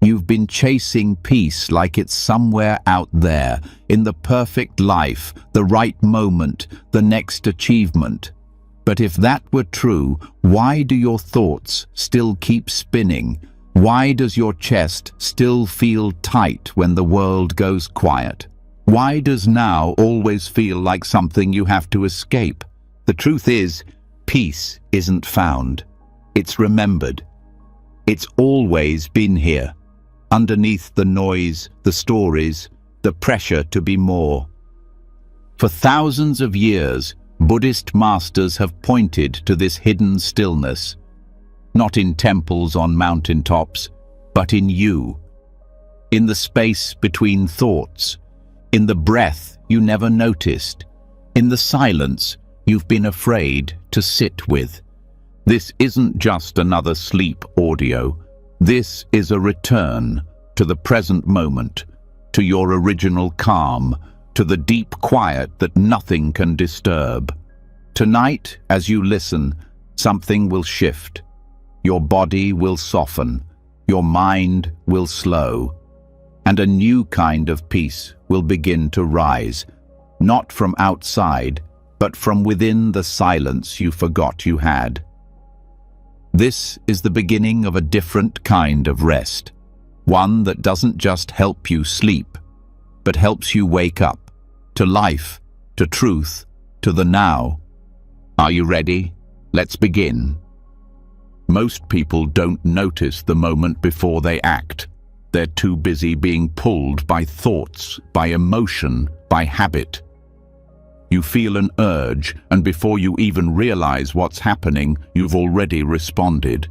You've been chasing peace like it's somewhere out there, in the perfect life, the right moment, the next achievement. But if that were true, why do your thoughts still keep spinning? Why does your chest still feel tight when the world goes quiet? Why does now always feel like something you have to escape? The truth is, peace isn't found. It's remembered. It's always been here, underneath the noise, the stories, the pressure to be more. For thousands of years, Buddhist masters have pointed to this hidden stillness, not in temples on mountaintops, but in you, in the space between thoughts, in the breath you never noticed, in the silence you've been afraid to sit with. This isn't just another sleep audio. This is a return to the present moment, to your original calm, to the deep quiet that nothing can disturb. Tonight, as you listen, something will shift. Your body will soften, your mind will slow, and a new kind of peace will begin to rise, not from outside, but from within the silence you forgot you had. This is the beginning of a different kind of rest, one that doesn't just help you sleep, but helps you wake up, to life, to truth, to the now. Are you ready? Let's begin. Most people don't notice the moment before they act. They're too busy being pulled by thoughts, by emotion, by habit. You feel an urge, and before you even realize what's happening, you've already responded.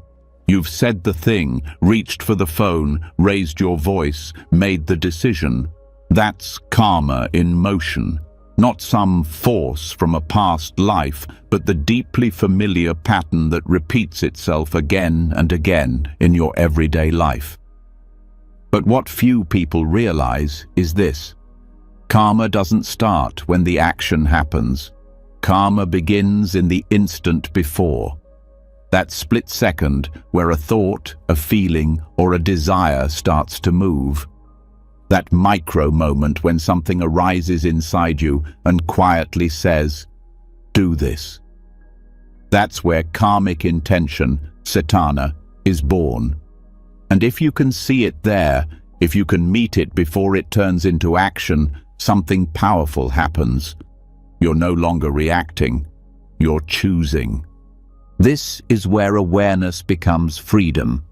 You've said the thing, reached for the phone, raised your voice, made the decision. That's karma in motion. Not some force from a past life, but the deeply familiar pattern that repeats itself again and again in your everyday life. But what few people realize is this. Karma doesn't start when the action happens. Karma begins in the instant before. That split second where a thought, a feeling, or a desire starts to move. That micro moment when something arises inside you and quietly says, "Do this." That's where karmic intention, cetana, is born. And if you can see it there, if you can meet it before it turns into action, something powerful happens. You're no longer reacting, you're choosing. This is where awareness becomes freedom.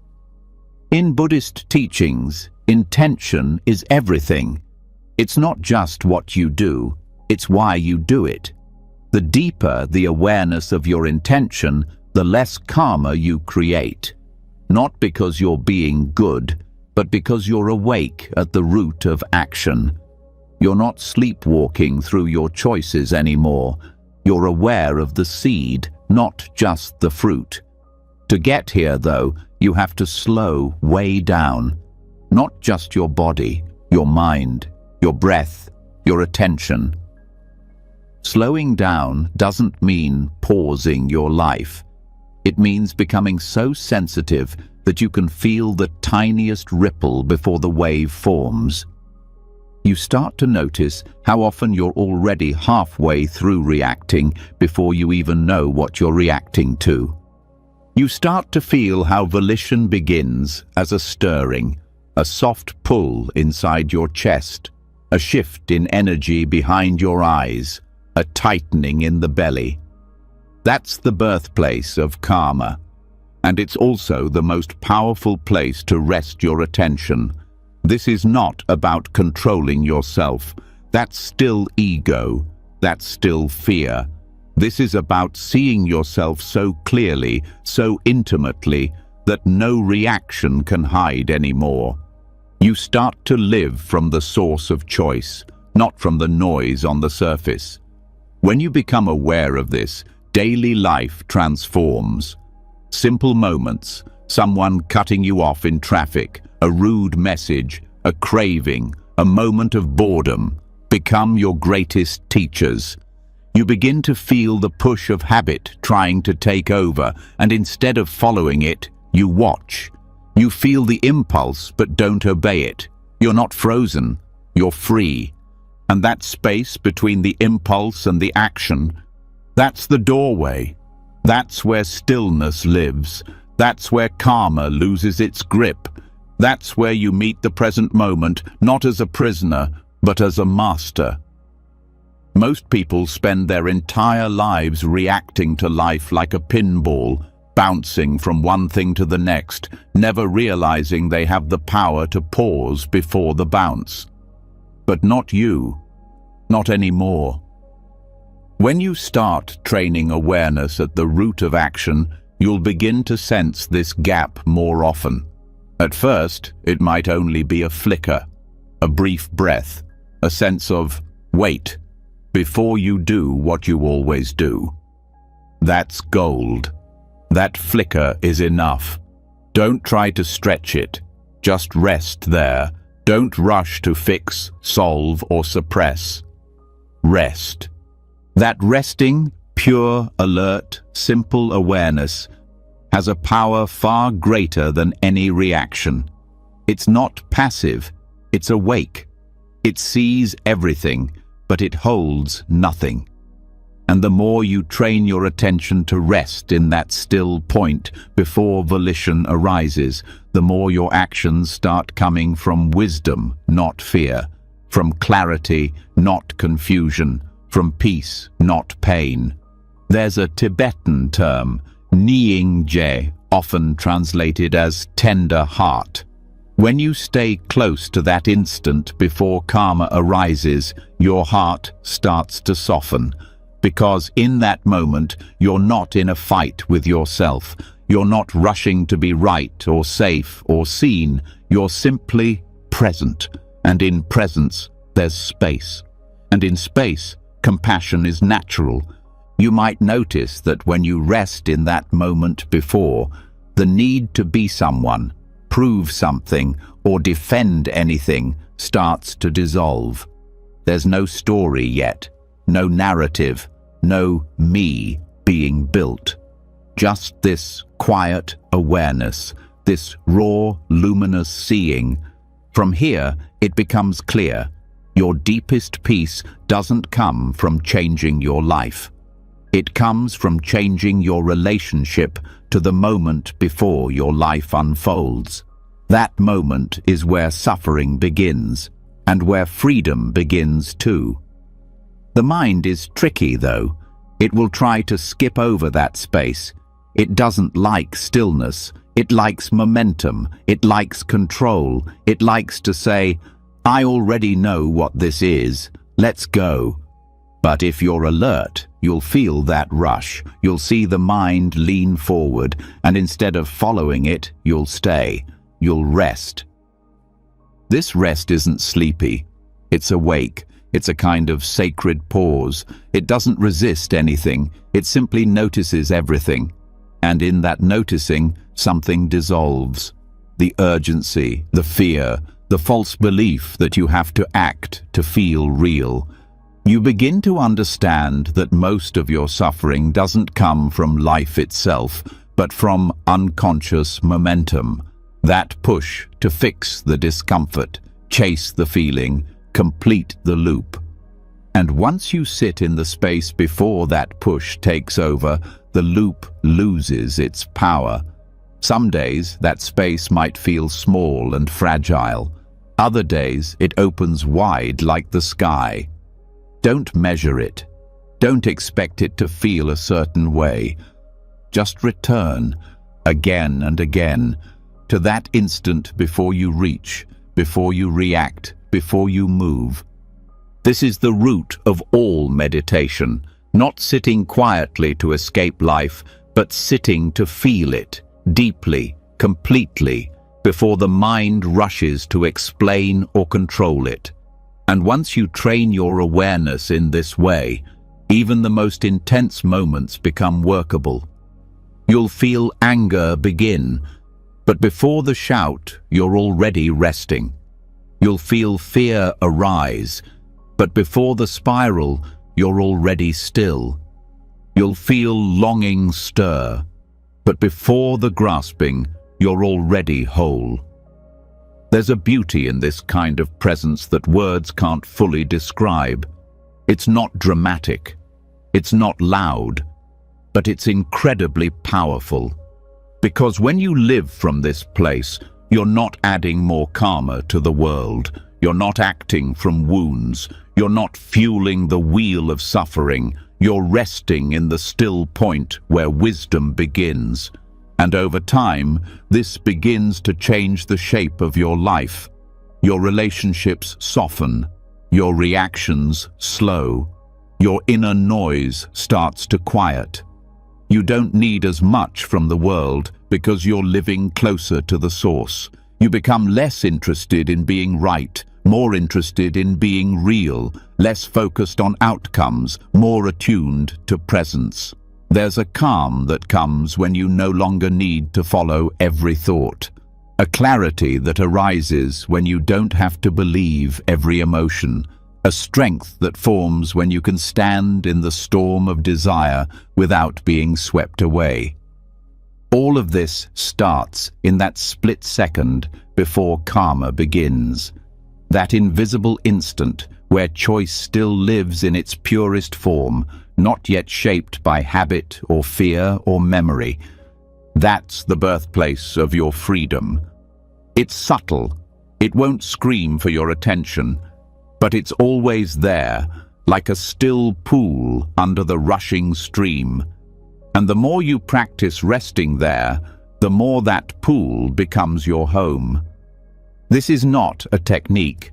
In Buddhist teachings, intention is everything. It's not just what you do, it's why you do it. The deeper the awareness of your intention, the less karma you create. Not because you're being good, but because you're awake at the root of action. You're not sleepwalking through your choices anymore. You're aware of the seed, not just the fruit. To get here, though, you have to slow way down. Not just your body, your mind, your breath, your attention. Slowing down doesn't mean pausing your life. It means becoming so sensitive that you can feel the tiniest ripple before the wave forms. You start to notice how often you're already halfway through reacting before you even know what you're reacting to. You start to feel how volition begins as a stirring, a soft pull inside your chest, a shift in energy behind your eyes, a tightening in the belly. That's the birthplace of karma, and it's also the most powerful place to rest your attention. This is not about controlling yourself. That's still ego. That's still fear. This is about seeing yourself so clearly, so intimately, that no reaction can hide anymore. You start to live from the source of choice, not from the noise on the surface. When you become aware of this, daily life transforms. Simple moments, someone cutting you off in traffic, a rude message, a craving, a moment of boredom, become your greatest teachers. You begin to feel the push of habit trying to take over, and instead of following it, you watch. You feel the impulse but don't obey it. You're not frozen, you're free. And that space between the impulse and the action, that's the doorway. That's where stillness lives. That's where karma loses its grip. That's where you meet the present moment, not as a prisoner, but as a master. Most people spend their entire lives reacting to life like a pinball, bouncing from one thing to the next, never realizing they have the power to pause before the bounce. But not you. Not anymore. When you start training awareness at the root of action, you'll begin to sense this gap more often. At first, it might only be a flicker, a brief breath, a sense of, wait, before you do what you always do. That's gold. That flicker is enough. Don't try to stretch it. Just rest there. Don't rush to fix, solve, or suppress. Rest. That resting, pure, alert, simple awareness has a power far greater than any reaction. It's not passive, it's awake. It sees everything, but it holds nothing. And the more you train your attention to rest in that still point before volition arises, the more your actions start coming from wisdom, not fear, from clarity, not confusion, from peace, not pain. There's a Tibetan term, Nyingje, often translated as tender heart. When you stay close to that instant before karma arises, your heart starts to soften. Because in that moment, you're not in a fight with yourself. You're not rushing to be right or safe or seen. You're simply present. And in presence, there's space. And in space, compassion is natural. You might notice that when you rest in that moment before, the need to be someone, prove something, or defend anything starts to dissolve. There's no story yet, no narrative, no me being built. Just this quiet awareness, this raw, luminous seeing. From here, it becomes clear. Your deepest peace doesn't come from changing your life. It comes from changing your relationship to the moment before your life unfolds. That moment is where suffering begins, and where freedom begins too. The mind is tricky, though. It will try to skip over that space. It doesn't like stillness. It likes momentum. It likes control. It likes to say, I already know what this is. Let's go. But if you're alert, you'll feel that rush. You'll see the mind lean forward, and instead of following it, you'll stay. You'll rest. This rest isn't sleepy. It's awake. It's a kind of sacred pause. It doesn't resist anything. It simply notices everything. And in that noticing, something dissolves. The urgency, the fear, the false belief that you have to act to feel real. You begin to understand that most of your suffering doesn't come from life itself, but from unconscious momentum. That push to fix the discomfort, chase the feeling, complete the loop. And once you sit in the space before that push takes over, the loop loses its power. Some days, that space might feel small and fragile. Other days, it opens wide like the sky. Don't measure it. Don't expect it to feel a certain way. Just return, again and again, to that instant before you reach, before you react, before you move. This is the root of all meditation, not sitting quietly to escape life, but sitting to feel it, deeply, completely, before the mind rushes to explain or control it. And once you train your awareness in this way, even the most intense moments become workable. You'll feel anger begin, but before the shout, you're already resting. You'll feel fear arise, but before the spiral, you're already still. You'll feel longing stir, but before the grasping, you're already whole. There's a beauty in this kind of presence that words can't fully describe. It's not dramatic, it's not loud, but it's incredibly powerful. Because when you live from this place, you're not adding more karma to the world. You're not acting from wounds. You're not fueling the wheel of suffering. You're resting in the still point where wisdom begins. And over time, this begins to change the shape of your life. Your relationships soften. Your reactions slow. Your inner noise starts to quiet. You don't need as much from the world because you're living closer to the source. You become less interested in being right, more interested in being real, less focused on outcomes, more attuned to presence. There's a calm that comes when you no longer need to follow every thought. A clarity that arises when you don't have to believe every emotion. A strength that forms when you can stand in the storm of desire without being swept away. All of this starts in that split second before karma begins. That invisible instant where choice still lives in its purest form, not yet shaped by habit or fear or memory. That's the birthplace of your freedom. It's subtle. It won't scream for your attention, but it's always there, like a still pool under the rushing stream. And the more you practice resting there, the more that pool becomes your home. This is not a technique.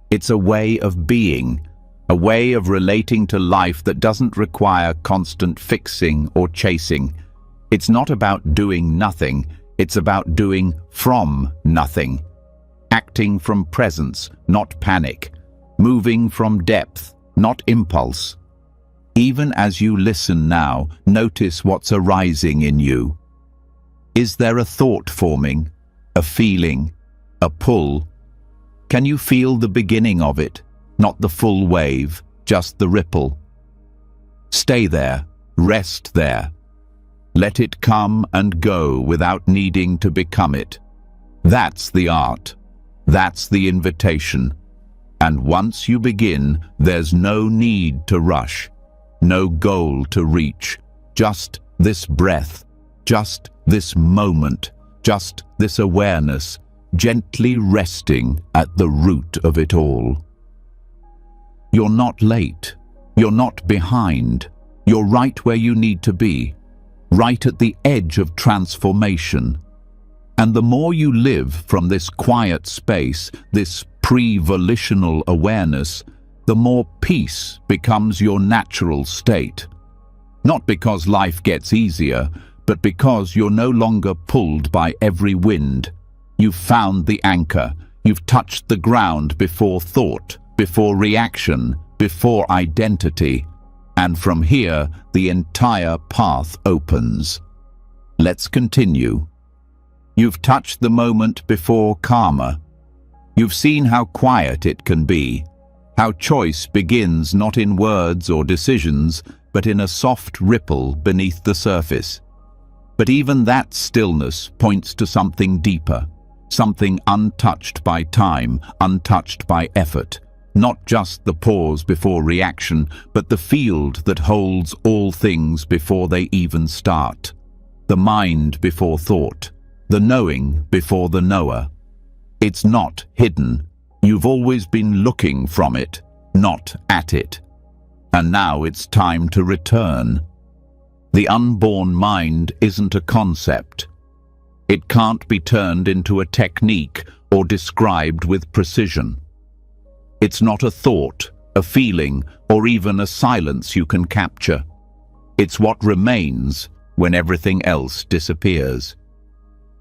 It's a way of being, a way of relating to life that doesn't require constant fixing or chasing. It's not about doing nothing, it's about doing from nothing. Acting from presence, not panic. Moving from depth, not impulse. Even as you listen now, notice what's arising in you. Is there a thought forming, a feeling, a pull? Can you feel the beginning of it, not the full wave, just the ripple? Stay there, rest there. Let it come and go without needing to become it. That's the art. That's the invitation. And once you begin, there's no need to rush. No goal to reach, just this breath, just this moment, just this awareness, gently resting at the root of it all. You're not late, you're not behind, you're right where you need to be, right at the edge of transformation. And the more you live from this quiet space, this pre-volitional awareness, the more peace becomes your natural state. Not because life gets easier, but because you're no longer pulled by every wind. You've found the anchor. You've touched the ground before thought, before reaction, before identity. And from here, the entire path opens. Let's continue. You've touched the moment before karma. You've seen how quiet it can be. How choice begins not in words or decisions, but in a soft ripple beneath the surface. But even that stillness points to something deeper, something untouched by time, untouched by effort. Not just the pause before reaction, but the field that holds all things before they even start. The mind before thought, the knowing before the knower. It's not hidden. You've always been looking from it, not at it. And now it's time to return. The unborn mind isn't a concept. It can't be turned into a technique or described with precision. It's not a thought, a feeling, or even a silence you can capture. It's what remains when everything else disappears.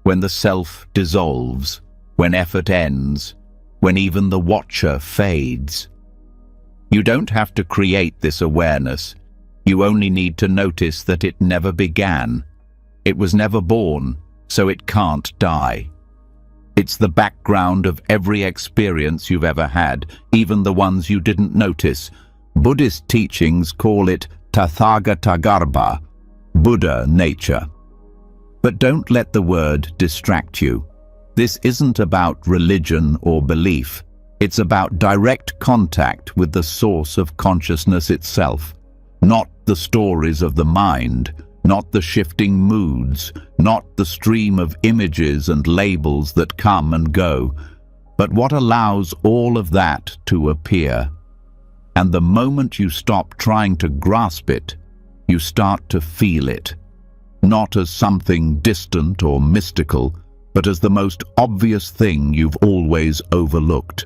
When the self dissolves, when effort ends, when even the watcher fades. You don't have to create this awareness. You only need to notice that it never began. It was never born, so it can't die. It's the background of every experience you've ever had, even the ones you didn't notice. Buddhist teachings call it Tathagatagarbha, Buddha nature. But don't let the word distract you. This isn't about religion or belief. It's about direct contact with the source of consciousness itself. Not the stories of the mind, not the shifting moods, not the stream of images and labels that come and go, but what allows all of that to appear. And the moment you stop trying to grasp it, you start to feel it. Not as something distant or mystical, but as the most obvious thing you've always overlooked.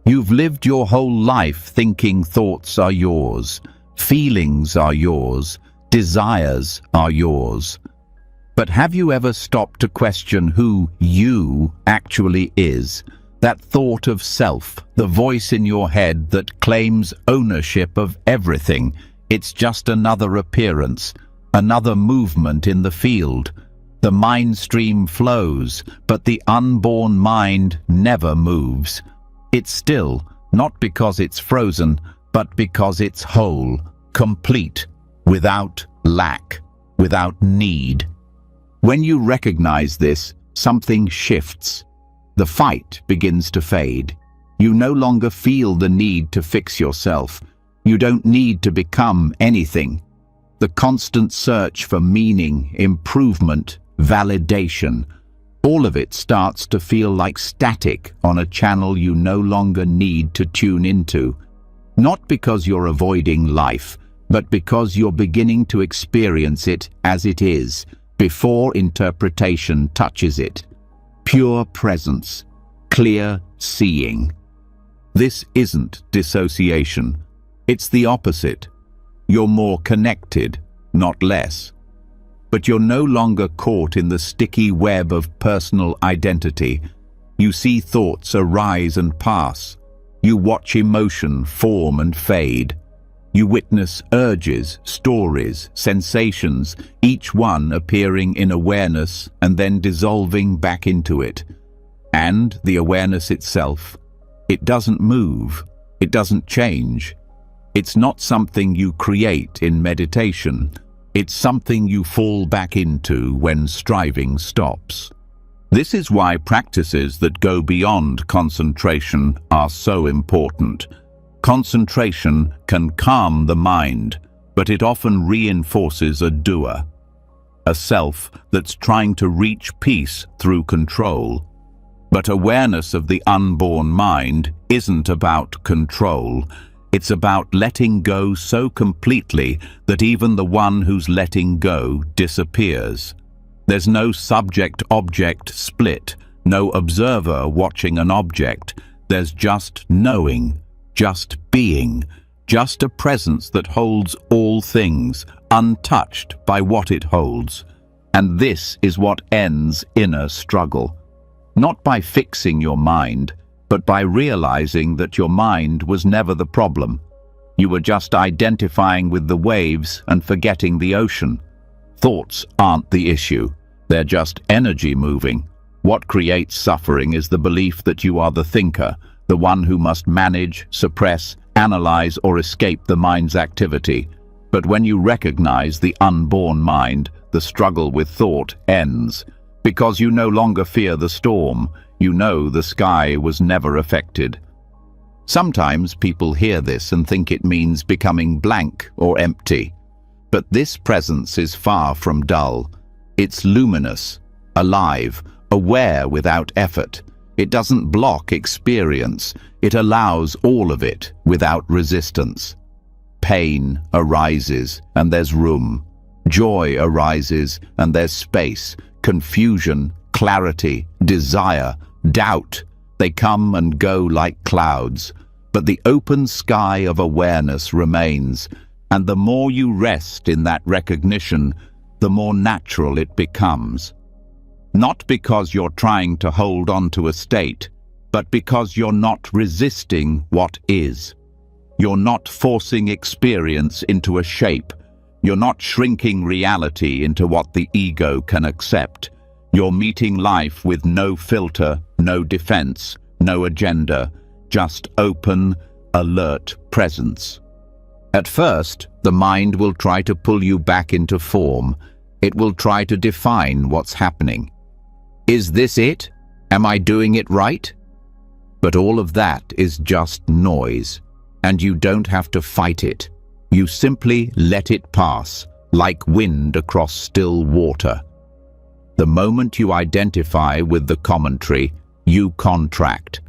You've lived your whole life thinking thoughts are yours, feelings are yours, desires are yours. But have you ever stopped to question who you actually is? That thought of self, the voice in your head that claims ownership of everything. It's just another appearance, another movement in the field. The mind stream flows, but the unborn mind never moves. It's still, not because it's frozen, but because it's whole, complete, without lack, without need. When you recognize this, something shifts. The fight begins to fade. You no longer feel the need to fix yourself. You don't need to become anything. The constant search for meaning, improvement, validation, all of it starts to feel like static on a channel you no longer need to tune into. Not because you're avoiding life, but because you're beginning to experience it as it is, before interpretation touches it. Pure presence, clear seeing. This isn't dissociation. It's the opposite. You're more connected, not less. But you're no longer caught in the sticky web of personal identity. You see thoughts arise and pass. You watch emotion form and fade. You witness urges, stories, sensations, each one appearing in awareness and then dissolving back into it. And the awareness itself, it doesn't move, it doesn't change. It's not something you create in meditation. It's something you fall back into when striving stops. This is why practices that go beyond concentration are so important. Concentration can calm the mind, but it often reinforces a doer, a self that's trying to reach peace through control. But awareness of the unborn mind isn't about control. It's about letting go so completely that even the one who's letting go disappears. There's no subject-object split, no observer watching an object. There's just knowing, just being, just a presence that holds all things, untouched by what it holds. And this is what ends inner struggle. Not by fixing your mind, but by realizing that your mind was never the problem. You were just identifying with the waves and forgetting the ocean. Thoughts aren't the issue. They're just energy moving. What creates suffering is the belief that you are the thinker, the one who must manage, suppress, analyze, or escape the mind's activity. But when you recognize the unborn mind, the struggle with thought ends. Because you no longer fear the storm, you know the sky was never affected. Sometimes people hear this and think it means becoming blank or empty. But this presence is far from dull. It's luminous, alive, aware without effort. It doesn't block experience. It allows all of it without resistance. Pain arises and there's room. Joy arises and there's space. Confusion, clarity, desire, doubt, they come and go like clouds. But the open sky of awareness remains, and the more you rest in that recognition, the more natural it becomes. Not because you're trying to hold on to a state, but because you're not resisting what is. You're not forcing experience into a shape. You're not shrinking reality into what the ego can accept. You're meeting life with no filter, no defense, no agenda, just open, alert presence. At first, the mind will try to pull you back into form. It will try to define what's happening. Is this it? Am I doing it right? But all of that is just noise, and you don't have to fight it. You simply let it pass, like wind across still water. The moment you identify with the commentary, you contract.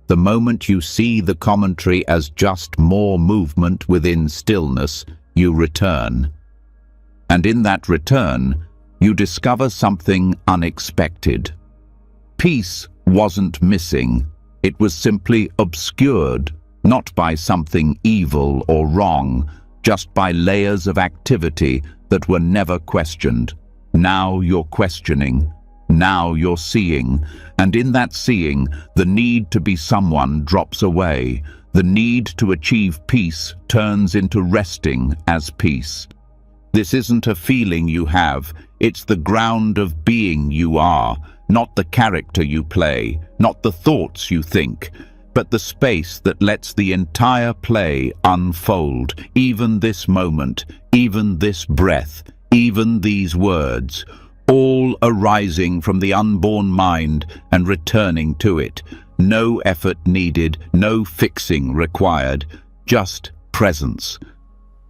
The moment you see the commentary as just more movement within stillness, you return. And in that return, you discover something unexpected. Peace wasn't missing. It was simply obscured, not by something evil or wrong, just by layers of activity that were never questioned. Now you're questioning. Now you're seeing. And in that seeing, the need to be someone drops away. The need to achieve peace turns into resting as peace. This isn't a feeling you have. It's the ground of being you are, not the character you play, not the thoughts you think, but the space that lets the entire play unfold, even this moment, even this breath, even these words, all arising from the unborn mind and returning to it. No effort needed, no fixing required, just presence.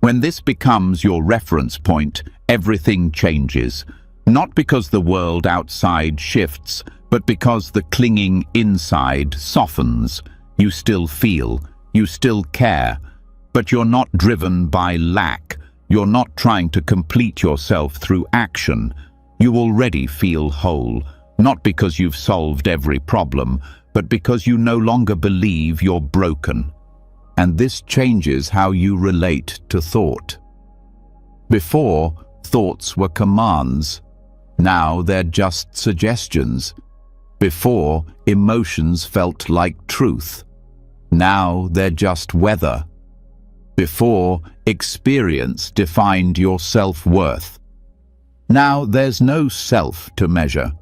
When this becomes your reference point, everything changes. Not because the world outside shifts, but because the clinging inside softens. You still feel, you still care, but you're not driven by lack. You're not trying to complete yourself through action. You already feel whole, not because you've solved every problem, but because you no longer believe you're broken. And this changes how you relate to thought. Before, thoughts were commands. Now they're just suggestions. Before, emotions felt like truth. Now they're just weather. Before, experience defined your self-worth. Now there's no self to measure.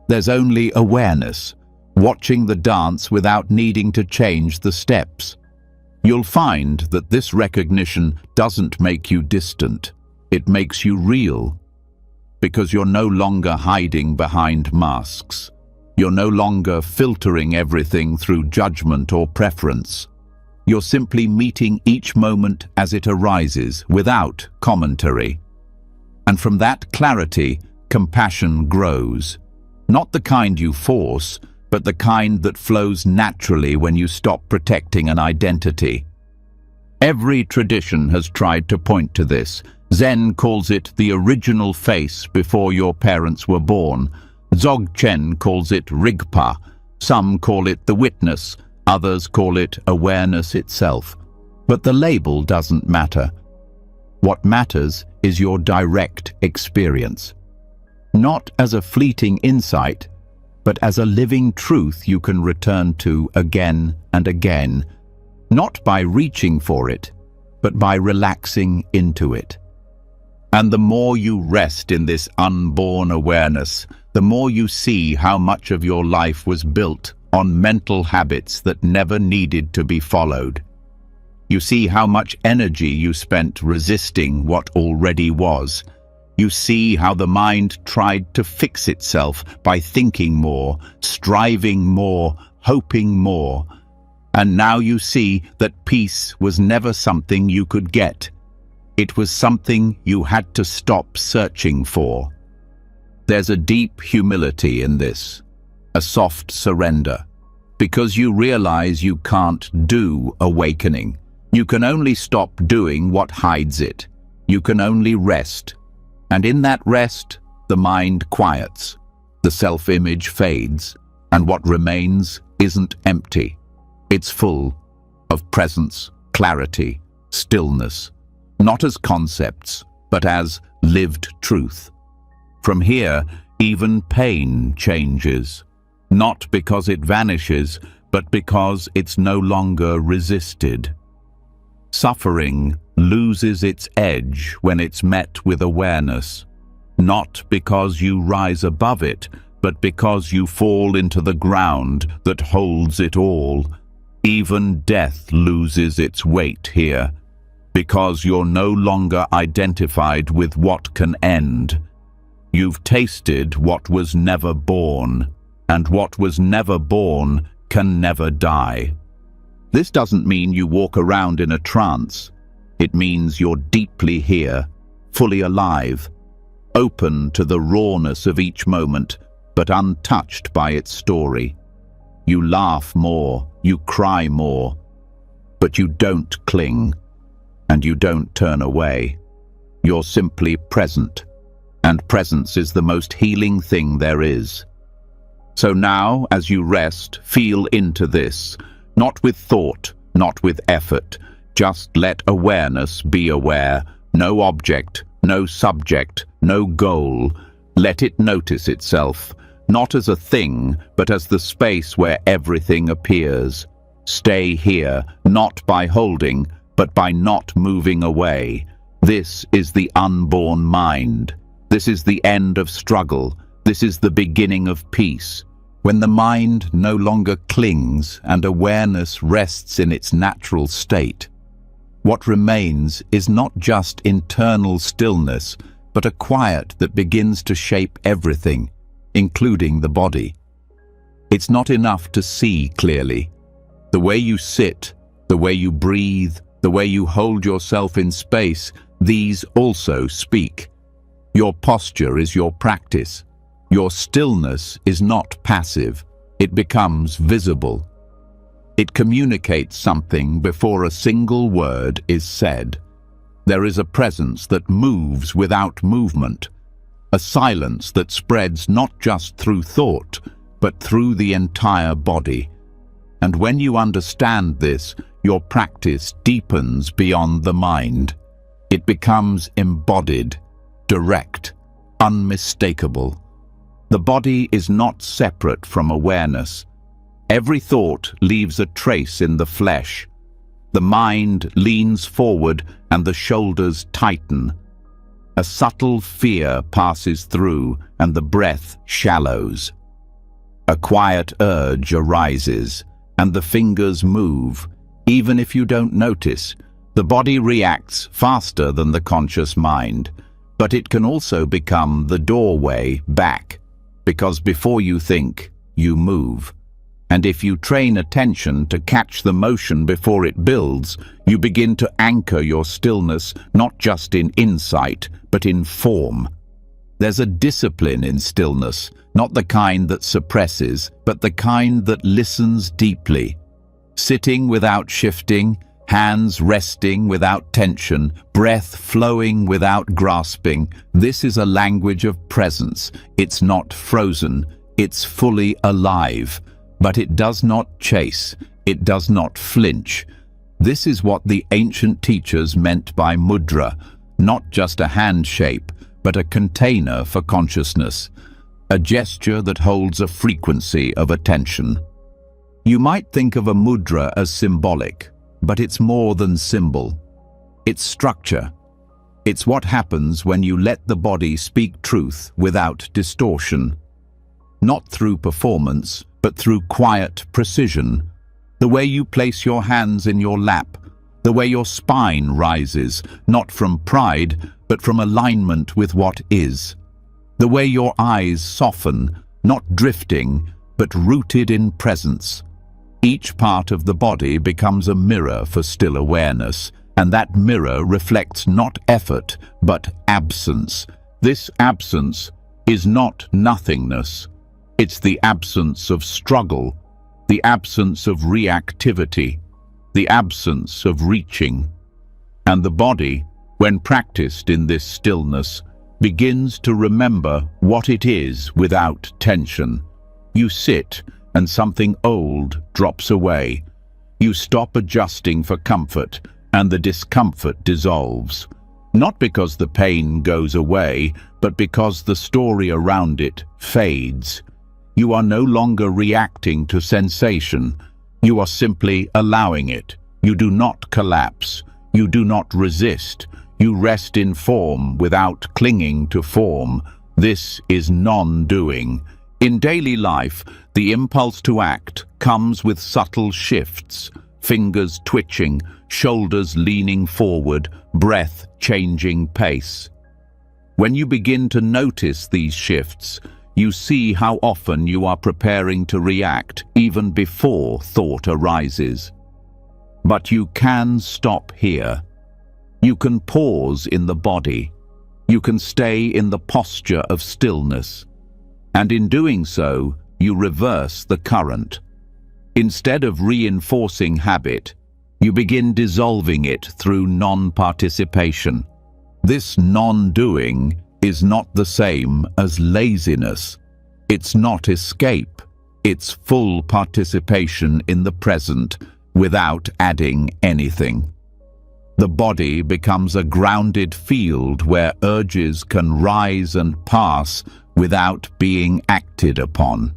There's only awareness, watching the dance without needing to change the steps. You'll find that this recognition doesn't make you distant. It makes you real. Because you're no longer hiding behind masks. You're no longer filtering everything through judgment or preference. You're simply meeting each moment as it arises, without commentary. And from that clarity, compassion grows. Not the kind you force, but the kind that flows naturally when you stop protecting an identity. Every tradition has tried to point to this. Zen calls it the original face before your parents were born. Dzogchen calls it Rigpa. Some call it the witness. Others call it awareness itself. But the label doesn't matter. What matters is your direct experience. Not as a fleeting insight, but as a living truth you can return to again and again, not by reaching for it, but by relaxing into it. And the more you rest in this unborn awareness, the more you see how much of your life was built on mental habits that never needed to be followed. You see how much energy you spent resisting what already was. You see how the mind tried to fix itself by thinking more, striving more, hoping more. And now you see that peace was never something you could get. It was something you had to stop searching for. There's a deep humility in this, a soft surrender, because you realize you can't do awakening. You can only stop doing what hides it. You can only rest. And in that rest, the mind quiets, the self-image fades, and what remains isn't empty. It's full of presence, clarity, stillness, not as concepts, but as lived truth. From here, even pain changes, not because it vanishes, but because it's no longer resisted. Suffering loses its edge when it's met with awareness, not because you rise above it, but because you fall into the ground that holds it all. Even death loses its weight here, because you're no longer identified with what can end. You've tasted what was never born, and what was never born can never die. This doesn't mean you walk around in a trance. It means you're deeply here, fully alive, open to the rawness of each moment, but untouched by its story. You laugh more, you cry more, but you don't cling, and you don't turn away. You're simply present, and presence is the most healing thing there is. So now, as you rest, feel into this, not with thought, not with effort. Just let awareness be aware. No object, no subject, no goal. Let it notice itself, not as a thing, but as the space where everything appears. Stay here, not by holding, but by not moving away. This is the unborn mind. This is the end of struggle. This is the beginning of peace. When the mind no longer clings and awareness rests in its natural state, what remains is not just internal stillness, but a quiet that begins to shape everything, including the body. It's not enough to see clearly. The way you sit, the way you breathe, the way you hold yourself in space, these also speak. Your posture is your practice. Your stillness is not passive. It becomes visible. It communicates something before a single word is said. There is a presence that moves without movement, a silence that spreads not just through thought, but through the entire body. And when you understand this, your practice deepens beyond the mind. It becomes embodied, direct, unmistakable. The body is not separate from awareness. Every thought leaves a trace in the flesh. The mind leans forward and the shoulders tighten. A subtle fear passes through and the breath shallows. A quiet urge arises and the fingers move. Even if you don't notice, the body reacts faster than the conscious mind, but it can also become the doorway back, because before you think, you move. And if you train attention to catch the motion before it builds, you begin to anchor your stillness not just in insight, but in form. There's a discipline in stillness, not the kind that suppresses, but the kind that listens deeply. Sitting without shifting, hands resting without tension, breath flowing without grasping. This is a language of presence. It's not frozen, it's fully alive. But it does not chase, it does not flinch. This is what the ancient teachers meant by mudra, not just a hand shape, but a container for consciousness, a gesture that holds a frequency of attention. You might think of a mudra as symbolic, but it's more than symbol. It's structure. It's what happens when you let the body speak truth without distortion. Not through performance, but through quiet precision. The way you place your hands in your lap, the way your spine rises, not from pride, but from alignment with what is. The way your eyes soften, not drifting, but rooted in presence. Each part of the body becomes a mirror for still awareness, and that mirror reflects not effort, but absence. This absence is not nothingness. It's the absence of struggle, the absence of reactivity, the absence of reaching. And the body, when practiced in this stillness, begins to remember what it is without tension. You sit, and something old drops away. You stop adjusting for comfort, and the discomfort dissolves. Not because the pain goes away, but because the story around it fades. You are no longer reacting to sensation. You are simply allowing it. You do not collapse. You do not resist. You rest in form without clinging to form. This is non-doing. In daily life, the impulse to act comes with subtle shifts, fingers twitching, shoulders leaning forward, breath changing pace. When you begin to notice these shifts, you see how often you are preparing to react even before thought arises. But you can stop here. You can pause in the body. You can stay in the posture of stillness. And in doing so, you reverse the current. Instead of reinforcing habit, you begin dissolving it through non-participation. This non-doing is not the same as laziness. It's not escape. It's full participation in the present without adding anything. The body becomes a grounded field where urges can rise and pass without being acted upon.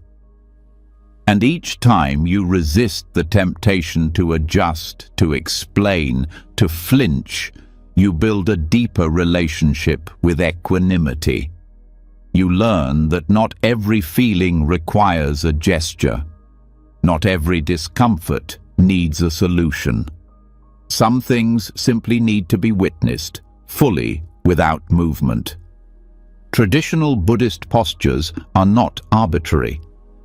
And each time you resist the temptation to adjust, to explain, to flinch, you build a deeper relationship with equanimity. You learn that not every feeling requires a gesture. Not every discomfort needs a solution. Some things simply need to be witnessed, fully, without movement. Traditional Buddhist postures are not arbitrary.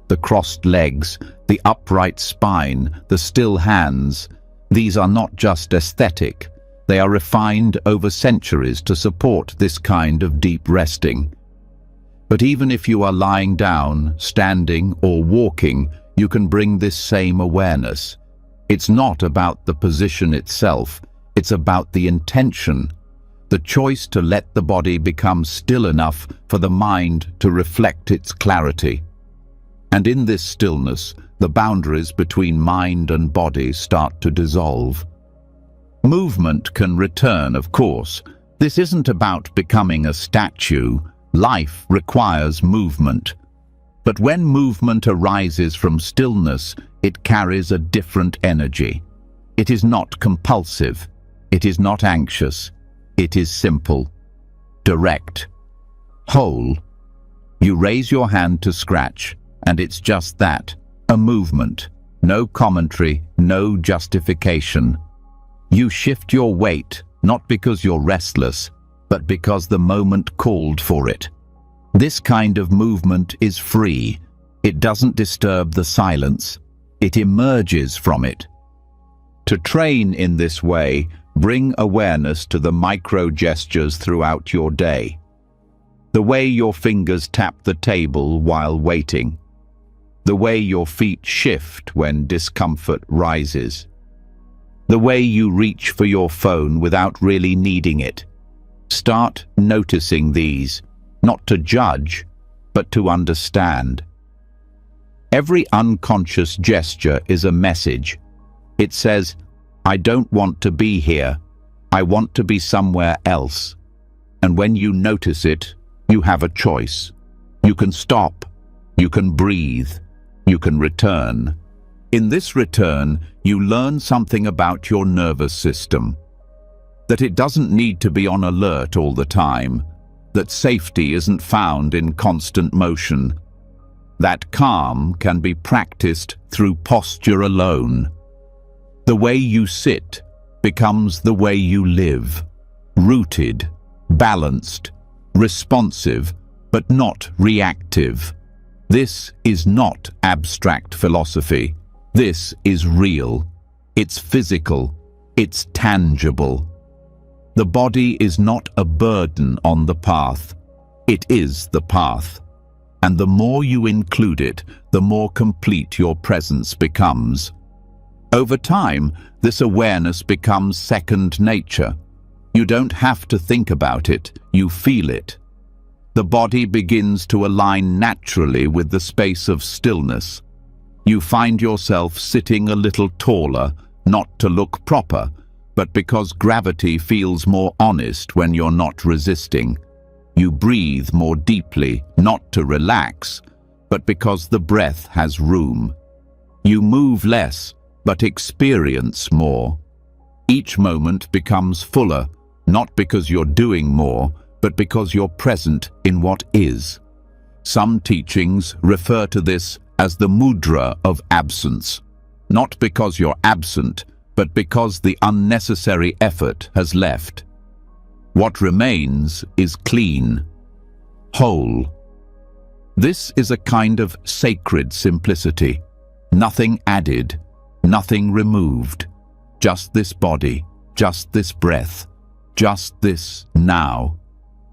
The crossed legs, the upright spine, the still hands, these are not just aesthetic. They are refined over centuries to support this kind of deep resting. But even if you are lying down, standing, or walking, you can bring this same awareness. It's not about the position itself, it's about the intention, the choice to let the body become still enough for the mind to reflect its clarity. And in this stillness, the boundaries between mind and body start to dissolve. Movement can return, of course. This isn't about becoming a statue. Life requires movement. But when movement arises from stillness, it carries a different energy. It is not compulsive. It is not anxious. It is simple, direct, whole. You raise your hand to scratch, and it's just that, a movement. No commentary, no justification. You shift your weight, not because you're restless, but because the moment called for it. This kind of movement is free. It doesn't disturb the silence. It emerges from it. To train in this way, bring awareness to the micro gestures throughout your day. The way your fingers tap the table while waiting. The way your feet shift when discomfort rises. The way you reach for your phone without really needing it. Start noticing these, not to judge, but to understand. Every unconscious gesture is a message. It says, I don't want to be here. I want to be somewhere else. And when you notice it, you have a choice. You can stop. You can breathe. You can return. In this return, you learn something about your nervous system. That it doesn't need to be on alert all the time. That safety isn't found in constant motion. That calm can be practiced through posture alone. The way you sit becomes the way you live. Rooted, balanced, responsive, but not reactive. This is not abstract philosophy. This is real. It's physical. It's tangible. The body is not a burden on the path. It is the path. And the more you include it, the more complete your presence becomes. Over time, this awareness becomes second nature. You don't have to think about it, you feel it. The body begins to align naturally with the space of stillness. You find yourself sitting a little taller, not to look proper, but because gravity feels more honest when you're not resisting. You breathe more deeply, not to relax, but because the breath has room. You move less, but experience more. Each moment becomes fuller, not because you're doing more, but because you're present in what is. Some teachings refer to this as the mudra of absence, not because you're absent, but because the unnecessary effort has left. What remains is clean, whole. This is a kind of sacred simplicity. Nothing added, nothing removed. Just this body, just this breath, just this now.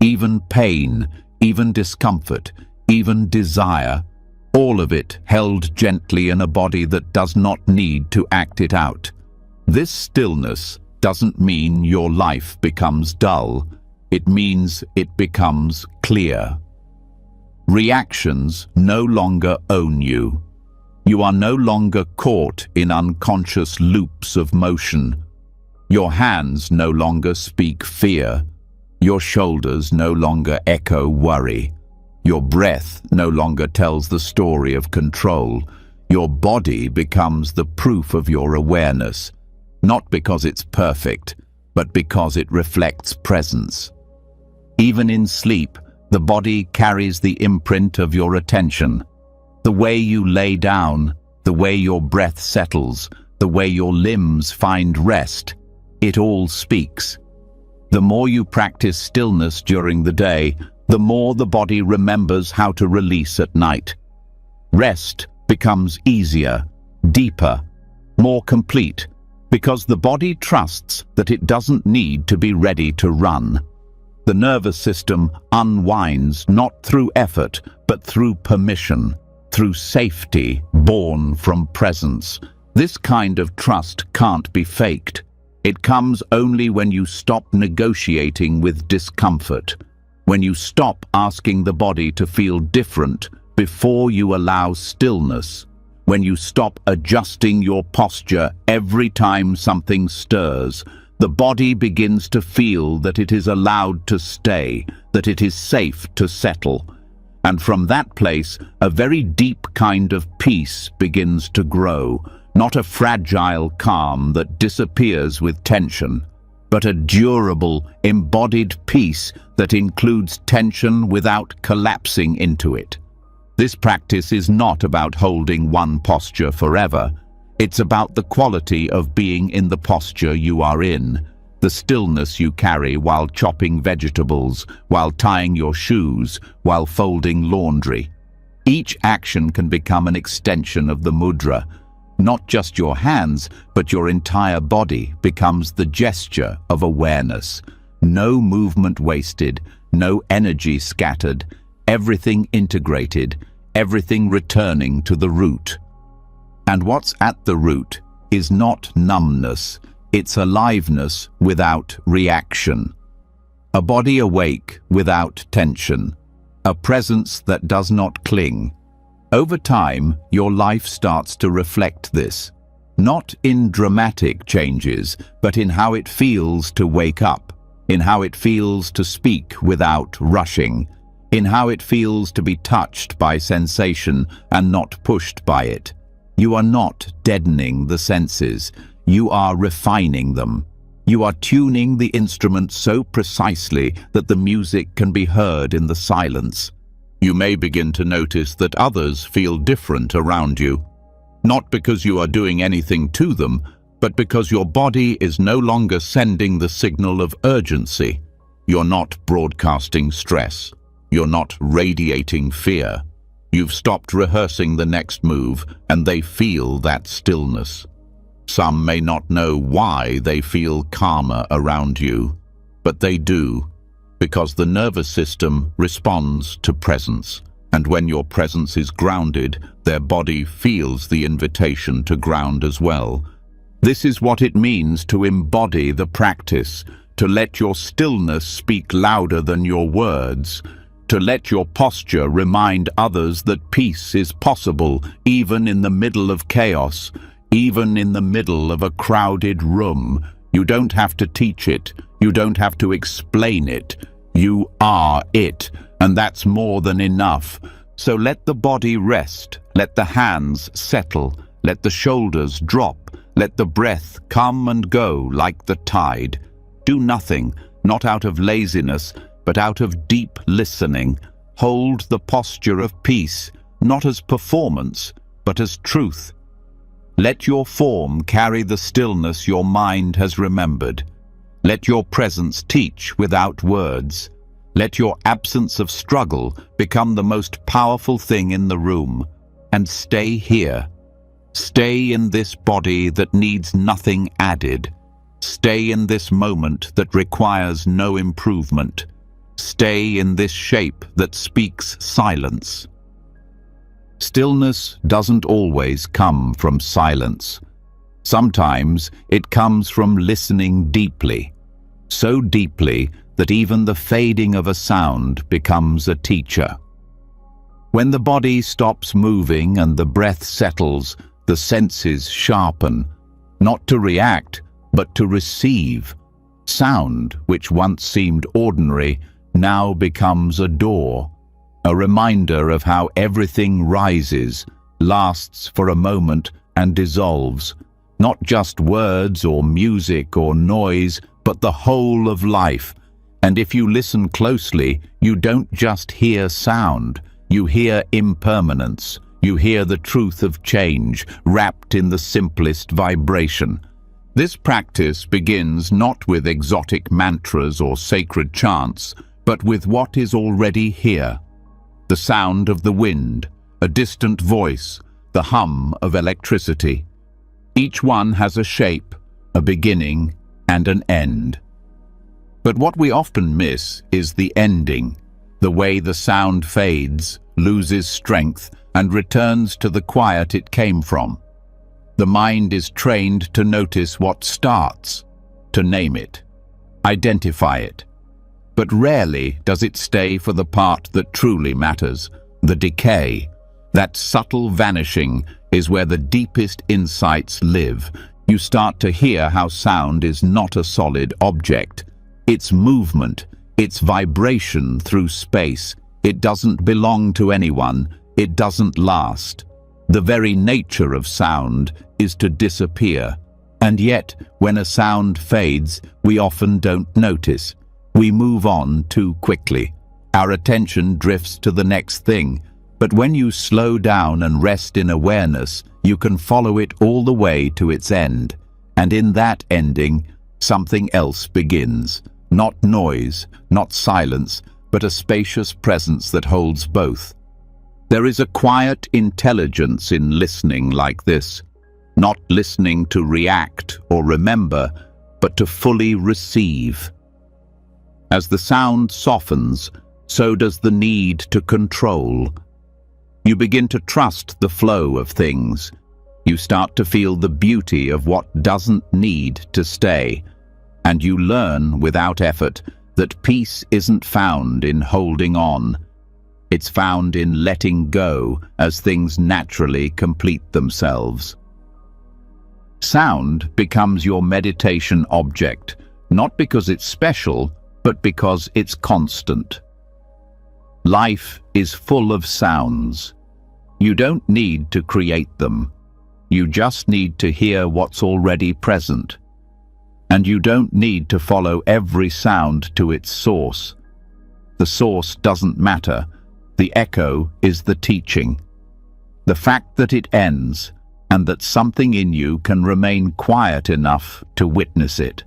Even pain, even discomfort, even desire, all of it held gently in a body that does not need to act it out. This stillness doesn't mean your life becomes dull. It means it becomes clear. Reactions no longer own you. You are no longer caught in unconscious loops of motion. Your hands no longer speak fear. Your shoulders no longer echo worry. Your breath no longer tells the story of control. Your body becomes the proof of your awareness, not because it's perfect, but because it reflects presence. Even in sleep, the body carries the imprint of your attention. The way you lay down, the way your breath settles, the way your limbs find rest, it all speaks. The more you practice stillness during the day, the more the body remembers how to release at night. Rest becomes easier, deeper, more complete, because the body trusts that it doesn't need to be ready to run. The nervous system unwinds not through effort, but through permission, through safety born from presence. This kind of trust can't be faked. It comes only when you stop negotiating with discomfort, when you stop asking the body to feel different before you allow stillness, when you stop adjusting your posture every time something stirs. The body begins to feel that it is allowed to stay, that it is safe to settle. And from that place, a very deep kind of peace begins to grow, not a fragile calm that disappears with tension, but a durable, embodied peace that includes tension without collapsing into it. This practice is not about holding one posture forever. It's about the quality of being in the posture you are in, the stillness you carry while chopping vegetables, while tying your shoes, while folding laundry. Each action can become an extension of the mudra. Not just your hands, but your entire body becomes the gesture of awareness. No movement wasted, no energy scattered, everything integrated, everything returning to the root. And what's at the root is not numbness, it's aliveness without reaction. A body awake without tension, a presence that does not cling. Over time, your life starts to reflect this, not in dramatic changes, but in how it feels to wake up, in how it feels to speak without rushing, in how it feels to be touched by sensation and not pushed by it. You are not deadening the senses, you are refining them. You are tuning the instrument so precisely that the music can be heard in the silence. You may begin to notice that others feel different around you, not because you are doing anything to them, but because your body is no longer sending the signal of urgency. You're not broadcasting stress. You're not radiating fear. You've stopped rehearsing the next move, and they feel that stillness. Some may not know why they feel calmer around you, but they do, because the nervous system responds to presence, and when your presence is grounded, their body feels the invitation to ground as well. This is what it means to embody the practice, to let your stillness speak louder than your words, to let your posture remind others that peace is possible even in the middle of chaos, even in the middle of a crowded room. You don't have to teach it, you don't have to explain it. You are it, and that's more than enough. So let the body rest, let the hands settle, let the shoulders drop, let the breath come and go like the tide. Do nothing, not out of laziness, but out of deep listening. Hold the posture of peace, not as performance, but as truth. Let your form carry the stillness your mind has remembered. Let your presence teach without words. Let your absence of struggle become the most powerful thing in the room. And stay here. Stay in this body that needs nothing added. Stay in this moment that requires no improvement. Stay in this shape that speaks silence. Stillness doesn't always come from silence. Sometimes it comes from listening deeply, so deeply that even the fading of a sound becomes a teacher. When the body stops moving and the breath settles, the senses sharpen, not to react, but to receive. Sound, which once seemed ordinary, now becomes a door, a reminder of how everything rises, lasts for a moment, and dissolves. Not just words or music or noise, but the whole of life. And if you listen closely, you don't just hear sound, you hear impermanence. You hear the truth of change, wrapped in the simplest vibration. This practice begins not with exotic mantras or sacred chants, but with what is already here. The sound of the wind, a distant voice, the hum of electricity. Each one has a shape, a beginning, and an end. But what we often miss is the ending, the way the sound fades, loses strength, and returns to the quiet it came from. The mind is trained to notice what starts, to name it, identify it. But rarely does it stay for the part that truly matters, the decay. That subtle vanishing is where the deepest insights live. You start to hear how sound is not a solid object. It's movement, it's vibration through space. It doesn't belong to anyone. It doesn't last. The very nature of sound is to disappear. And yet, when a sound fades, we often don't notice. We move on too quickly. Our attention drifts to the next thing. But when you slow down and rest in awareness, you can follow it all the way to its end. And in that ending, something else begins. Not noise, not silence, but a spacious presence that holds both. There is a quiet intelligence in listening like this, not listening to react or remember, but to fully receive. As the sound softens, so does the need to control. You begin to trust the flow of things. You start to feel the beauty of what doesn't need to stay, and you learn without effort that peace isn't found in holding on. It's found in letting go as things naturally complete themselves. Sound becomes your meditation object, not because it's special, but because it's constant. Life is full of sounds. You don't need to create them. You just need to hear what's already present. And you don't need to follow every sound to its source. The source doesn't matter. The echo is the teaching. The fact that it ends, and that something in you can remain quiet enough to witness it.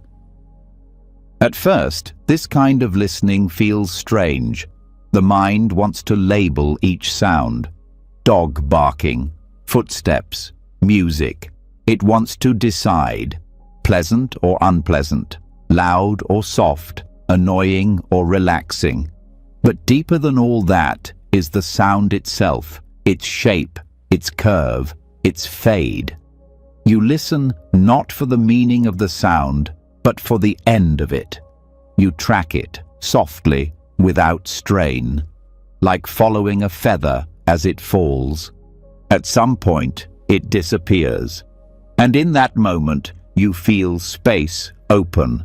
At first, this kind of listening feels strange. The mind wants to label each sound. Dog barking, footsteps, music. It wants to decide, pleasant or unpleasant, loud or soft, annoying or relaxing. But deeper than all that is the sound itself, its shape, its curve, its fade. You listen not for the meaning of the sound, but for the end of it. You track it, softly, without strain, like following a feather as it falls. At some point, it disappears. And in that moment, you feel space open.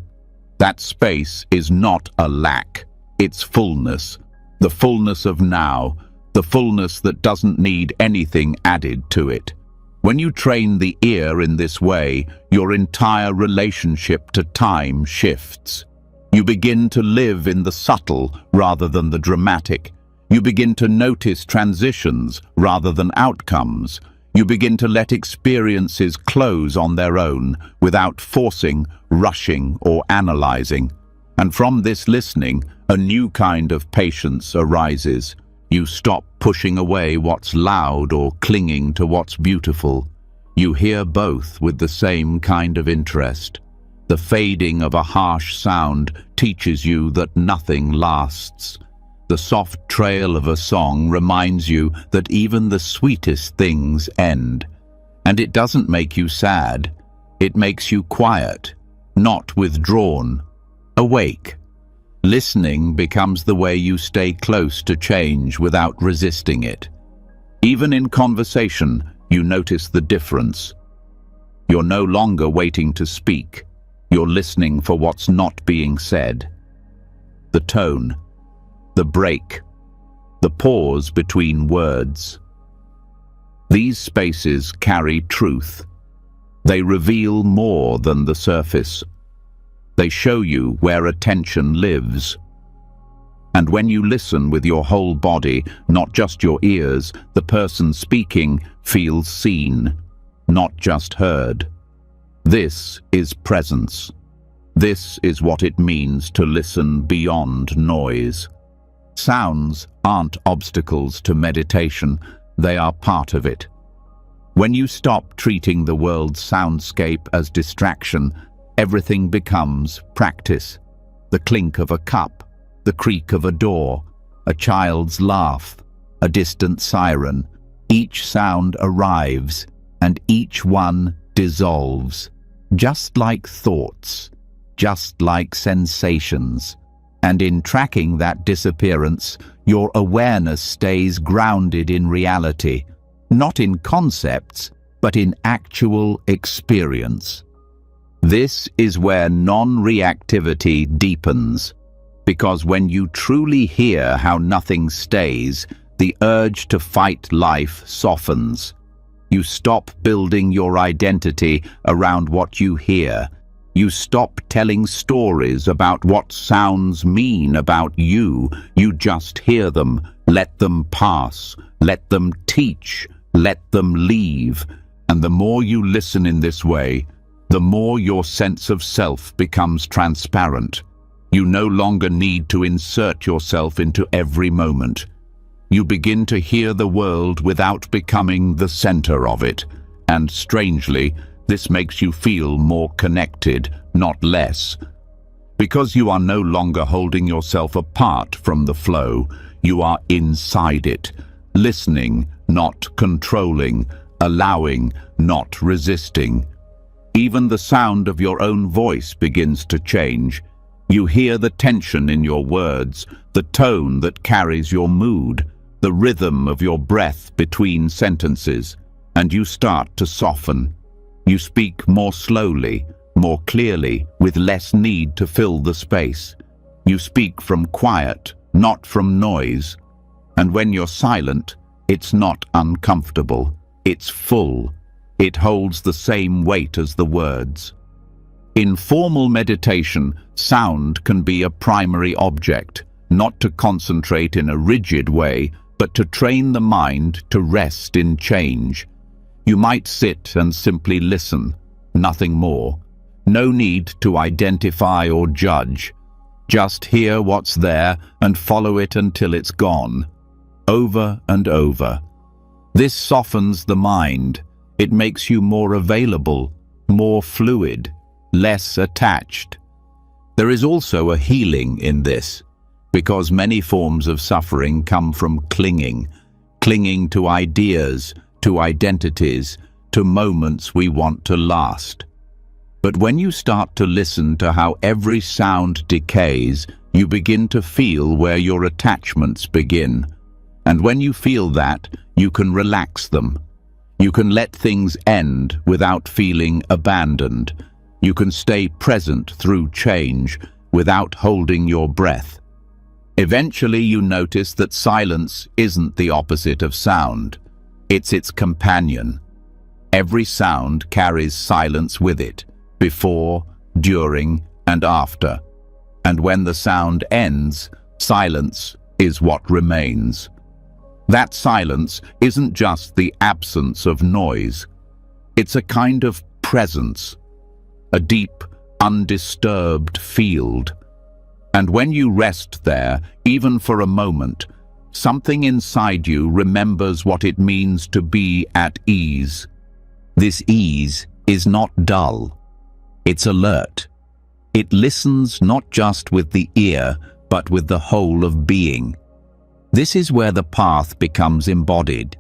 That space is not a lack, it's fullness. The fullness of now, the fullness that doesn't need anything added to it. When you train the ear in this way, your entire relationship to time shifts. You begin to live in the subtle rather than the dramatic. You begin to notice transitions rather than outcomes. You begin to let experiences close on their own without forcing, rushing, or analyzing. And from this listening, a new kind of patience arises. You stop pushing away what's loud or clinging to what's beautiful. You hear both with the same kind of interest. The fading of a harsh sound teaches you that nothing lasts. The soft trail of a song reminds you that even the sweetest things end. And it doesn't make you sad. It makes you quiet, not withdrawn, awake. Listening becomes the way you stay close to change without resisting it. Even in conversation, you notice the difference. You're no longer waiting to speak. You're listening for what's not being said. The tone, the break, the pause between words. These spaces carry truth. They reveal more than the surface. They show you where attention lives. And when you listen with your whole body, not just your ears, the person speaking feels seen, not just heard. This is presence. This is what it means to listen beyond noise. Sounds aren't obstacles to meditation, they are part of it. When you stop treating the world's soundscape as distraction, everything becomes practice. The clink of a cup, the creak of a door, a child's laugh, a distant siren. Each sound arrives, and each one dissolves, just like thoughts, just like sensations. And in tracking that disappearance, your awareness stays grounded in reality, not in concepts, but in actual experience. This is where non-reactivity deepens, because when you truly hear how nothing stays, the urge to fight life softens. You stop building your identity around what you hear. You stop telling stories about what sounds mean about you. You just hear them, let them pass, let them teach, let them leave. And the more you listen in this way, the more your sense of self becomes transparent. You no longer need to insert yourself into every moment. You begin to hear the world without becoming the center of it. And strangely, this makes you feel more connected, not less. Because you are no longer holding yourself apart from the flow, you are inside it, listening, not controlling, allowing, not resisting. Even the sound of your own voice begins to change. You hear the tension in your words, the tone that carries your mood, the rhythm of your breath between sentences, and you start to soften. You speak more slowly, more clearly, with less need to fill the space. You speak from quiet, not from noise. And when you're silent, it's not uncomfortable. It's full. It holds the same weight as the words. In formal meditation, sound can be a primary object, not to concentrate in a rigid way, but to train the mind to rest in change. You might sit and simply listen, nothing more. No need to identify or judge. Just hear what's there and follow it until it's gone. Over and over. This softens the mind. It makes you more available, more fluid, less attached. There is also a healing in this, because many forms of suffering come from clinging to ideas, to identities, to moments we want to last. But when you start to listen to how every sound decays, you begin to feel where your attachments begin. And when you feel that, you can relax them. You can let things end without feeling abandoned. You can stay present through change without holding your breath. Eventually you notice that silence isn't the opposite of sound. It's its companion. Every sound carries silence with it, before, during, and after. And when the sound ends, silence is what remains. That silence isn't just the absence of noise. It's a kind of presence, a deep, undisturbed field. And when you rest there, even for a moment, something inside you remembers what it means to be at ease. This ease is not dull. It's alert. It listens not just with the ear, but with the whole of being. This is where the path becomes embodied.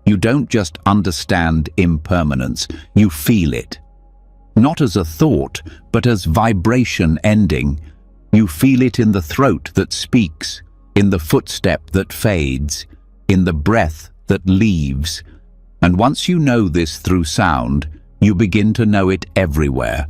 You don't just understand impermanence, you feel it. Not as a thought, but as vibration ending. You feel it in the throat that speaks, in the footstep that fades, in the breath that leaves. And once you know this through sound, you begin to know it everywhere.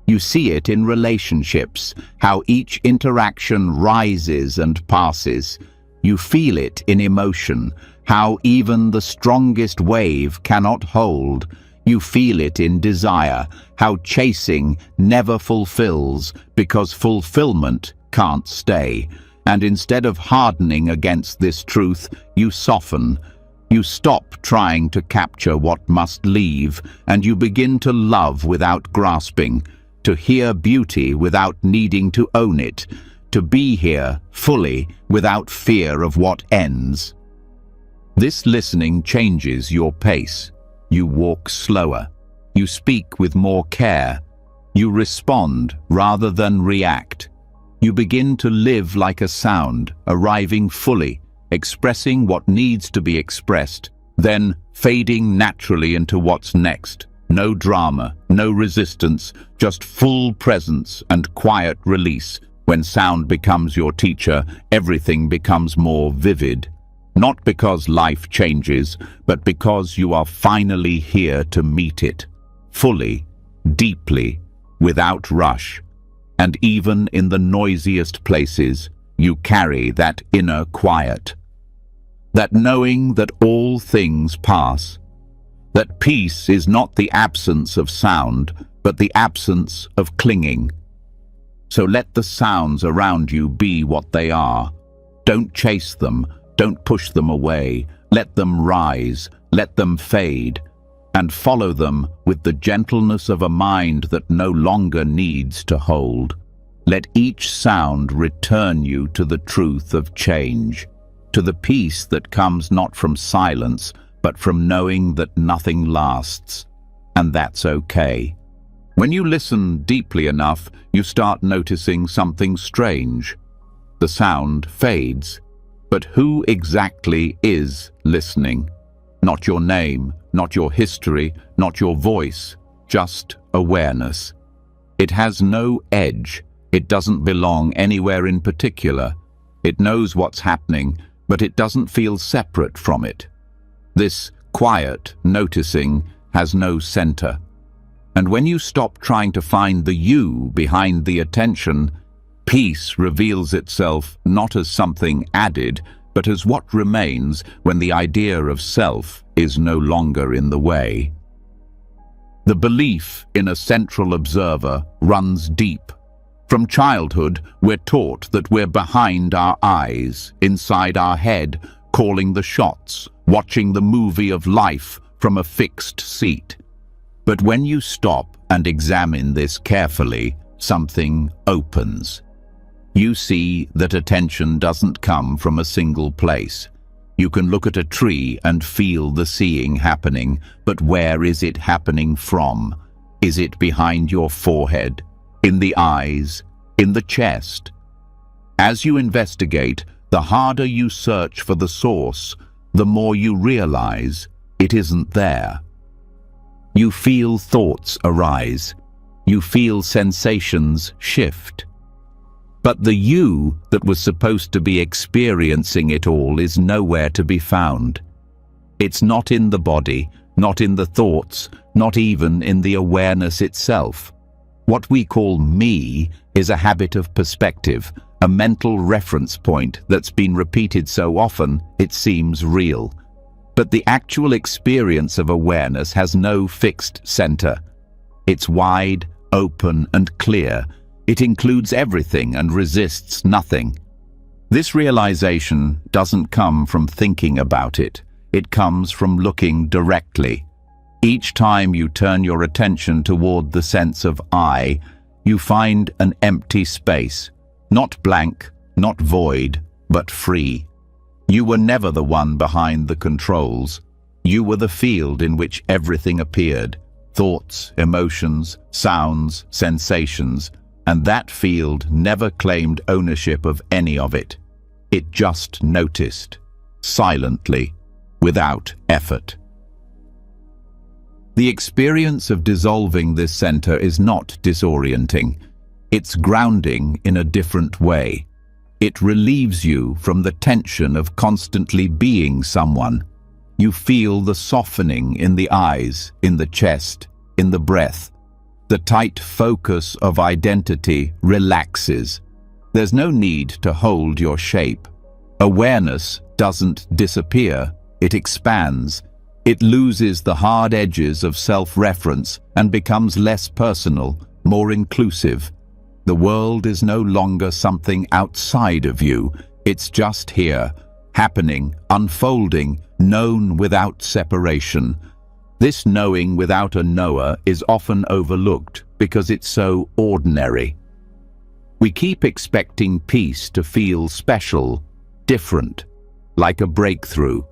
You see it in relationships, how each interaction rises and passes. You feel it in emotion, how even the strongest wave cannot hold. You feel it in desire, how chasing never fulfills because fulfillment can't stay. And instead of hardening against this truth, you soften. You stop trying to capture what must leave, and you begin to love without grasping, to hear beauty without needing to own it, to be here fully without fear of what ends. This listening changes your pace. You walk slower. You speak with more care. You respond rather than react. You begin to live like a sound, arriving fully, expressing what needs to be expressed, then fading naturally into what's next. No drama, no resistance, just full presence and quiet release. When sound becomes your teacher, everything becomes more vivid. Not because life changes, but because you are finally here to meet it. Fully, deeply, without rush. And even in the noisiest places, you carry that inner quiet. That knowing that all things pass. That peace is not the absence of sound, but the absence of clinging. So let the sounds around you be what they are. Don't chase them. Don't push them away. Let them rise, let them fade, and follow them with the gentleness of a mind that no longer needs to hold. Let each sound return you to the truth of change, to the peace that comes not from silence, but from knowing that nothing lasts, and that's okay. When you listen deeply enough, you start noticing something strange. The sound fades. But who exactly is listening? Not your name, not your history, not your voice, just awareness. It has no edge. It doesn't belong anywhere in particular. It knows what's happening, but it doesn't feel separate from it. This quiet noticing has no center. And when you stop trying to find the you behind the attention, peace reveals itself not as something added, but as what remains when the idea of self is no longer in the way. The belief in a central observer runs deep. From childhood, we're taught that we're behind our eyes, inside our head, calling the shots, watching the movie of life from a fixed seat. But when you stop and examine this carefully, something opens. You see that attention doesn't come from a single place. You can look at a tree and feel the seeing happening, but where is it happening from? Is it behind your forehead, in the eyes, in the chest? As you investigate, the harder you search for the source, the more you realize it isn't there. You feel thoughts arise. You feel sensations shift. But the you that was supposed to be experiencing it all is nowhere to be found. It's not in the body, not in the thoughts, not even in the awareness itself. What we call me is a habit of perspective, a mental reference point that's been repeated so often it seems real. But the actual experience of awareness has no fixed center. It's wide, open, and clear. It includes everything and resists nothing. This realization doesn't come from thinking about it. It comes from looking directly. Each time you turn your attention toward the sense of I, you find an empty space, Not blank, not void, but free. You were never the one behind the controls. You were the field in which everything appeared. Thoughts, emotions, sounds, sensations, and that field never claimed ownership of any of it. It just noticed, silently, without effort. The experience of dissolving this center is not disorienting. It's grounding in a different way. It relieves you from the tension of constantly being someone. You feel the softening in the eyes, in the chest, in the breath. The tight focus of identity relaxes. There's no need to hold your shape. Awareness doesn't disappear, it expands. It loses the hard edges of self-reference and becomes less personal, more inclusive. The world is no longer something outside of you. It's just here, happening, unfolding, known without separation. This knowing without a knower is often overlooked because it's so ordinary. We keep expecting peace to feel special, different, like a breakthrough.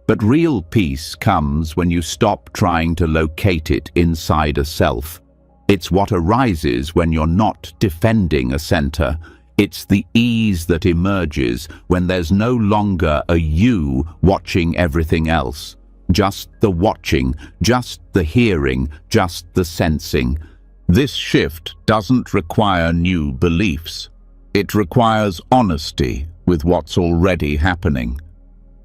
But real peace comes when you stop trying to locate it inside a self. It's what arises when you're not defending a center. It's the ease that emerges when there's no longer a you watching everything else. Just the watching, just the hearing, just the sensing. This shift doesn't require new beliefs. It requires honesty with what's already happening.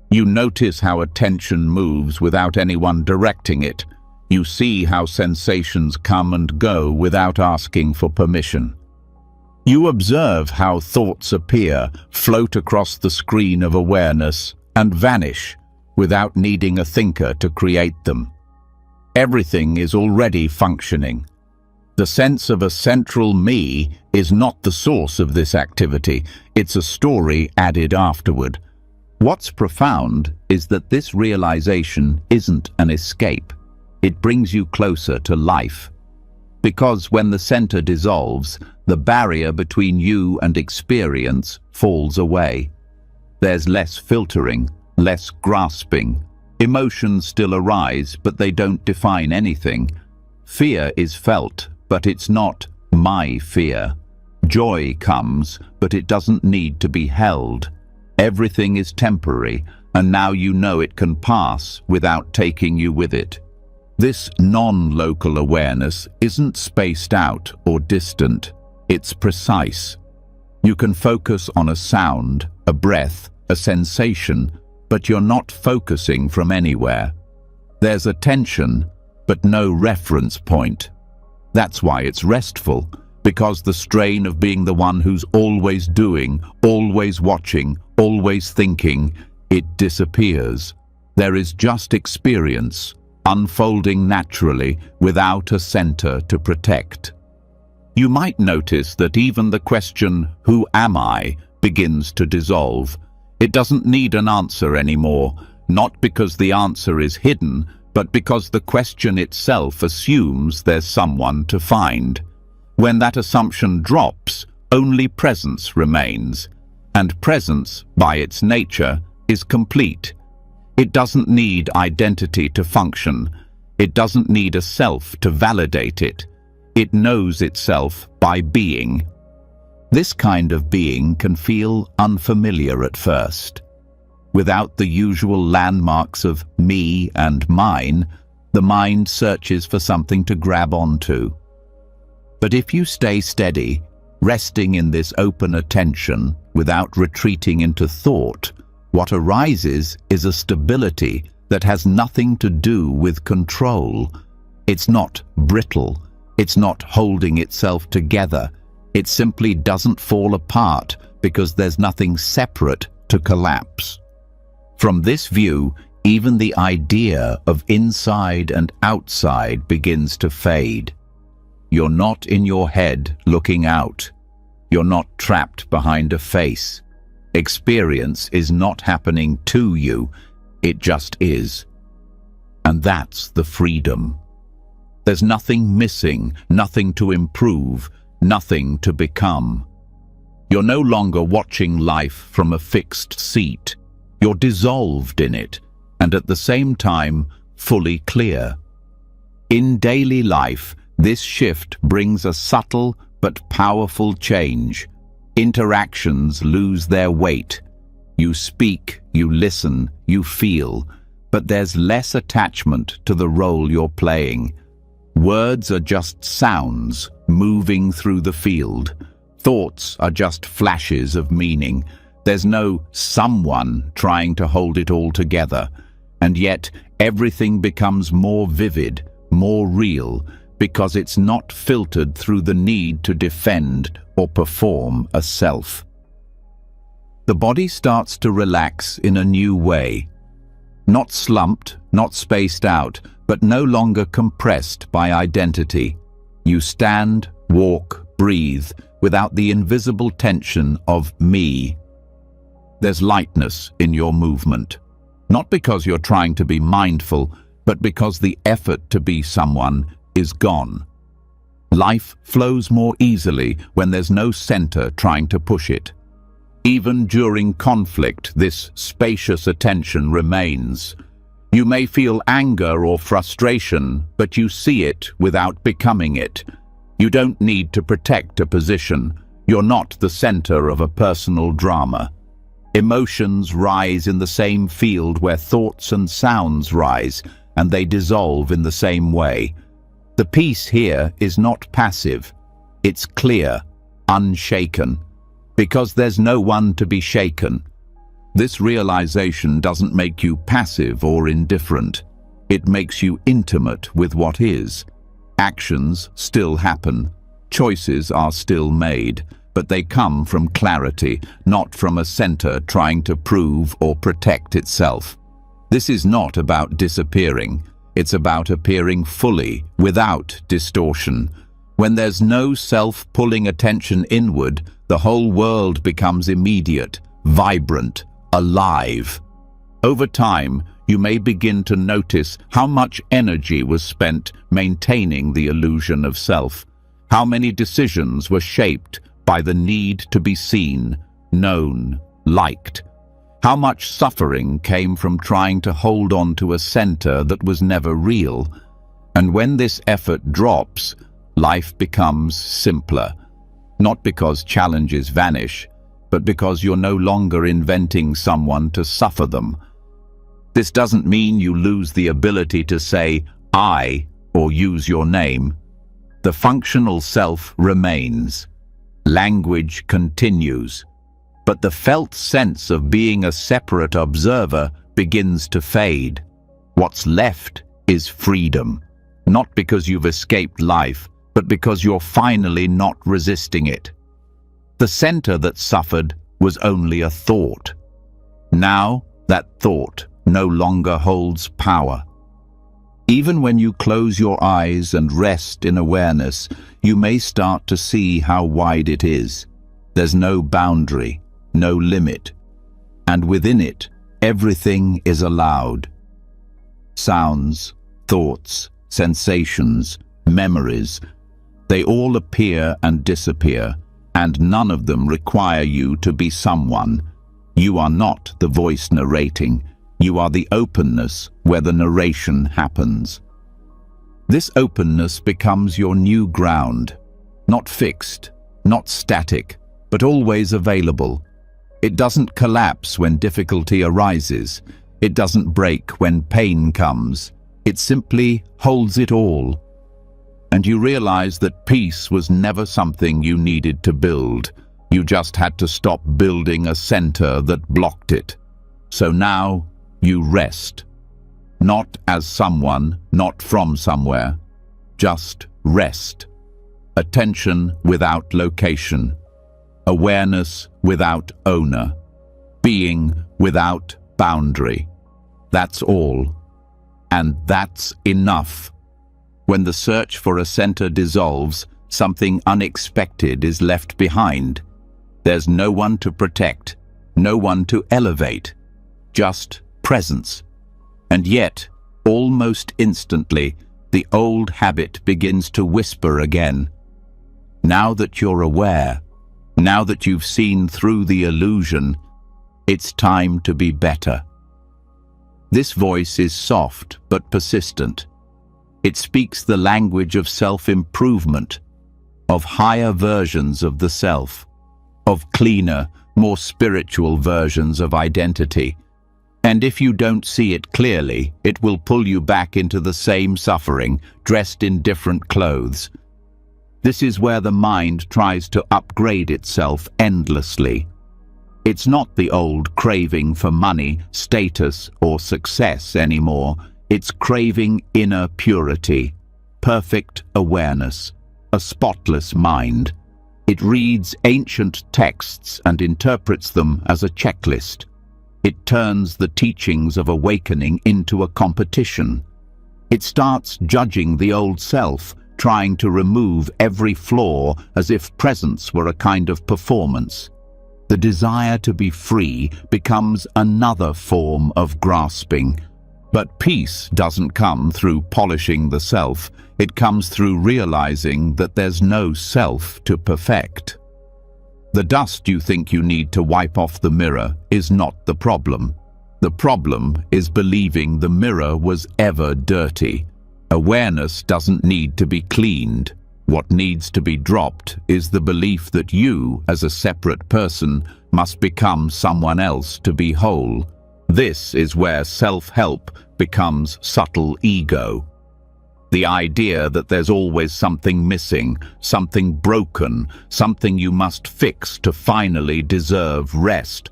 You notice how attention moves without anyone directing it. You see how sensations come and go without asking for permission. You observe how thoughts appear, float across the screen of awareness, and vanish without needing a thinker to create them. Everything is already functioning. The sense of a central me is not the source of this activity. It's a story added afterward. What's profound is that this realization isn't an escape. It brings you closer to life. Because when the center dissolves, the barrier between you and experience falls away. There's less filtering, less grasping. Emotions still arise, but they don't define anything. Fear is felt, but it's not my fear. Joy comes, but it doesn't need to be held. Everything is temporary, and now you know it can pass without taking you with it. This non-local awareness isn't spaced out or distant. It's precise. You can focus on a sound, a breath, a sensation, but you're not focusing from anywhere. There's attention, but no reference point. That's why it's restful, because the strain of being the one who's always doing, always watching, always thinking, it disappears. There is just experience, unfolding naturally without a center to protect. You might notice that even the question, "Who am I?" begins to dissolve. It doesn't need an answer anymore, not because the answer is hidden, but because the question itself assumes there's someone to find. When that assumption drops, only presence remains, and presence, by its nature, is complete. It doesn't need identity to function. It doesn't need a self to validate it. It knows itself by being. This kind of being can feel unfamiliar at first. Without the usual landmarks of me and mine, the mind searches for something to grab onto. But if you stay steady, resting in this open attention without retreating into thought, what arises is a stability that has nothing to do with control. It's not brittle. It's not holding itself together. It simply doesn't fall apart because there's nothing separate to collapse. From this view, even the idea of inside and outside begins to fade. You're not in your head looking out. You're not trapped behind a face. Experience is not happening to you, it just is. And that's the freedom. There's nothing missing, nothing to improve, nothing to become. You're no longer watching life from a fixed seat. You're dissolved in it, and at the same time, fully clear. In daily life, this shift brings a subtle but powerful change. Interactions lose their weight. You speak, you listen, you feel, but there's less attachment to the role you're playing. Words are just sounds moving through the field. Thoughts are just flashes of meaning. There's no someone trying to hold it all together. And yet, everything becomes more vivid, more real, because it's not filtered through the need to defend or perform a self. The body starts to relax in a new way. Not slumped, not spaced out, but no longer compressed by identity. You stand, walk, breathe, without the invisible tension of me. There's lightness in your movement. Not because you're trying to be mindful, but because the effort to be someone is gone. Life flows more easily when there's no center trying to push it. Even during conflict, this spacious attention remains. You may feel anger or frustration, but you see it without becoming it. You don't need to protect a position. You're not the center of a personal drama. Emotions rise in the same field where thoughts and sounds rise, and they dissolve in the same way. The peace here is not passive. It's clear, unshaken, because there's no one to be shaken. This realization doesn't make you passive or indifferent. It makes you intimate with what is. Actions still happen. Choices are still made, but they come from clarity, not from a center trying to prove or protect itself. This is not about disappearing. It's about appearing fully, without distortion. When there's no self pulling attention inward, the whole world becomes immediate, vibrant, alive. Over time, you may begin to notice how much energy was spent maintaining the illusion of self, how many decisions were shaped by the need to be seen, known, liked. How much suffering came from trying to hold on to a center that was never real. And when this effort drops, life becomes simpler. Not because challenges vanish, but because you're no longer inventing someone to suffer them. This doesn't mean you lose the ability to say, I, or use your name. The functional self remains. Language continues. But the felt sense of being a separate observer begins to fade. What's left is freedom, not because you've escaped life, but because you're finally not resisting it. The center that suffered was only a thought. Now, that thought no longer holds power. Even when you close your eyes and rest in awareness, you may start to see how wide it is. There's no boundary, no limit, and within it, everything is allowed. Sounds, thoughts, sensations, memories, they all appear and disappear, and none of them require you to be someone. You are not the voice narrating. You are the openness where the narration happens. This openness becomes your new ground, not fixed, not static, but always available. It doesn't collapse when difficulty arises. It doesn't break when pain comes. It simply holds it all. And you realize that peace was never something you needed to build. You just had to stop building a center that blocked it. So now you rest. Not as someone, not from somewhere. Just rest. Attention without location. Awareness without owner. Being without boundary. That's all. And that's enough. When the search for a center dissolves, something unexpected is left behind. There's no one to protect, no one to elevate, just presence. And yet, almost instantly, the old habit begins to whisper again. Now that you're aware, Now that you've seen through the illusion, it's time to be better. This voice is soft but persistent. It speaks the language of self-improvement, of higher versions of the self, of cleaner, more spiritual versions of identity. And if you don't see it clearly, it will pull you back into the same suffering, dressed in different clothes. This is where the mind tries to upgrade itself endlessly. It's not the old craving for money, status, or success anymore. It's craving inner purity, perfect awareness, a spotless mind. It reads ancient texts and interprets them as a checklist. It turns the teachings of awakening into a competition. It starts judging the old self, trying to remove every flaw as if presence were a kind of performance. The desire to be free becomes another form of grasping. But peace doesn't come through polishing the self. It comes through realizing that there's no self to perfect. The dust you think you need to wipe off the mirror is not the problem. The problem is believing the mirror was ever dirty. Awareness doesn't need to be cleaned. What needs to be dropped is the belief that you, as a separate person, must become someone else to be whole. This is where self-help becomes subtle ego. The idea that there's always something missing, something broken, something you must fix to finally deserve rest.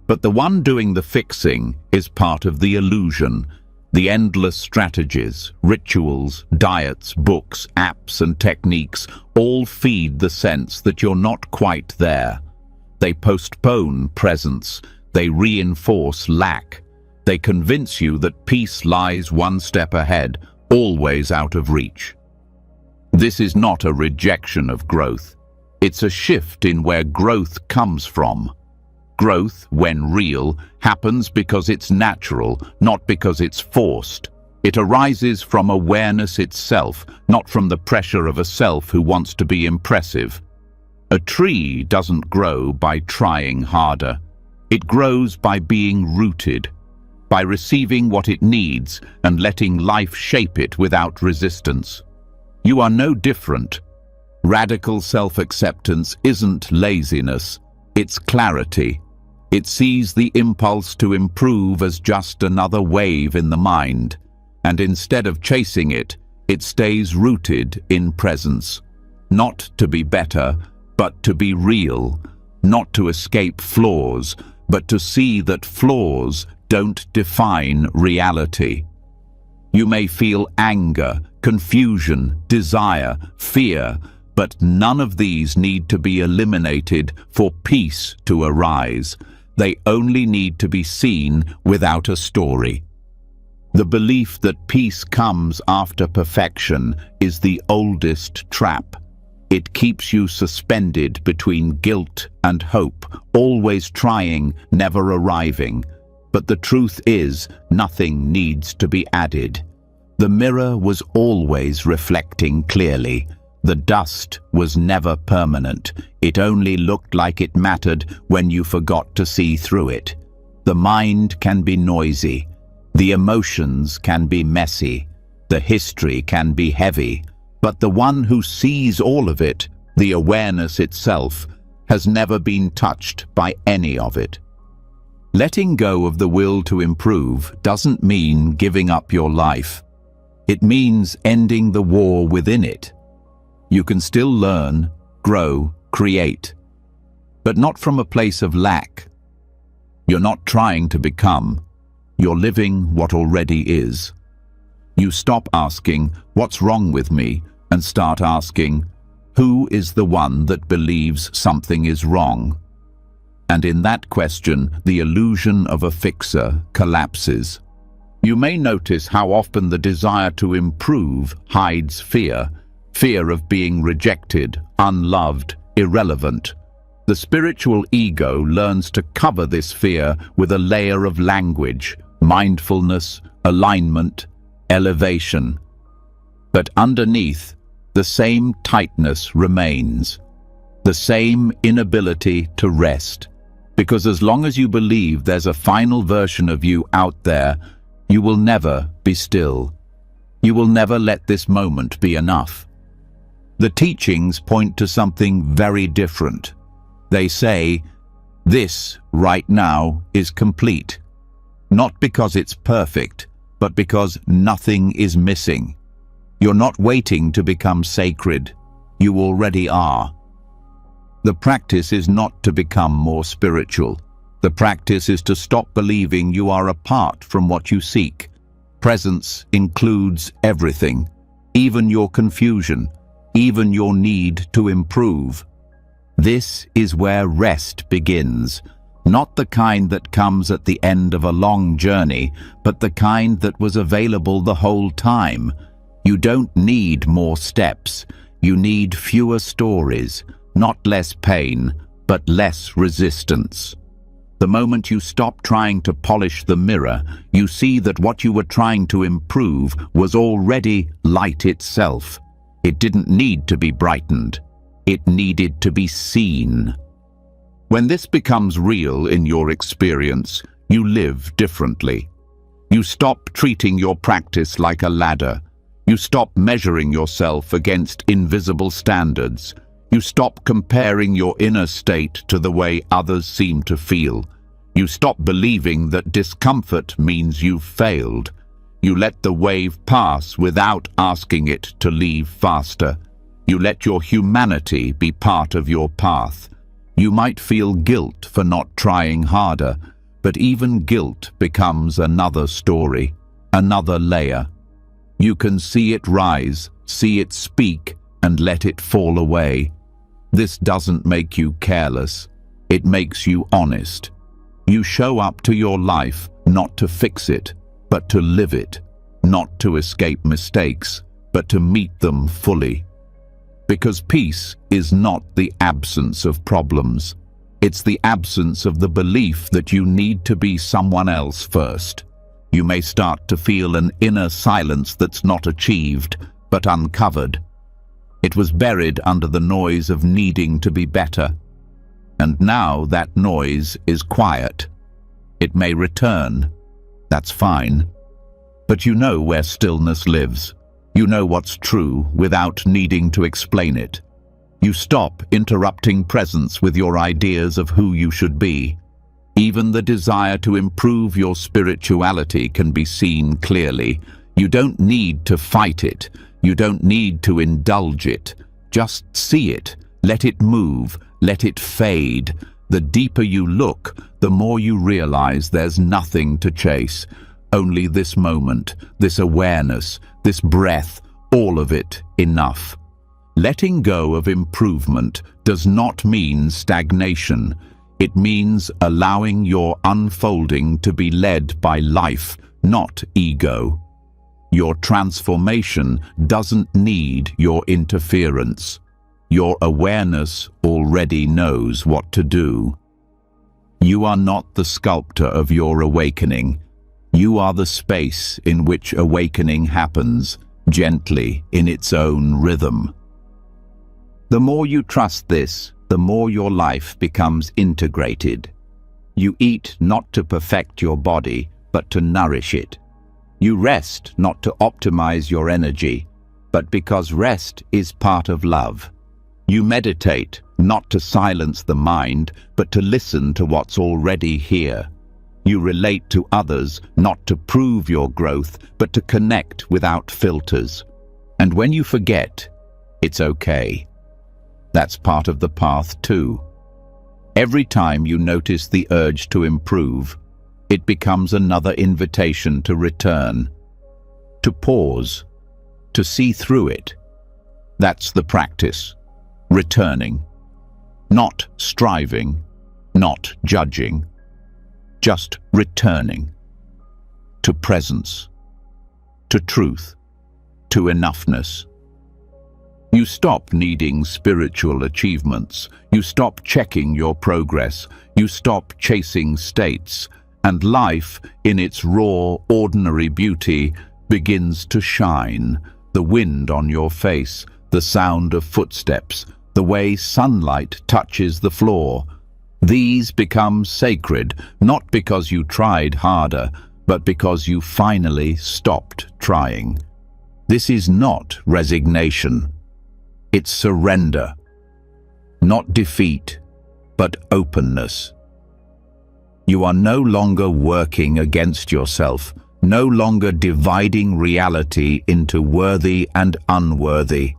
But the one doing the fixing is part of the illusion. The endless strategies, rituals, diets, books, apps, and techniques all feed the sense that you're not quite there. They postpone presence. They reinforce lack. They convince you that peace lies one step ahead, always out of reach. This is not a rejection of growth. It's a shift in where growth comes from. Growth, when real, happens because it's natural, not because it's forced. It arises from awareness itself, not from the pressure of a self who wants to be impressive. A tree doesn't grow by trying harder. It grows by being rooted, by receiving what it needs and letting life shape it without resistance. You are no different. Radical self-acceptance isn't laziness, it's clarity. It sees the impulse to improve as just another wave in the mind, and instead of chasing it, it stays rooted in presence. Not to be better, but to be real. Not to escape flaws, but to see that flaws don't define reality. You may feel anger, confusion, desire, fear, but none of these need to be eliminated for peace to arise. They only need to be seen without a story. The belief that peace comes after perfection is the oldest trap. It keeps you suspended between guilt and hope, always trying, never arriving. But the truth is, nothing needs to be added. The mirror was always reflecting clearly. The dust was never permanent. It only looked like it mattered when you forgot to see through it. The mind can be noisy. The emotions can be messy. The history can be heavy. But the one who sees all of it, the awareness itself, has never been touched by any of it. Letting go of the will to improve doesn't mean giving up your life. It means ending the war within it. You can still learn, grow, create, but not from a place of lack. You're not trying to become. You're living what already is. You stop asking, "What's wrong with me?" and start asking, "Who is the one that believes something is wrong?" And in that question, the illusion of a fixer collapses. You may notice how often the desire to improve hides fear. Fear of being rejected, unloved, irrelevant. The spiritual ego learns to cover this fear with a layer of language, mindfulness, alignment, elevation. But underneath, the same tightness remains. the same inability to rest. Because as long as you believe there's a final version of you out there, you will never be still. You will never let this moment be enough. The teachings point to something very different. They say, this right now is complete. Not because it's perfect, but because nothing is missing. You're not waiting to become sacred. You already are. The practice is not to become more spiritual. The practice is to stop believing you are apart from what you seek. Presence includes everything, even your confusion, even your need to improve. This is where rest begins, not the kind that comes at the end of a long journey, but the kind that was available the whole time. You don't need more steps. You need fewer stories, not less pain, but less resistance. The moment you stop trying to polish the mirror, you see that what you were trying to improve was already light itself. It didn't need to be brightened. It needed to be seen. When this becomes real in your experience, you live differently. You stop treating your practice like a ladder. You stop measuring yourself against invisible standards. You stop comparing your inner state to the way others seem to feel. You stop believing that discomfort means you've failed. You let the wave pass without asking it to leave faster. You let your humanity be part of your path. You might feel guilt for not trying harder, but even guilt becomes another story, another layer. You can see it rise, see it speak, and let it fall away. This doesn't make you careless. It makes you honest. You show up to your life not to fix it, but to live it, not to escape mistakes, but to meet them fully. Because peace is not the absence of problems. It's the absence of the belief that you need to be someone else first. You may start to feel an inner silence that's not achieved, but uncovered. It was buried under the noise of needing to be better. And now that noise is quiet. It may return. That's fine. But you know where stillness lives. You know what's true without needing to explain it. You stop interrupting presence with your ideas of who you should be. Even the desire to improve your spirituality can be seen clearly. You don't need to fight it. You don't need to indulge it. Just see it. Let it move. Let it fade. The deeper you look, the more you realize there's nothing to chase. Only this moment, this awareness, this breath, all of it enough. Letting go of improvement does not mean stagnation. It means allowing your unfolding to be led by life, not ego. Your transformation doesn't need your interference. Your awareness already knows what to do. You are not the sculptor of your awakening. You are the space in which awakening happens, gently, in its own rhythm. The more you trust this, the more your life becomes integrated. You eat not to perfect your body, but to nourish it. You rest not to optimize your energy, but because rest is part of love. You meditate not to silence the mind, but to listen to what's already here. You relate to others not to prove your growth, but to connect without filters. And when you forget, it's okay. That's part of the path too. Every time you notice the urge to improve, it becomes another invitation to return, to pause, to see through it. That's the practice. Returning. Not striving, not judging, just returning. To presence, to truth, to enoughness. You stop needing spiritual achievements. You stop checking your progress. You stop chasing states. And life, in its raw, ordinary beauty, begins to shine. The wind on your face, the sound of footsteps, the way sunlight touches the floor. These become sacred, not because you tried harder, but because you finally stopped trying. This is not resignation. It's surrender. Not defeat, but openness. You are no longer working against yourself, no longer dividing reality into worthy and unworthy.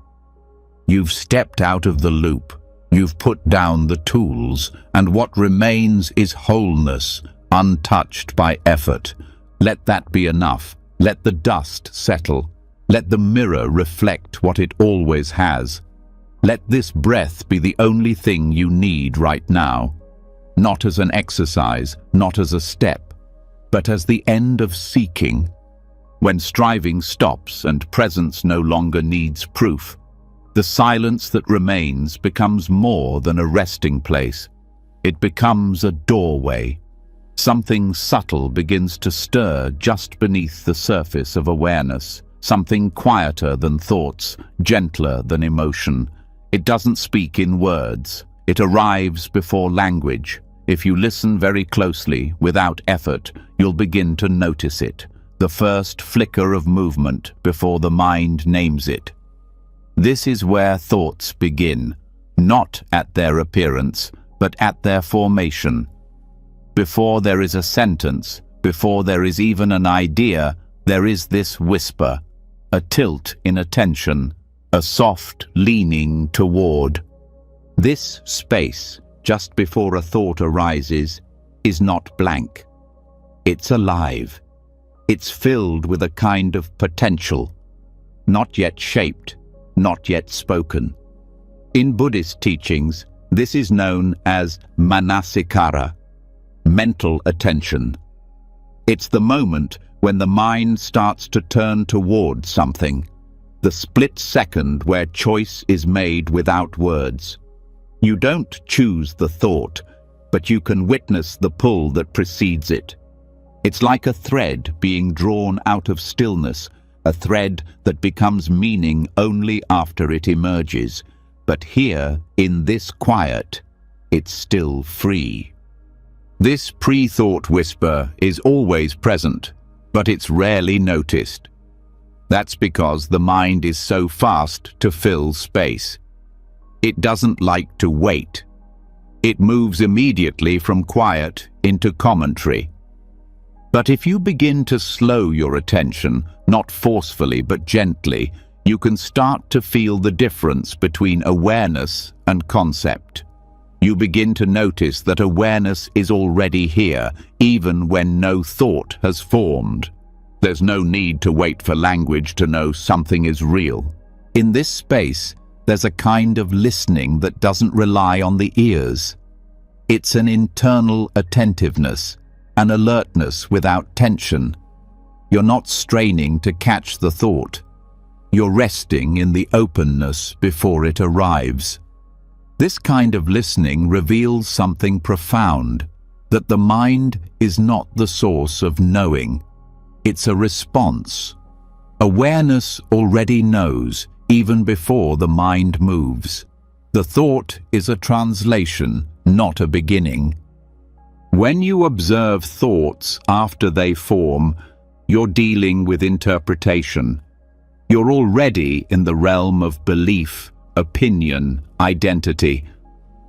You've stepped out of the loop. You've put down the tools, and what remains is wholeness, untouched by effort. Let that be enough. Let the dust settle. Let the mirror reflect what it always has. Let this breath be the only thing you need right now. Not as an exercise, not as a step, but as the end of seeking. When striving stops and presence no longer needs proof, the silence that remains becomes more than a resting place. It becomes a doorway. Something subtle begins to stir just beneath the surface of awareness. Something quieter than thoughts, gentler than emotion. It doesn't speak in words. It arrives before language. If you listen very closely, without effort, you'll begin to notice it. The first flicker of movement before the mind names it. This is where thoughts begin, not at their appearance, but at their formation. Before there is a sentence, before there is even an idea, there is this whisper, a tilt in attention, a soft leaning toward. This space, just before a thought arises, is not blank. It's alive. It's filled with a kind of potential, not yet shaped, not yet spoken. In Buddhist teachings, this is known as manasikara, mental attention. It's the moment when the mind starts to turn toward something, the split second where choice is made without words. You don't choose the thought, but you can witness the pull that precedes it. It's like a thread being drawn out of stillness, a thread that becomes meaning only after it emerges. But here, in this quiet, it's still free. This pre-thought whisper is always present, but it's rarely noticed. That's because the mind is so fast to fill space. It doesn't like to wait. It moves immediately from quiet into commentary. But if you begin to slow your attention, not forcefully but gently, you can start to feel the difference between awareness and concept. You begin to notice that awareness is already here, even when no thought has formed. There's no need to wait for language to know something is real. In this space, there's a kind of listening that doesn't rely on the ears. It's an internal attentiveness, an alertness without tension. You're not straining to catch the thought. You're resting in the openness before it arrives. This kind of listening reveals something profound, that the mind is not the source of knowing. It's a response. Awareness already knows, even before the mind moves. The thought is a translation, not a beginning. When you observe thoughts after they form, you're dealing with interpretation. You're already in the realm of belief, opinion, identity.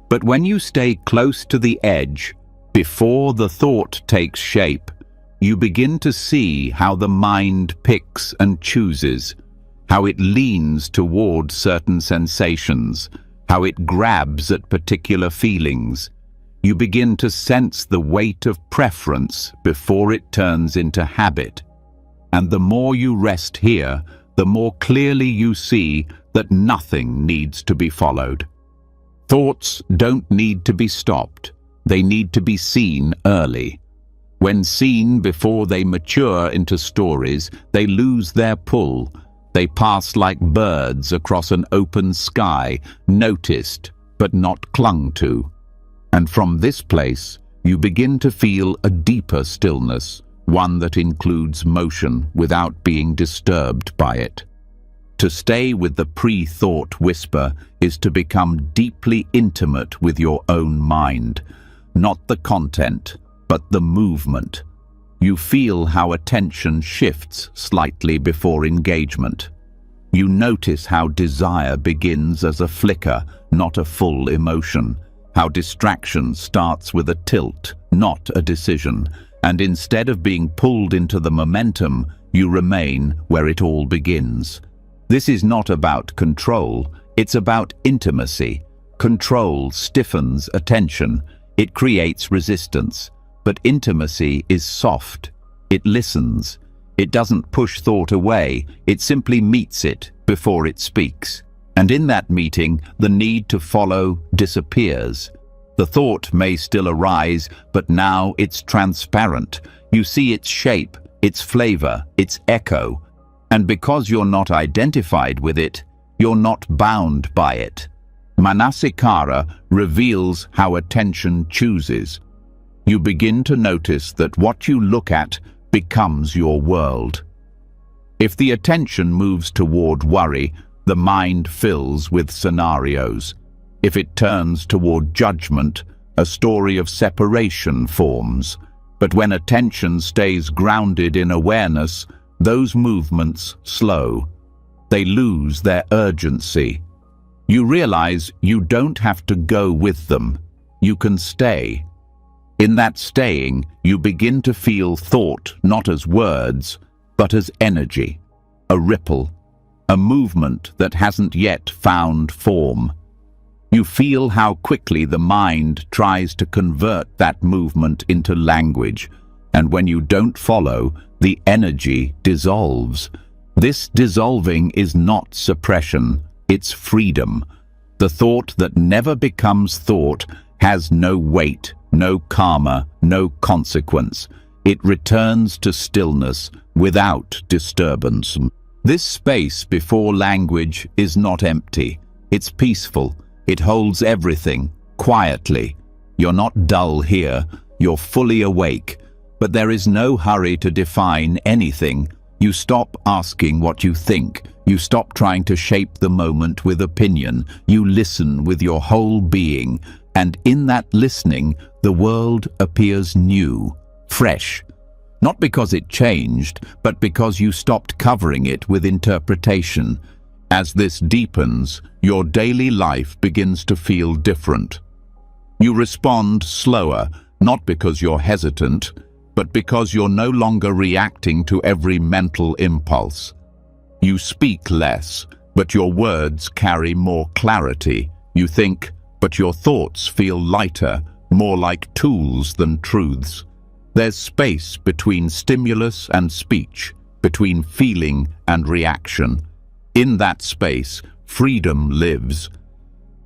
But when you stay close to the edge, before the thought takes shape, you begin to see how the mind picks and chooses, how it leans toward certain sensations, how it grabs at particular feelings. You begin to sense the weight of preference before it turns into habit. And the more you rest here, the more clearly you see that nothing needs to be followed. Thoughts don't need to be stopped. They need to be seen early. When seen before they mature into stories, they lose their pull. They pass like birds across an open sky, noticed but not clung to. And from this place, you begin to feel a deeper stillness, one that includes motion without being disturbed by it. To stay with the pre-thought whisper is to become deeply intimate with your own mind, not the content, but the movement. You feel how attention shifts slightly before engagement. You notice how desire begins as a flicker, not a full emotion, how distraction starts with a tilt, not a decision, and instead of being pulled into the momentum, you remain where it all begins. This is not about control, it's about intimacy. Control stiffens attention, it creates resistance. But intimacy is soft. It listens. It doesn't push thought away, it simply meets it before it speaks. And in that meeting, the need to follow disappears. The thought may still arise, but now it's transparent. You see its shape, its flavor, its echo. And because you're not identified with it, you're not bound by it. Manasikara reveals how attention chooses. You begin to notice that what you look at becomes your world. If the attention moves toward worry, the mind fills with scenarios. If it turns toward judgment, a story of separation forms. But when attention stays grounded in awareness, those movements slow. They lose their urgency. You realize you don't have to go with them. You can stay. In that staying, you begin to feel thought not as words, but as energy, a ripple, a movement that hasn't yet found form. You feel how quickly the mind tries to convert that movement into language, and when you don't follow, the energy dissolves. This dissolving is not suppression, it's freedom. The thought that never becomes thought has no weight, no karma, no consequence. It returns to stillness without disturbance. This space before language is not empty. It's peaceful. It holds everything, quietly. You're not dull here. You're fully awake. But there is no hurry to define anything. You stop asking what you think. You stop trying to shape the moment with opinion. You listen with your whole being. And in that listening, the world appears new, fresh. Not because it changed, but because you stopped covering it with interpretation. As this deepens, your daily life begins to feel different. You respond slower, not because you're hesitant, but because you're no longer reacting to every mental impulse. You speak less, but your words carry more clarity. You think, but your thoughts feel lighter, more like tools than truths. There's space between stimulus and speech, between feeling and reaction. In that space, freedom lives.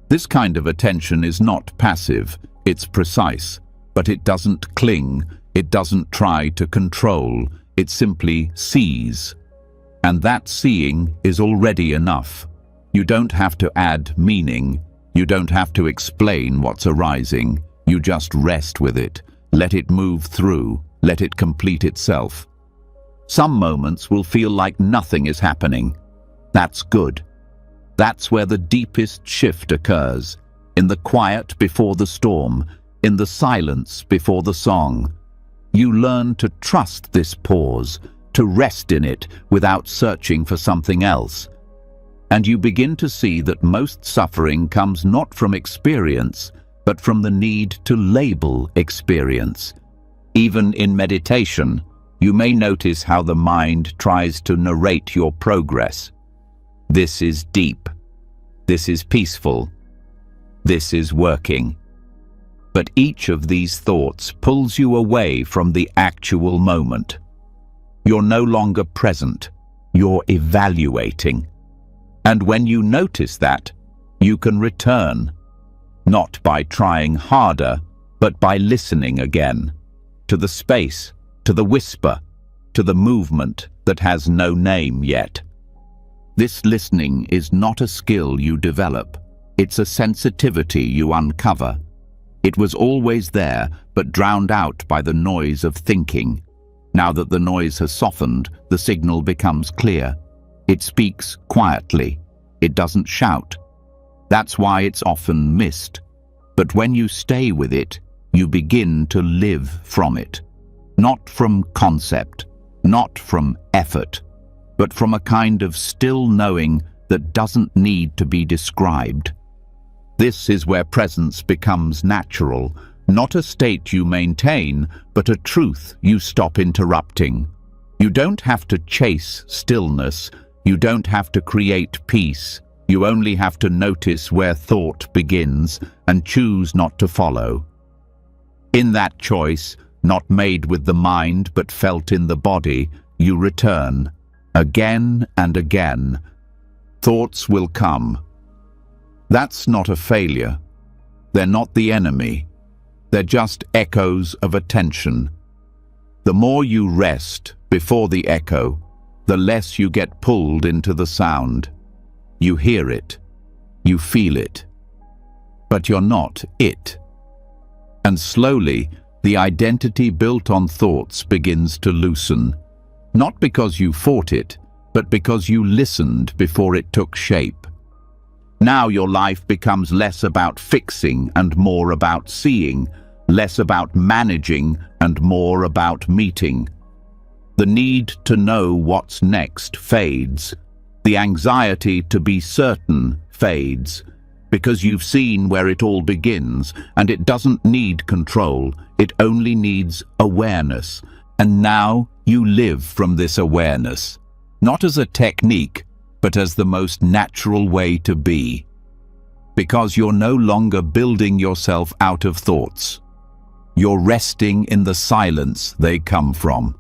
This kind of attention is not passive, it's precise, but it doesn't cling, it doesn't try to control, it simply sees. And that seeing is already enough. You don't have to add meaning. You don't have to explain what's arising. You just rest with it. Let it move through. Let it complete itself. Some moments will feel like nothing is happening. That's good. That's where the deepest shift occurs. In the quiet before the storm. In the silence before the song. You learn to trust this pause, to rest in it without searching for something else. And you begin to see that most suffering comes not from experience, but from the need to label experience. Even in meditation, you may notice how the mind tries to narrate your progress. This is deep. This is peaceful. This is working. But each of these thoughts pulls you away from the actual moment. You're no longer present. You're evaluating. And when you notice that, you can return, not by trying harder, but by listening again, to the space, to the whisper, to the movement that has no name yet. This listening is not a skill you develop, it's a sensitivity you uncover. It was always there, but drowned out by the noise of thinking. Now that the noise has softened, the signal becomes clear. It speaks quietly. It doesn't shout. That's why it's often missed. But when you stay with it, you begin to live from it. Not from concept, not from effort, but from a kind of still knowing that doesn't need to be described. This is where presence becomes natural, not a state you maintain, but a truth you stop interrupting. You don't have to chase stillness. You don't have to create peace. You only have to notice where thought begins and choose not to follow. In that choice, not made with the mind but felt in the body, you return, again and again. Thoughts will come. That's not a failure. They're not the enemy. They're just echoes of attention. The more you rest before the echo, the less you get pulled into the sound. You hear it. You feel it. But you're not it. And slowly, the identity built on thoughts begins to loosen. Not because you fought it, but because you listened before it took shape. Now your life becomes less about fixing and more about seeing, less about managing and more about meeting. The need to know what's next fades. The anxiety to be certain fades, because you've seen where it all begins, and it doesn't need control, it only needs awareness. And now you live from this awareness, not as a technique, but as the most natural way to be. Because you're no longer building yourself out of thoughts. You're resting in the silence they come from.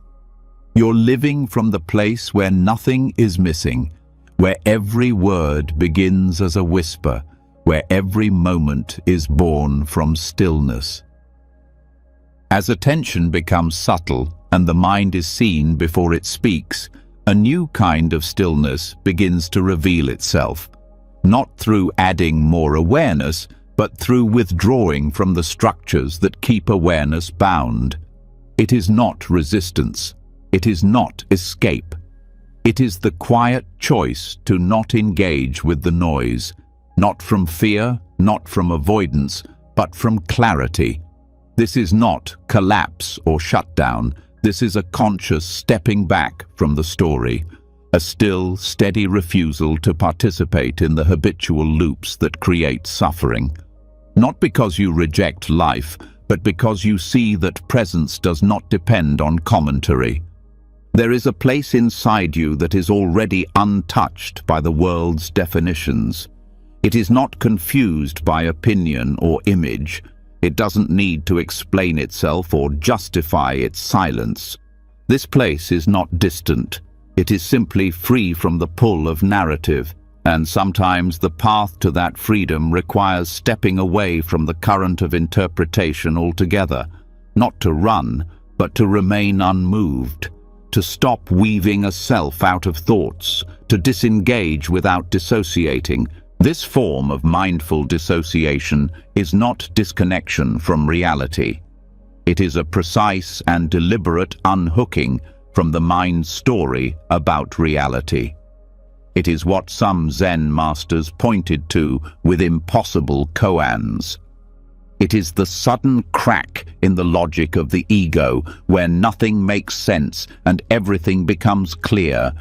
You're living from the place where nothing is missing, where every word begins as a whisper, where every moment is born from stillness. As attention becomes subtle and the mind is seen before it speaks, a new kind of stillness begins to reveal itself, not through adding more awareness, but through withdrawing from the structures that keep awareness bound. It is not resistance. It is not escape. It is the quiet choice to not engage with the noise, not from fear, not from avoidance, but from clarity. This is not collapse or shutdown. This is a conscious stepping back from the story, a still, steady refusal to participate in the habitual loops that create suffering. Not because you reject life, but because you see that presence does not depend on commentary. There is a place inside you that is already untouched by the world's definitions. It is not confused by opinion or image. It doesn't need to explain itself or justify its silence. This place is not distant. It is simply free from the pull of narrative, and sometimes the path to that freedom requires stepping away from the current of interpretation altogether, not to run, but to remain unmoved, to stop weaving a self out of thoughts, to disengage without dissociating. This form of mindful dissociation is not disconnection from reality. It is a precise and deliberate unhooking from the mind's story about reality. It is what some Zen masters pointed to with impossible koans. It is the sudden crack in the logic of the ego where nothing makes sense and everything becomes clear.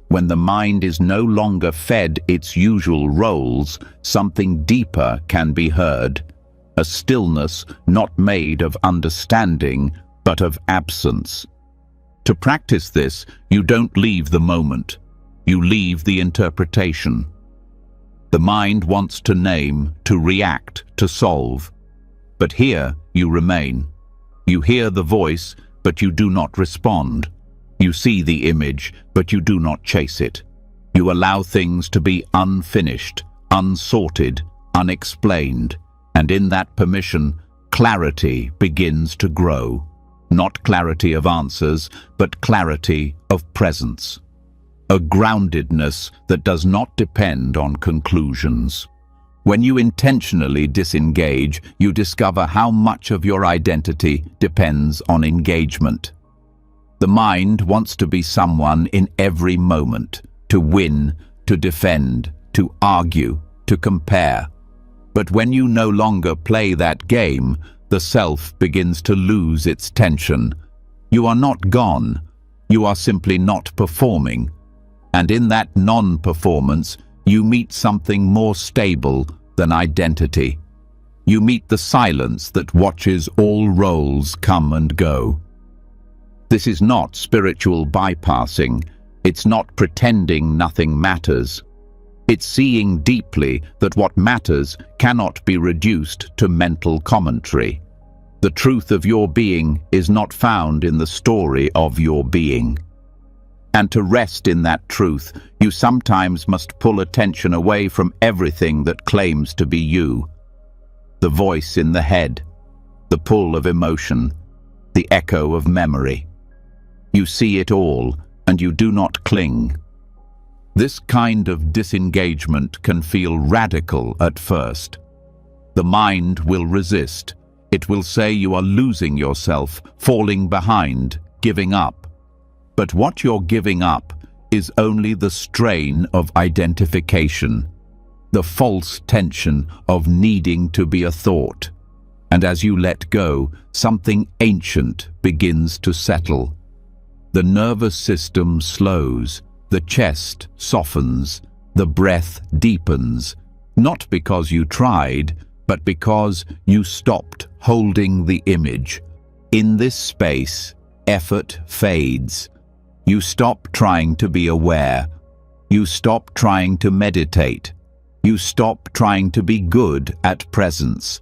When the mind is no longer fed its usual roles, something deeper can be heard. A stillness not made of understanding, but of absence. To practice this, you don't leave the moment. You leave the interpretation. The mind wants to name, to react, to solve. But here you remain. You hear the voice, but you do not respond. You see the image, but you do not chase it. You allow things to be unfinished, unsorted, unexplained. And in that permission, clarity begins to grow. Not clarity of answers, but clarity of presence. A groundedness that does not depend on conclusions. When you intentionally disengage, you discover how much of your identity depends on engagement. The mind wants to be someone in every moment, to win, to defend, to argue, to compare. But when you no longer play that game, the self begins to lose its tension. You are not gone, you are simply not performing. And in that non-performance, you meet something more stable than identity. You meet the silence that watches all roles come and go. This is not spiritual bypassing. It's not pretending nothing matters. It's seeing deeply that what matters cannot be reduced to mental commentary. The truth of your being is not found in the story of your being. And to rest in that truth, you sometimes must pull attention away from everything that claims to be you. The voice in the head, the pull of emotion, the echo of memory. You see it all, and you do not cling. This kind of disengagement can feel radical at first. The mind will resist. It will say you are losing yourself, falling behind, giving up. But what you're giving up is only the strain of identification, the false tension of needing to be a thought. And as you let go, something ancient begins to settle. The nervous system slows, the chest softens, the breath deepens, not because you tried, but because you stopped holding the image. In this space, effort fades. You stop trying to be aware. You stop trying to meditate. You stop trying to be good at presence.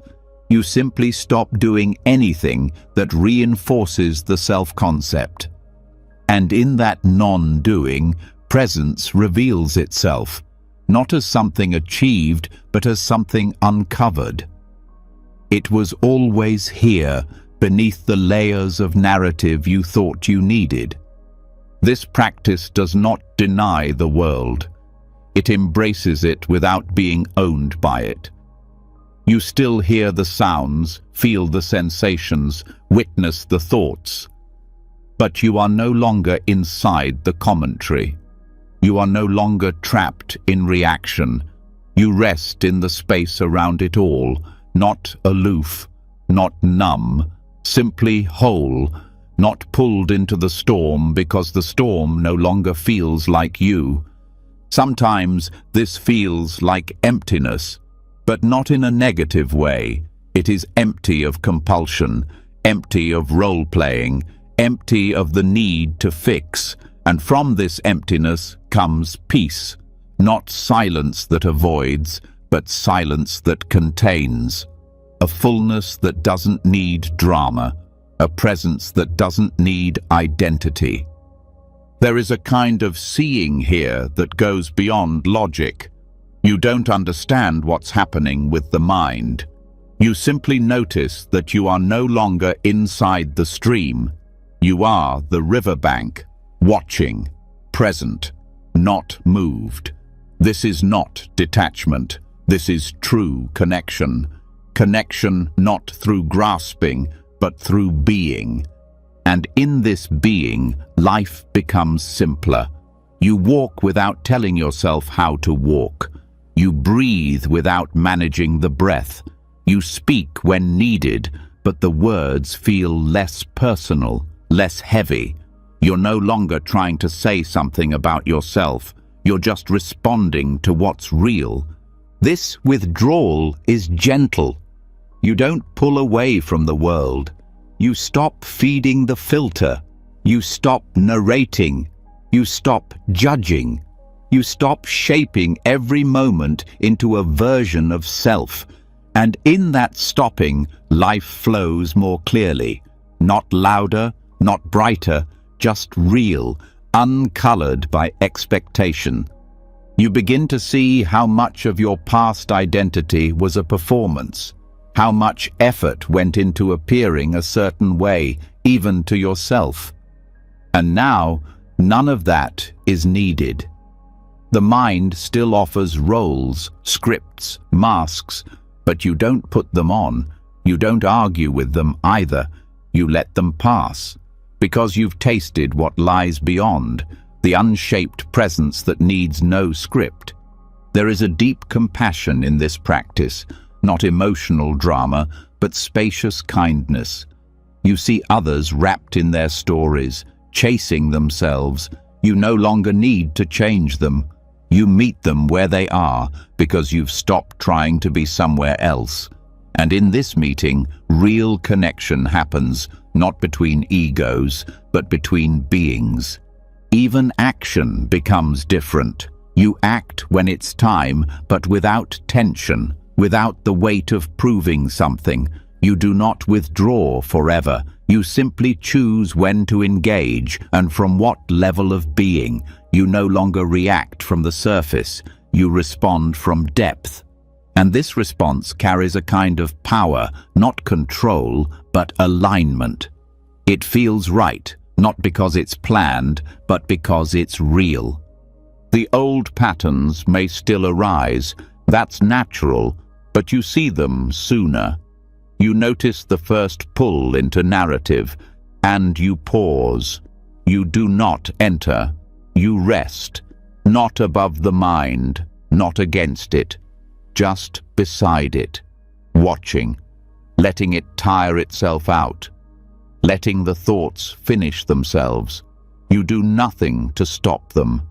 You simply stop doing anything that reinforces the self-concept. And in that non-doing, presence reveals itself, not as something achieved, but as something uncovered. It was always here, beneath the layers of narrative you thought you needed. This practice does not deny the world. It embraces it without being owned by it. You still hear the sounds, feel the sensations, witness the thoughts. But you are no longer inside the commentary. You are no longer trapped in reaction. You rest in the space around it all, not aloof, not numb, simply whole, not pulled into the storm because the storm no longer feels like you. Sometimes this feels like emptiness, but not in a negative way. It is empty of compulsion, empty of role-playing, empty of the need to fix, and from this emptiness comes peace, not silence that avoids, but silence that contains, a fullness that doesn't need drama, a presence that doesn't need identity. There is a kind of seeing here that goes beyond logic. You don't understand what's happening with the mind. You simply notice that you are no longer inside the stream. You are the riverbank, watching, present, not moved. This is not detachment. This is true connection. Connection not through grasping, but through being. And in this being, life becomes simpler. You walk without telling yourself how to walk. You breathe without managing the breath. You speak when needed, but the words feel less personal, less heavy. You're no longer trying to say something about yourself. You're just responding to what's real. This withdrawal is gentle. You don't pull away from the world. You stop feeding the filter. You stop narrating. You stop judging. You stop shaping every moment into a version of self. And in that stopping, life flows more clearly. Not louder, not brighter, just real, uncolored by expectation. You begin to see how much of your past identity was a performance, how much effort went into appearing a certain way, even to yourself. And now, none of that is needed. The mind still offers roles, scripts, masks, but you don't put them on. You don't argue with them either. You let them pass. Because you've tasted what lies beyond. the unshaped presence that needs no script. There is a deep compassion in this practice, not emotional drama, but spacious kindness. You see others wrapped in their stories, chasing themselves. You no longer need to change them. You meet them where they are because you've stopped trying to be somewhere else. And in this meeting, real connection happens, not between egos, but between beings. Even action becomes different. You act when it's time, but without tension, without the weight of proving something. You do not withdraw forever. You simply choose when to engage and from what level of being. You no longer react from the surface. You respond from depth. And this response carries a kind of power, not control, but alignment. It feels right, not because it's planned, but because it's real. The old patterns may still arise. That's natural, but you see them sooner. You notice the first pull into narrative, and you pause. You do not enter. You rest, not above the mind, not against it, just beside it, watching, letting it tire itself out, letting the thoughts finish themselves. You do nothing to stop them,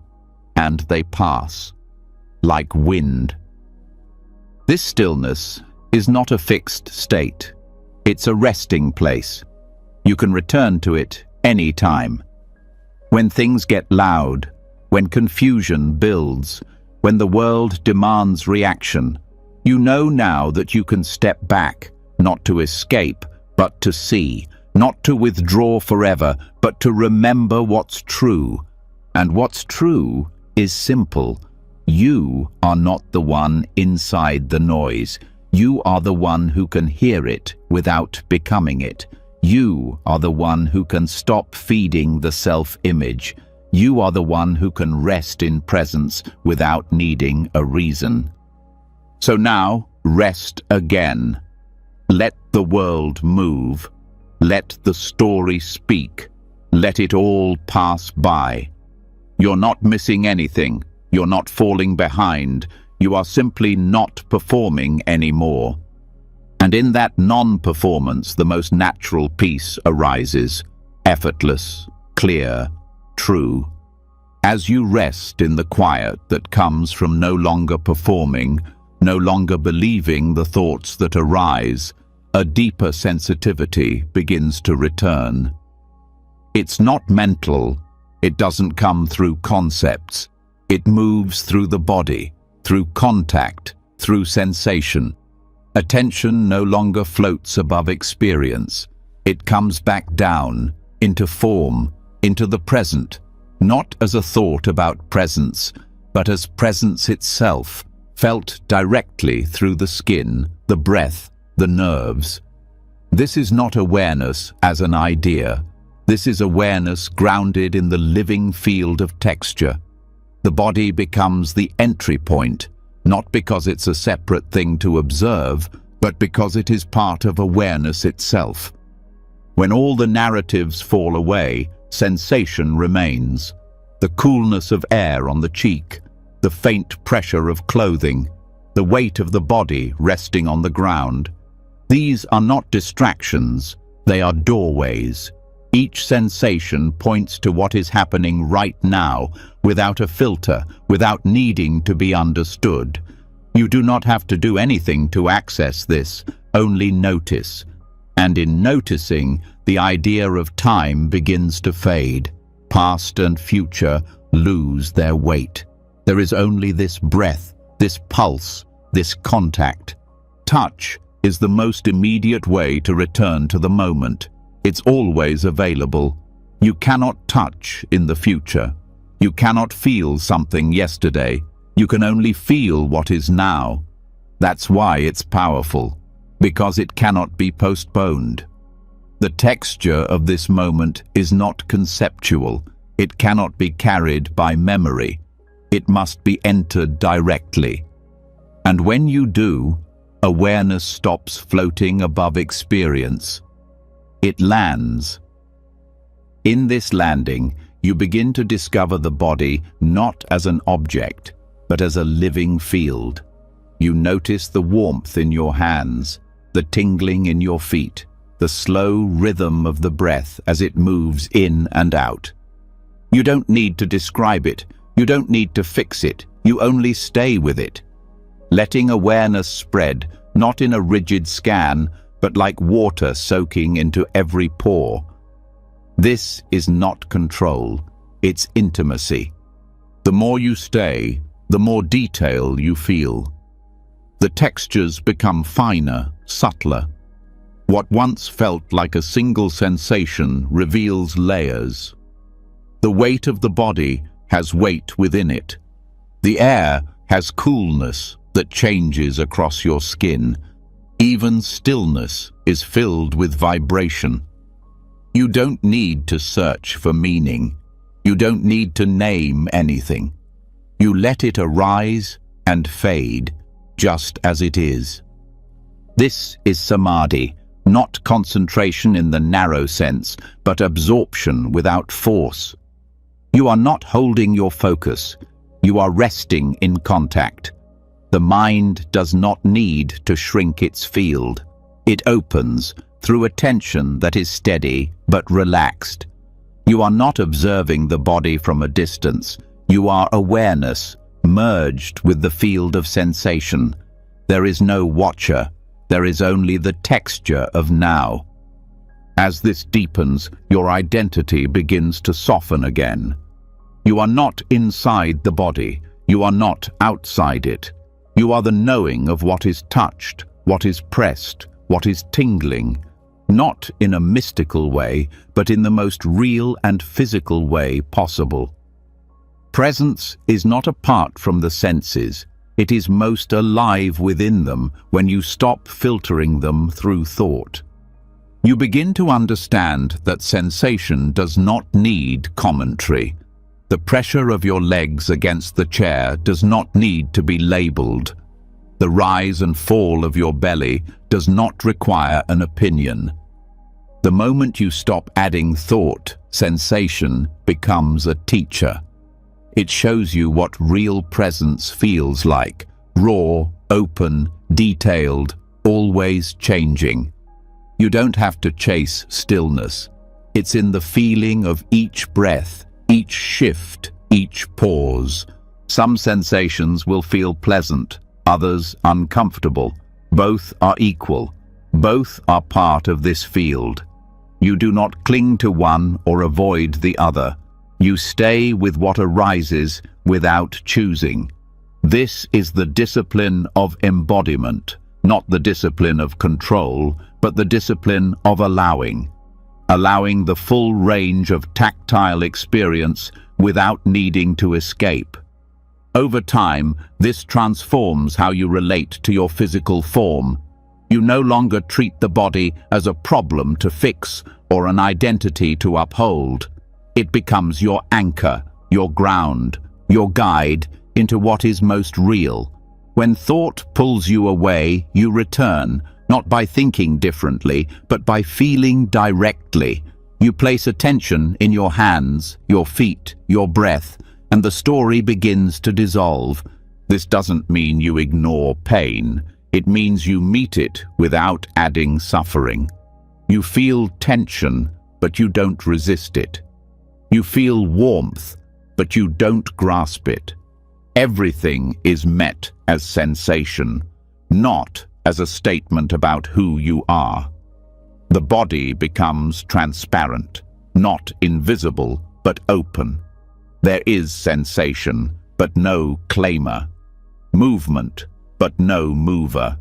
and they pass, like wind. This stillness is not a fixed state. It's a resting place. You can return to it any time. When things get loud, when confusion builds, when the world demands reaction, you know now that you can step back, not to escape, but to see, not to withdraw forever, but to remember what's true. And what's true is simple. You are not the one inside the noise. You are the one who can hear it without becoming it. You are the one who can stop feeding the self-image. You are the one who can rest in presence without needing a reason. So now, rest again. Let the world move. Let the story speak. Let it all pass by. You're not missing anything. You're not falling behind. You are simply not performing anymore. And in that non-performance, the most natural peace arises, effortless, clear, true. As you rest in the quiet that comes from no longer performing, no longer believing the thoughts that arise, a deeper sensitivity begins to return. It's not mental. It doesn't come through concepts. It moves through the body, through contact, through sensation. Attention no longer floats above experience. It comes back down, into form, into the present, not as a thought about presence, but as presence itself, felt directly through the skin, the breath, the nerves. This is not awareness as an idea. This is awareness grounded in the living field of texture. The body becomes the entry point, not because it's a separate thing to observe, but because it is part of awareness itself. When all the narratives fall away, sensation remains. The coolness of air on the cheek, the faint pressure of clothing, the weight of the body resting on the ground. These are not distractions, they are doorways. Each sensation points to what is happening right now, without a filter, without needing to be understood. You do not have to do anything to access this, only notice. And in noticing, the idea of time begins to fade. Past and future lose their weight. There is only this breath, this pulse, this contact. Touch is the most immediate way to return to the moment. It's always available. You cannot touch in the future. You cannot feel something yesterday. You can only feel what is now. That's why it's powerful, because it cannot be postponed. The texture of this moment is not conceptual. It cannot be carried by memory. It must be entered directly. And when you do, awareness stops floating above experience. It lands. In this landing, you begin to discover the body not as an object, but as a living field. You notice the warmth in your hands, the tingling in your feet, the slow rhythm of the breath as it moves in and out. You don't need to describe it. You don't need to fix it. You only stay with it, letting awareness spread, not in a rigid scan, but like water soaking into every pore. This is not control, it's intimacy. The more you stay, the more detail you feel. The textures become finer, subtler. What once felt like a single sensation reveals layers. The weight of the body has weight within it. The air has coolness that changes across your skin. Even stillness is filled with vibration. You don't need to search for meaning. You don't need to name anything. You let it arise and fade, just as it is. This is samadhi, not concentration in the narrow sense, but absorption without force. You are not holding your focus. You are resting in contact. The mind does not need to shrink its field. It opens through attention that is steady but relaxed. You are not observing the body from a distance. You are awareness, merged with the field of sensation. There is no watcher. There is only the texture of now. As this deepens, your identity begins to soften again. You are not inside the body. You are not outside it. You are the knowing of what is touched, what is pressed, what is tingling, not in a mystical way, but in the most real and physical way possible. Presence is not apart from the senses. It is most alive within them when you stop filtering them through thought. You begin to understand that sensation does not need commentary. The pressure of your legs against the chair does not need to be labeled. The rise and fall of your belly does not require an opinion. The moment you stop adding thought, sensation becomes a teacher. It shows you what real presence feels like, raw, open, detailed, always changing. You don't have to chase stillness. It's in the feeling of each breath, each shift, each pause. Some sensations will feel pleasant, others uncomfortable. Both are equal. Both are part of this field. You do not cling to one or avoid the other. You stay with what arises without choosing. This is the discipline of embodiment, not the discipline of control, but the discipline of allowing the full range of tactile experience without needing to escape. Over time, this transforms how you relate to your physical form. You no longer treat the body as a problem to fix or an identity to uphold. It becomes your anchor, your ground, your guide into what is most real. When thought pulls you away, you return, not by thinking differently, but by feeling directly. You place attention in your hands, your feet, your breath, and the story begins to dissolve. This doesn't mean you ignore pain. It means you meet it without adding suffering. You feel tension, but you don't resist it. You feel warmth, but you don't grasp it. Everything is met as sensation, not as a statement about who you are. The body becomes transparent, not invisible, but open. There is sensation, but no claimer. Movement, but no mover.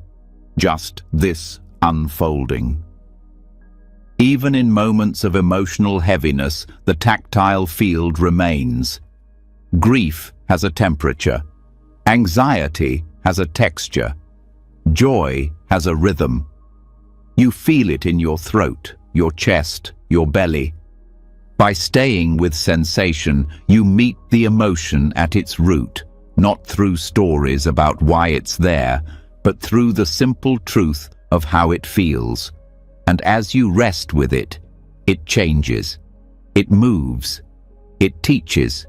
Just this unfolding. Even in moments of emotional heaviness, the tactile field remains. Grief has a temperature. Anxiety has a texture. Joy has a rhythm. You feel it in your throat, your chest, your belly. By staying with sensation, you meet the emotion at its root, not through stories about why it's there, but through the simple truth of how it feels. And as you rest with it, it changes. It moves. it teaches.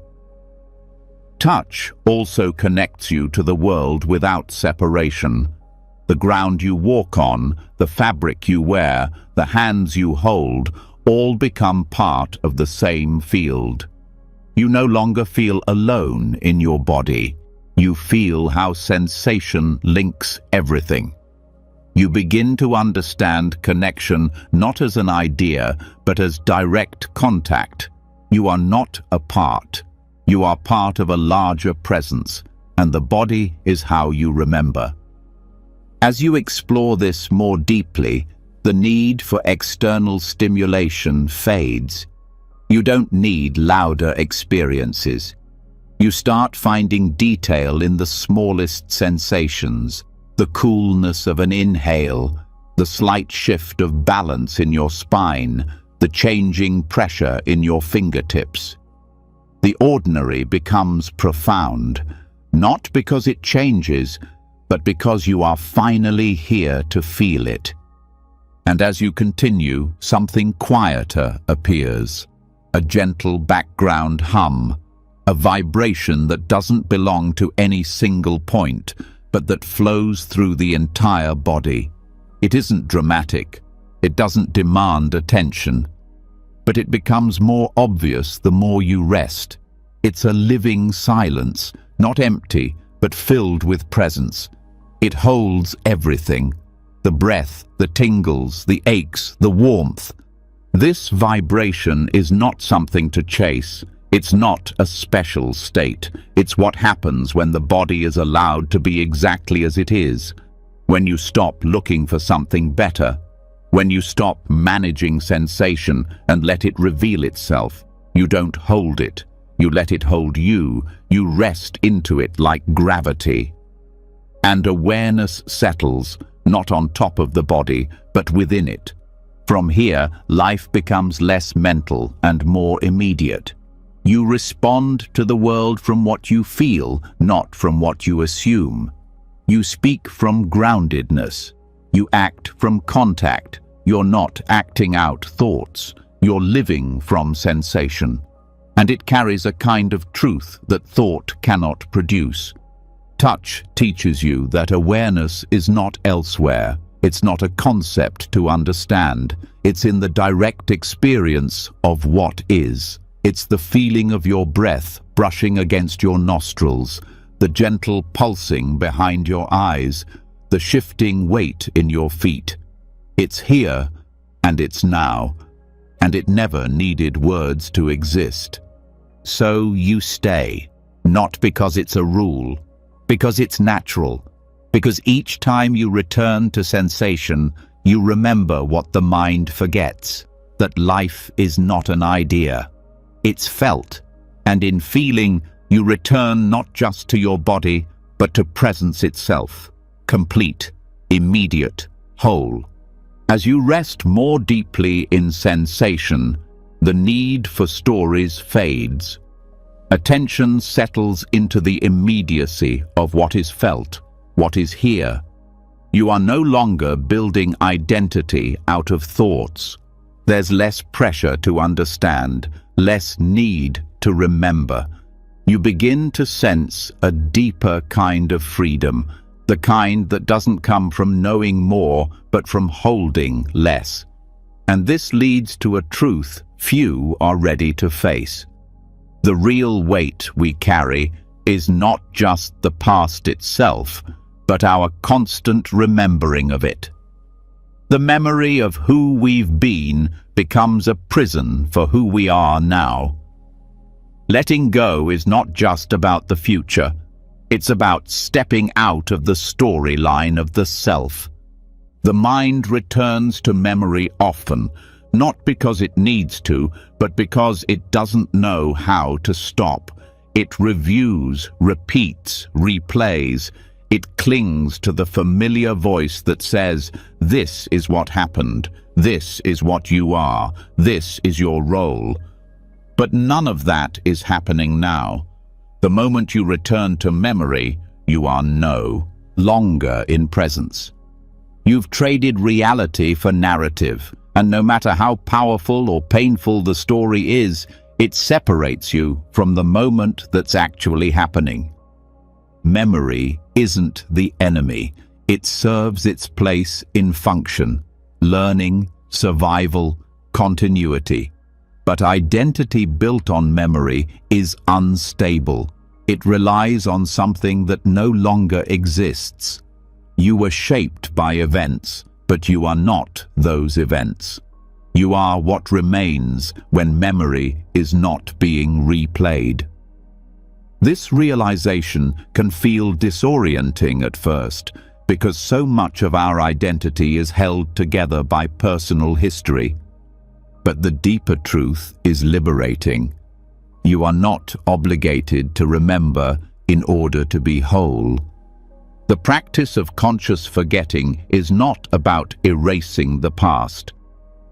Touch also connects you to the world without separation. The ground you walk on, the fabric you wear, the hands you hold, all become part of the same field. You no longer feel alone in your body. You feel how sensation links everything. You begin to understand connection not as an idea, but as direct contact. You are not apart. You are part of a larger presence, and the body is how you remember. As you explore this more deeply, the need for external stimulation fades. You don't need louder experiences. You start finding detail in the smallest sensations, the coolness of an inhale, the slight shift of balance in your spine, the changing pressure in your fingertips. The ordinary becomes profound, not because it changes, but because you are finally here to feel it. And as you continue, something quieter appears, a gentle background hum, a vibration that doesn't belong to any single point, but that flows through the entire body. It isn't dramatic, it doesn't demand attention, but it becomes more obvious the more you rest. It's a living silence, not empty, but filled with presence. It holds everything: the breath, the tingles, the aches, the warmth. This vibration is not something to chase. It's not a special state. It's what happens when the body is allowed to be exactly as it is. When you stop looking for something better. When you stop managing sensation and let it reveal itself. You don't hold it. You let it hold you. You rest into it like gravity. And awareness settles, not on top of the body, but within it. From here, life becomes less mental and more immediate. You respond to the world from what you feel, not from what you assume. You speak from groundedness. You act from contact. You're not acting out thoughts. You're living from sensation. And it carries a kind of truth that thought cannot produce. Touch teaches you that awareness is not elsewhere. It's not a concept to understand. It's in the direct experience of what is. It's the feeling of your breath brushing against your nostrils, the gentle pulsing behind your eyes, the shifting weight in your feet. It's here, and it's now, and it never needed words to exist. So you stay, not because it's a rule, because it's natural, because each time you return to sensation, you remember what the mind forgets, that life is not an idea. It's felt, and in feeling, you return not just to your body, but to presence itself, complete, immediate, whole. As you rest more deeply in sensation, the need for stories fades. Attention settles into the immediacy of what is felt, what is here. You are no longer building identity out of thoughts. There's less pressure to understand, less need to remember. You begin to sense a deeper kind of freedom, the kind that doesn't come from knowing more, but from holding less. And this leads to a truth few are ready to face. The real weight we carry is not just the past itself, but our constant remembering of it. The memory of who we've been becomes a prison for who we are now. Letting go is not just about the future. It's about stepping out of the storyline of the self. The mind returns to memory often, not because it needs to, but because it doesn't know how to stop. It reviews, repeats, replays. It clings to the familiar voice that says, "This is what happened. This is what you are. This is your role." But none of that is happening now. The moment you return to memory, you are no longer in presence. You've traded reality for narrative, and no matter how powerful or painful the story is, It separates you from the moment that's actually happening. Memory isn't the enemy. It serves its place in function, learning, survival, continuity. But identity built on memory is unstable. It relies on something that no longer exists. You were shaped by events, but you are not those events. You are what remains when memory is not being replayed. This realization can feel disorienting at first, because so much of our identity is held together by personal history. But the deeper truth is liberating. You are not obligated to remember in order to be whole. The practice of conscious forgetting is not about erasing the past.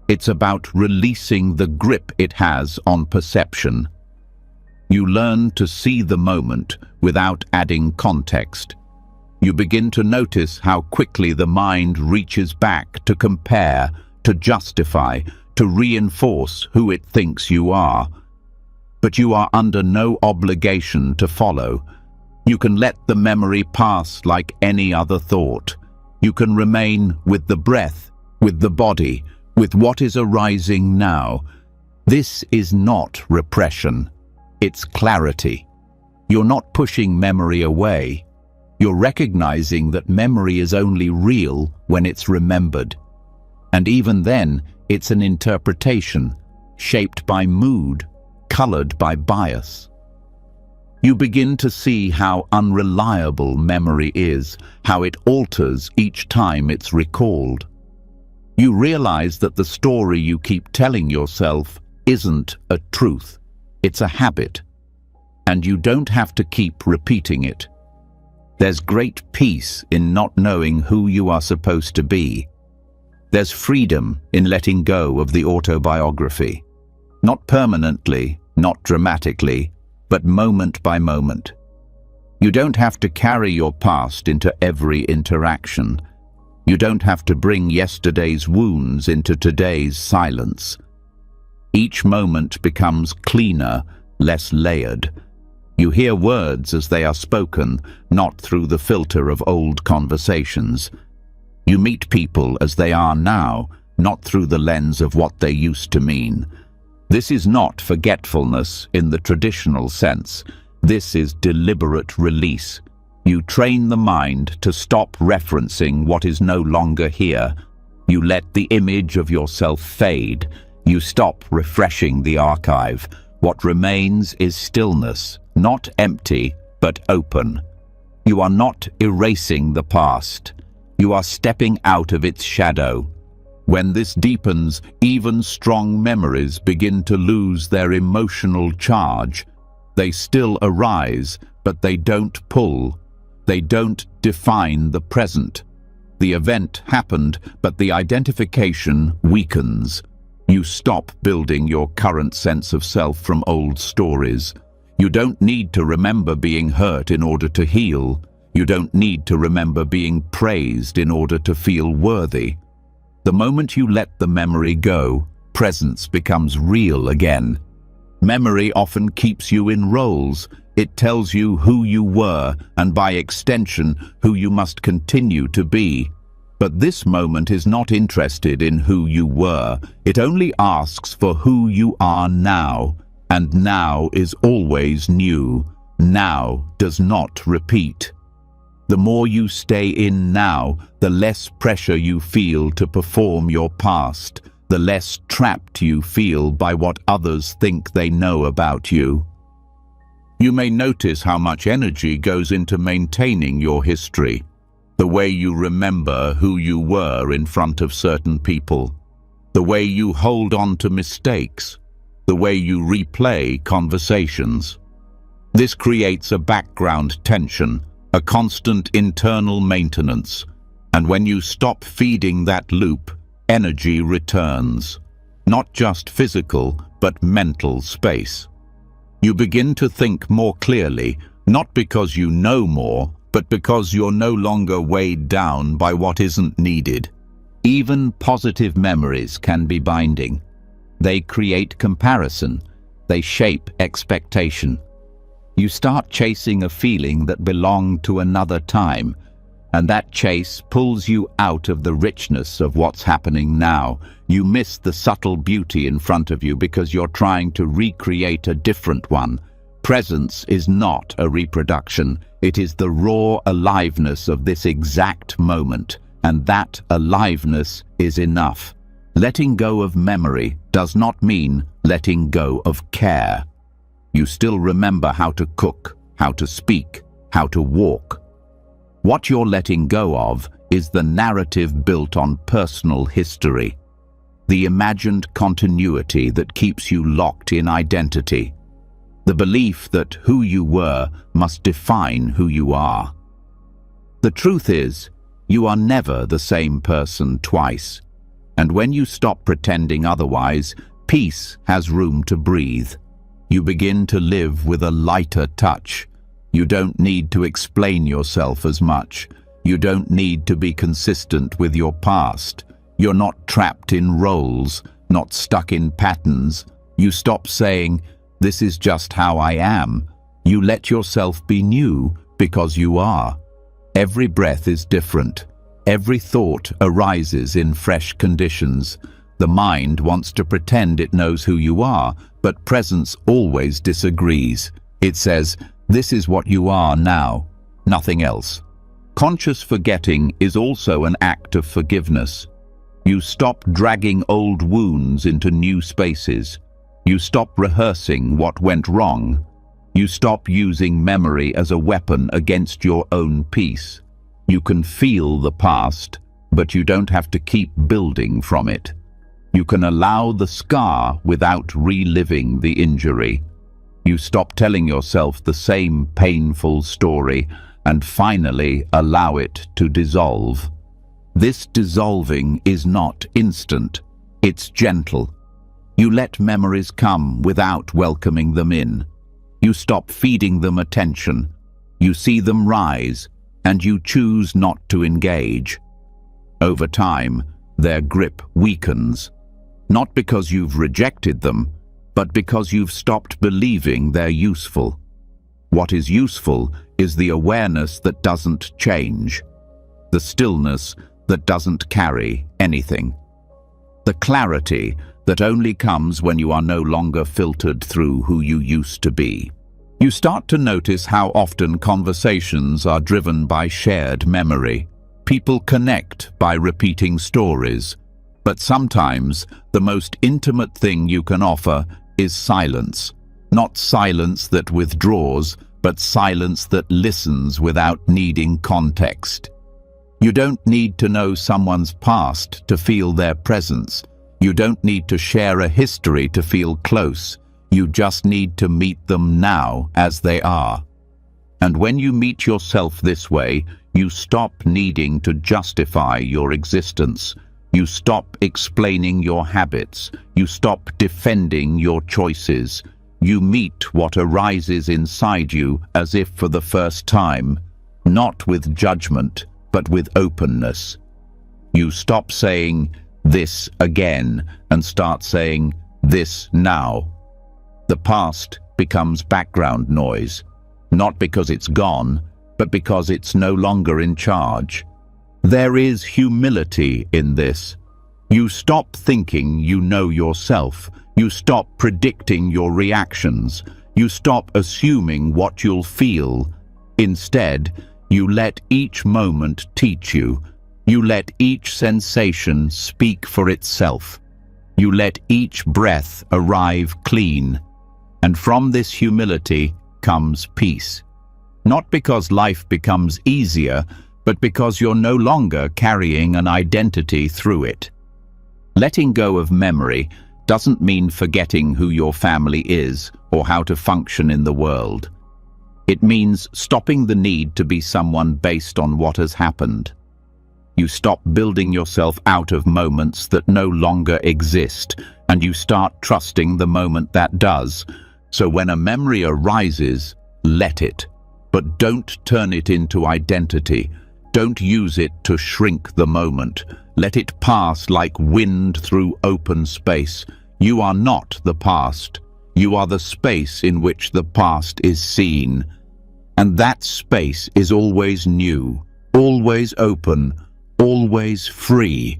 It's about releasing the grip it has on perception. You learn to see the moment without adding context. You begin to notice how quickly the mind reaches back to compare, to justify, to reinforce who it thinks you are. But you are under no obligation to follow. You can let the memory pass like any other thought. You can remain with the breath, with the body, with what is arising now. This is not repression. It's clarity. You're not pushing memory away. You're recognizing that memory is only real when it's remembered. And even then, it's an interpretation, shaped by mood, colored by bias. You begin to see how unreliable memory is, how it alters each time it's recalled. You realize that the story you keep telling yourself isn't a truth, it's a habit. And you don't have to keep repeating it. There's great peace in not knowing who you are supposed to be. There's freedom in letting go of the autobiography. Not permanently, not dramatically, but moment by moment. You don't have to carry your past into every interaction. You don't have to bring yesterday's wounds into today's silence. Each moment becomes cleaner, less layered. You hear words as they are spoken, not through the filter of old conversations. You meet people as they are now, not through the lens of what they used to mean. This is not forgetfulness in the traditional sense. This is deliberate release. You train the mind to stop referencing what is no longer here. You let the image of yourself fade. You stop refreshing the archive. What remains is stillness, not empty, but open. You are not erasing the past. You are stepping out of its shadow. When this deepens, even strong memories begin to lose their emotional charge. They still arise, but they don't pull. They don't define the present. The event happened, but the identification weakens. You stop building your current sense of self from old stories. You don't need to remember being hurt in order to heal. You don't need to remember being praised in order to feel worthy. The moment you let the memory go, presence becomes real again. Memory often keeps you in roles. It tells you who you were, and by extension, who you must continue to be. But this moment is not interested in who you were. It only asks for who you are now, and now is always new. Now does not repeat. The more you stay in now, the less pressure you feel to perform your past, the less trapped you feel by what others think they know about you. You may notice how much energy goes into maintaining your history, the way you remember who you were in front of certain people, the way you hold on to mistakes, the way you replay conversations. This creates a background tension, a constant internal maintenance, and when you stop feeding that loop, energy returns. Not just physical, but mental space. You begin to think more clearly, not because you know more, but because you're no longer weighed down by what isn't needed. Even positive memories can be binding. They create comparison. They shape expectation. You start chasing a feeling that belonged to another time, and that chase pulls you out of the richness of what's happening now. You miss the subtle beauty in front of you because you're trying to recreate a different one. Presence is not a reproduction. It is the raw aliveness of this exact moment, and that aliveness is enough. Letting go of memory does not mean letting go of care. You still remember how to cook, how to speak, how to walk. What you're letting go of is the narrative built on personal history, the imagined continuity that keeps you locked in identity, the belief that who you were must define who you are. The truth is, you are never the same person twice, and when you stop pretending otherwise, peace has room to breathe. You begin to live with a lighter touch. You don't need to explain yourself as much. You don't need to be consistent with your past. You're not trapped in roles, not stuck in patterns. You stop saying, "This is just how I am." You let yourself be new because you are. Every breath is different. Every thought arises in fresh conditions. The mind wants to pretend it knows who you are, but presence always disagrees. It says, "This is what you are now, nothing else." Conscious forgetting is also an act of forgiveness. You stop dragging old wounds into new spaces. You stop rehearsing what went wrong. You stop using memory as a weapon against your own peace. You can feel the past, but you don't have to keep building from it. You can allow the scar without reliving the injury. You stop telling yourself the same painful story and finally allow it to dissolve. This dissolving is not instant. It's gentle. You let memories come without welcoming them in. You stop feeding them attention. You see them rise, and you choose not to engage. Over time, their grip weakens, not because you've rejected them, but because you've stopped believing they're useful. What is useful is the awareness that doesn't change, the stillness that doesn't carry anything, the clarity that only comes when you are no longer filtered through who you used to be. You start to notice how often conversations are driven by shared memory. People connect by repeating stories, but sometimes the most intimate thing you can offer is silence. Not silence that withdraws, but silence that listens without needing context. You don't need to know someone's past to feel their presence. You don't need to share a history to feel close. You just need to meet them now as they are. And when you meet yourself this way, you stop needing to justify your existence. You stop explaining your habits. You stop defending your choices. You meet what arises inside you as if for the first time, not with judgment, but with openness. You stop saying, "This again," and start saying, "This now." The past becomes background noise, not because it's gone, but because it's no longer in charge. There is humility in this. You stop thinking you know yourself. You stop predicting your reactions. You stop assuming what you'll feel. Instead, you let each moment teach you. You let each sensation speak for itself. You let each breath arrive clean. And from this humility comes peace. Not because life becomes easier, but because you're no longer carrying an identity through it. Letting go of memory doesn't mean forgetting who your family is or how to function in the world. It means stopping the need to be someone based on what has happened. You stop building yourself out of moments that no longer exist, and you start trusting the moment that does. So when a memory arises, let it. But don't turn it into identity. Don't use it to shrink the moment. Let it pass like wind through open space. You are not the past. You are the space in which the past is seen. And that space is always new, always open, always free.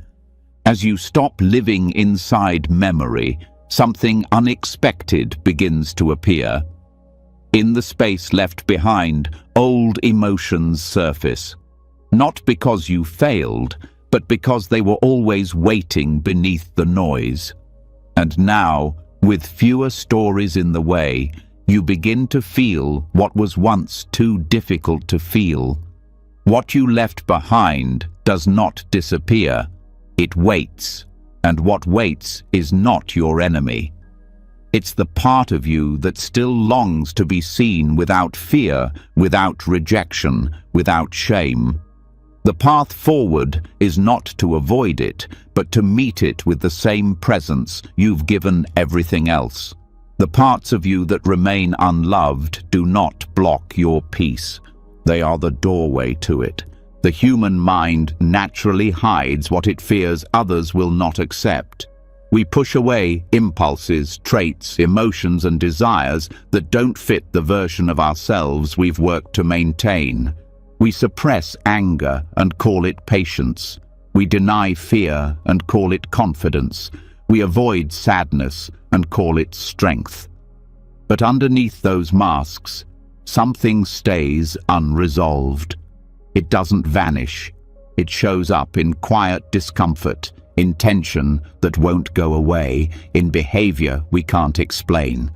As you stop living inside memory, something unexpected begins to appear. In the space left behind, old emotions surface. Not because you failed, but because they were always waiting beneath the noise. And now, with fewer stories in the way, you begin to feel what was once too difficult to feel. What you left behind does not disappear. It waits, and what waits is not your enemy. It's the part of you that still longs to be seen without fear, without rejection, without shame. The path forward is not to avoid it, but to meet it with the same presence you've given everything else. The parts of you that remain unloved do not block your peace. They are the doorway to it. The human mind naturally hides what it fears others will not accept. We push away impulses, traits, emotions, and desires that don't fit the version of ourselves we've worked to maintain. We suppress anger and call it patience. We deny fear and call it confidence. We avoid sadness and call it strength. But underneath those masks, something stays unresolved. It doesn't vanish. It shows up in quiet discomfort, in tension that won't go away, in behavior we can't explain.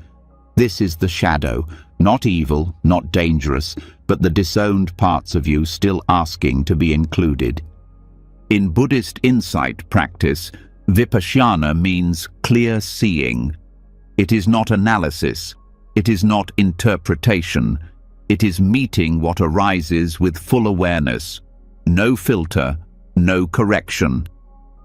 This is the shadow, not evil, not dangerous, but the disowned parts of you still asking to be included. In Buddhist insight practice, vipassana means clear seeing. It is not analysis. It is not interpretation. It is meeting what arises with full awareness. No filter, no correction.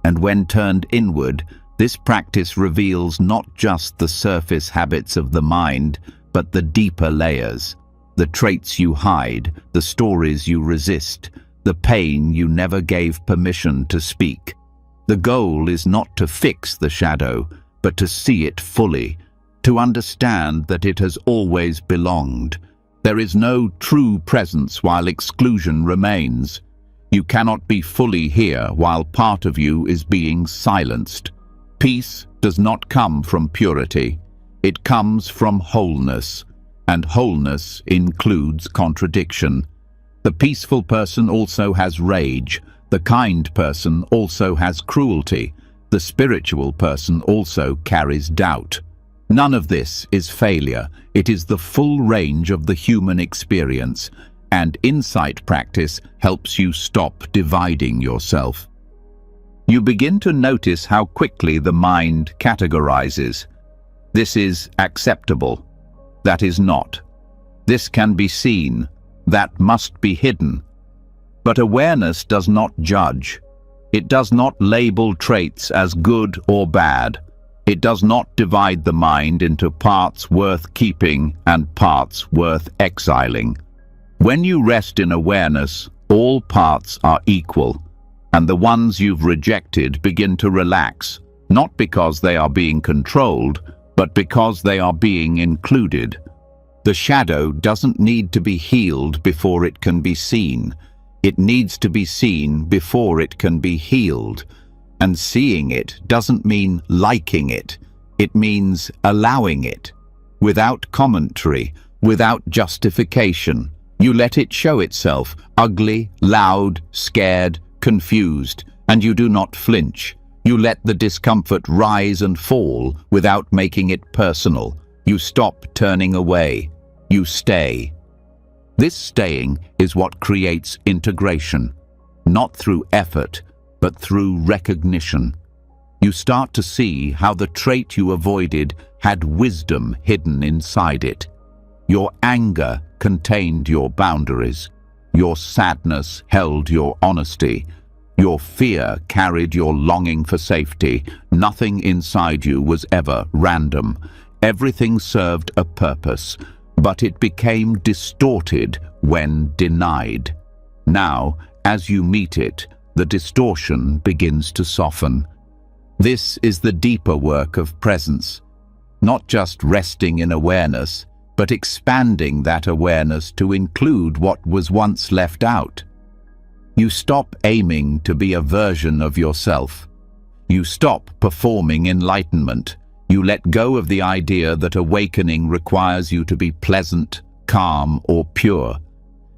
And when turned inward, this practice reveals not just the surface habits of the mind, but the deeper layers, the traits you hide, the stories you resist, the pain you never gave permission to speak. The goal is not to fix the shadow, but to see it fully, to understand that it has always belonged. There is no true presence while exclusion remains. You cannot be fully here while part of you is being silenced. Peace does not come from purity. It comes from wholeness, and wholeness includes contradiction. The peaceful person also has rage. The kind person also has cruelty. The spiritual person also carries doubt. None of this is failure. It is the full range of the human experience, and insight practice helps you stop dividing yourself. You begin to notice how quickly the mind categorizes. This is acceptable. That is not. This can be seen. That must be hidden. But awareness does not judge. It does not label traits as good or bad. It does not divide the mind into parts worth keeping and parts worth exiling. When you rest in awareness, all parts are equal, and the ones you've rejected begin to relax, not because they are being controlled, but because they are being included. The shadow doesn't need to be healed before it can be seen. It needs to be seen before it can be healed. And seeing it doesn't mean liking it. It means allowing it. Without commentary, without justification. You let it show itself, ugly, loud, scared, confused, and you do not flinch. You let the discomfort rise and fall without making it personal. You stop turning away. You stay. This staying is what creates integration, not through effort, but through recognition. You start to see how the trait you avoided had wisdom hidden inside it. Your anger contained your boundaries. Your sadness held your honesty. Your fear carried your longing for safety. Nothing inside you was ever random. Everything served a purpose, but it became distorted when denied. Now, as you meet it, the distortion begins to soften. This is the deeper work of presence. not just resting in awareness, but expanding that awareness to include what was once left out. You stop aiming to be a version of yourself. You stop performing enlightenment. You let go of the idea that awakening requires you to be pleasant, calm, or pure.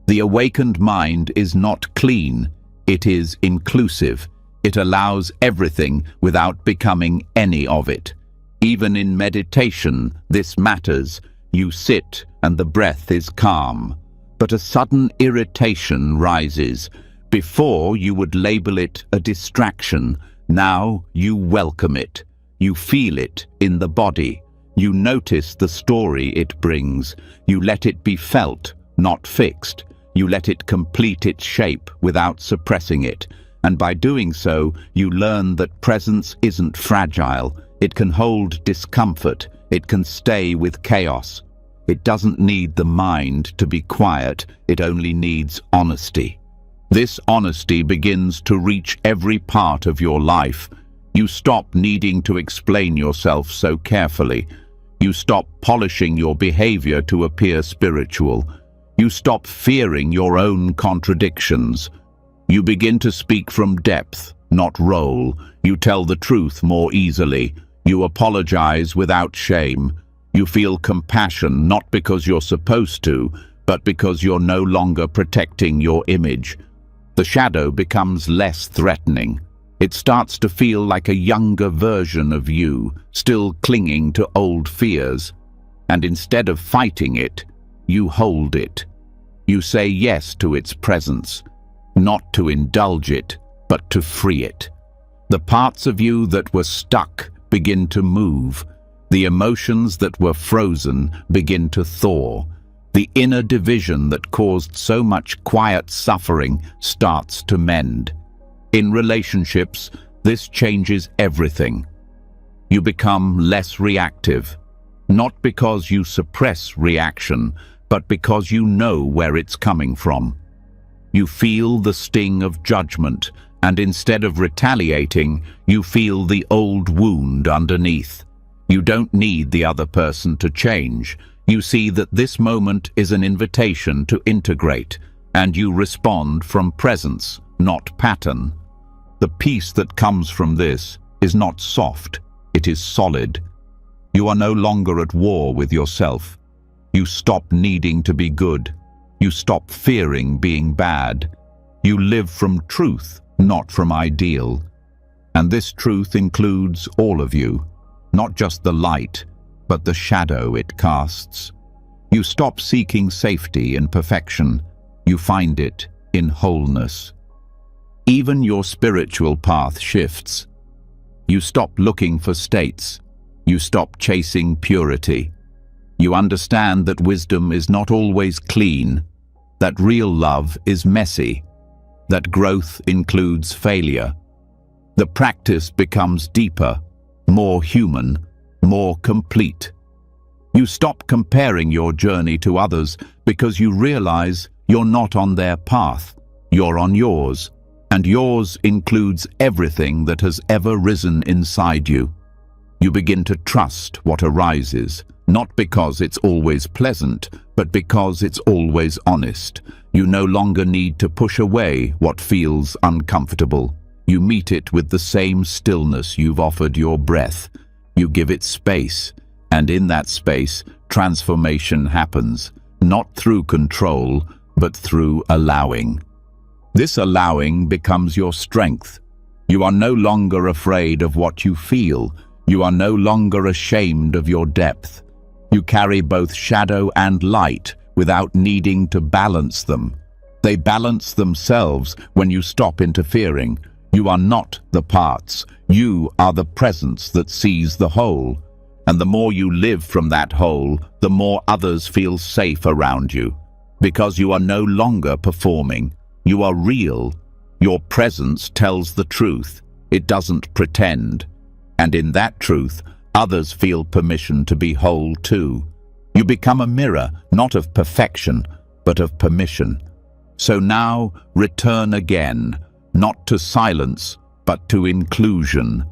The awakened mind is not clean, it is inclusive. It allows everything without becoming any of it. Even in meditation, this matters. You sit and the breath is calm, but a sudden irritation rises. Before you would label it a distraction, now you welcome it. You feel it in the body. You notice the story it brings. You let it be felt, not fixed. You let it complete its shape without suppressing it. And by doing so, you learn that presence isn't fragile. It can hold discomfort. It can stay with chaos. It doesn't need the mind to be quiet. It only needs honesty. This honesty begins to reach every part of your life. You stop needing to explain yourself so carefully. You stop polishing your behavior to appear spiritual. You stop fearing your own contradictions. You begin to speak from depth, not role. You tell the truth more easily. You apologize without shame. You feel compassion not because you're supposed to, but because you're no longer protecting your image. The shadow becomes less threatening. It starts to feel like a younger version of you, still clinging to old fears. And instead of fighting it, you hold it. You say yes to its presence, not to indulge it, but to free it. The parts of you that were stuck begin to move. The emotions that were frozen begin to thaw. The inner division that caused so much quiet suffering starts to mend. In relationships, this changes everything. You become less reactive, not because you suppress reaction, but because you know where it's coming from. You feel the sting of judgment, and instead of retaliating, you feel the old wound underneath. You don't need the other person to change. You see that this moment is an invitation to integrate, and you respond from presence, not pattern. The peace that comes from this is not soft, it is solid. You are no longer at war with yourself. You stop needing to be good. You stop fearing being bad. You live from truth, not from ideal. And this truth includes all of you, not just the light, but the shadow it casts. You stop seeking safety in perfection. You find it in wholeness. Even your spiritual path shifts. You stop looking for states. You stop chasing purity. You understand that wisdom is not always clean, that real love is messy, that growth includes failure. The practice becomes deeper, more human, more complete. You stop comparing your journey to others because you realize you're not on their path, you're on yours, and yours includes everything that has ever risen inside you. You begin to trust what arises, not because it's always pleasant, but because it's always honest. You no longer need to push away what feels uncomfortable. You meet it with the same stillness you've offered your breath. You give it space, and in that space, transformation happens, not through control, but through allowing. This allowing becomes your strength. You are no longer afraid of what you feel. You are no longer ashamed of your depth. You carry both shadow and light without needing to balance them. They balance themselves when you stop interfering. You are not the parts. You are the presence that sees the whole. And the more you live from that whole, the more others feel safe around you. Because you are no longer performing. You are real. Your presence tells the truth. It doesn't pretend. And in that truth, others feel permission to be whole too. You become a mirror, not of perfection, but of permission. So now, return again, not to silence, but to inclusion.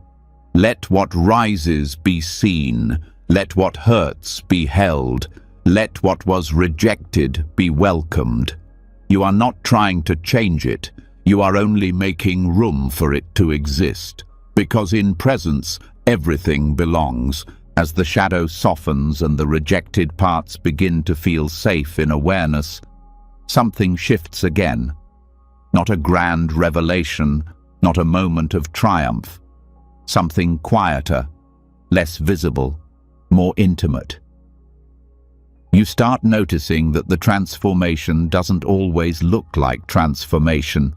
Let what rises be seen. Let what hurts be held. Let what was rejected be welcomed. You are not trying to change it. You are only making room for it to exist. Because in presence, everything belongs. As the shadow softens and the rejected parts begin to feel safe in awareness, something shifts again. Not a grand revelation, not a moment of triumph. Something quieter, less visible, more intimate. You start noticing that the transformation doesn't always look like transformation.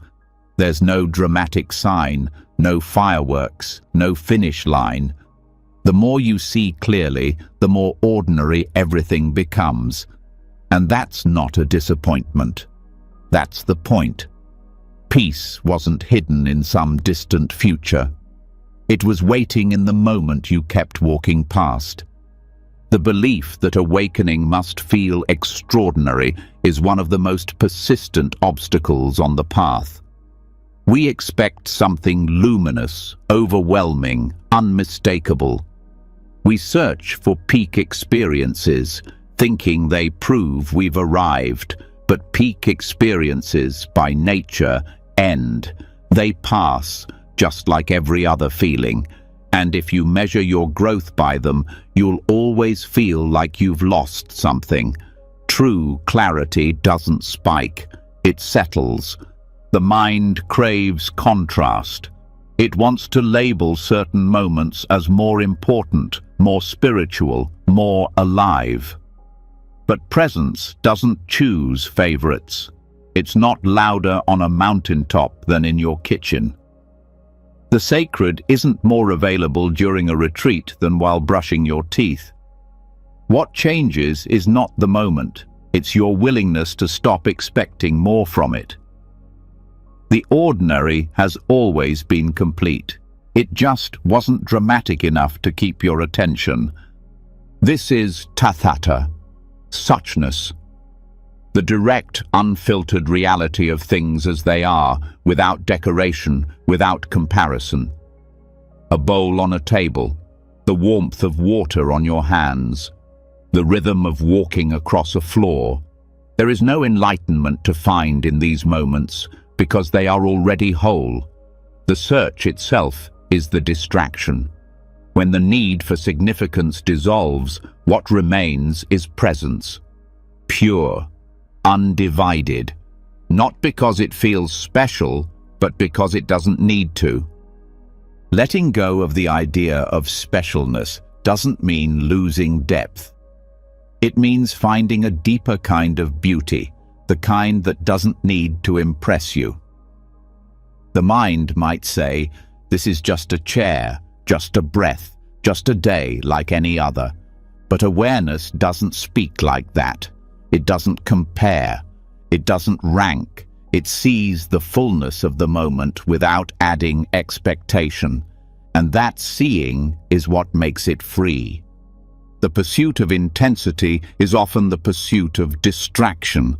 There's no dramatic sign, no fireworks, no finish line. The more you see clearly, the more ordinary everything becomes. And that's not a disappointment. That's the point. Peace wasn't hidden in some distant future. It was waiting in the moment you kept walking past. The belief that awakening must feel extraordinary is one of the most persistent obstacles on the path. We expect something luminous, overwhelming, unmistakable. We search for peak experiences, thinking they prove we've arrived, but peak experiences, by nature, end. They pass, just like every other feeling. And if you measure your growth by them, you'll always feel like you've lost something. True clarity doesn't spike. It settles. The mind craves contrast. It wants to label certain moments as more important, more spiritual, more alive. But presence doesn't choose favorites. It's not louder on a mountaintop than in your kitchen. The sacred isn't more available during a retreat than while brushing your teeth. What changes is not the moment. It's your willingness to stop expecting more from it. The ordinary has always been complete. It just wasn't dramatic enough to keep your attention. This is tathata, suchness. The direct, unfiltered reality of things as they are, without decoration, without comparison. A bowl on a table, the warmth of water on your hands, the rhythm of walking across a floor. There is no enlightenment to find in these moments because they are already whole. The search itself is the distraction. When the need for significance dissolves, what remains is presence. Pure, undivided, not because it feels special, but because it doesn't need to. Letting go of the idea of specialness doesn't mean losing depth. It means finding a deeper kind of beauty, the kind that doesn't need to impress you. The mind might say, this is just a chair, just a breath, just a day like any other. But awareness doesn't speak like that. It doesn't compare. It doesn't rank. It sees the fullness of the moment without adding expectation. And that seeing is what makes it free. The pursuit of intensity is often the pursuit of distraction.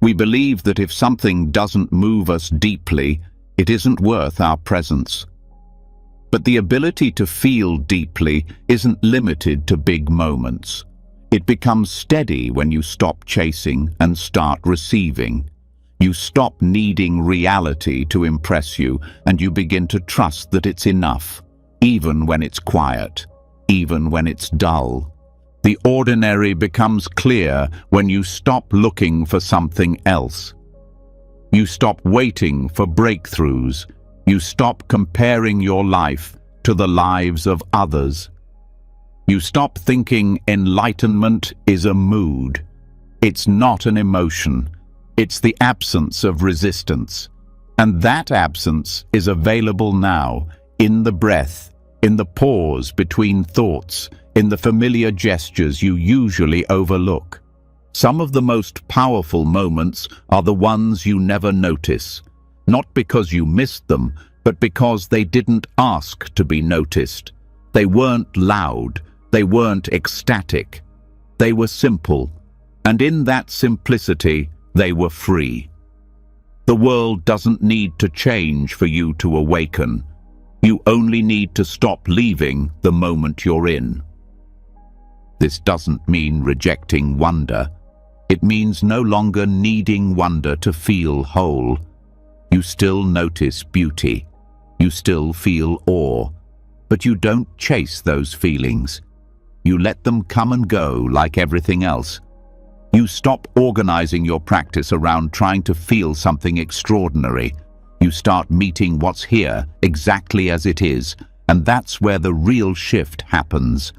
We believe that if something doesn't move us deeply, it isn't worth our presence. But the ability to feel deeply isn't limited to big moments. It becomes steady when you stop chasing and start receiving. You stop needing reality to impress you, and you begin to trust that it's enough, even when it's quiet, even when it's dull. The ordinary becomes clear when you stop looking for something else. You stop waiting for breakthroughs. You stop comparing your life to the lives of others. You stop thinking enlightenment is a mood. It's not an emotion. It's the absence of resistance. And that absence is available now, in the breath, in the pause between thoughts, in the familiar gestures you usually overlook. Some of the most powerful moments are the ones you never notice, not because you missed them, but because they didn't ask to be noticed. They weren't loud. They weren't ecstatic. They were simple, and in that simplicity, they were free. The world doesn't need to change for you to awaken. You only need to stop leaving the moment you're in. This doesn't mean rejecting wonder. It means no longer needing wonder to feel whole. You still notice beauty. You still feel awe. But you don't chase those feelings. You let them come and go like everything else. You stop organizing your practice around trying to feel something extraordinary. You start meeting what's here exactly as it is, and that's where the real shift happens.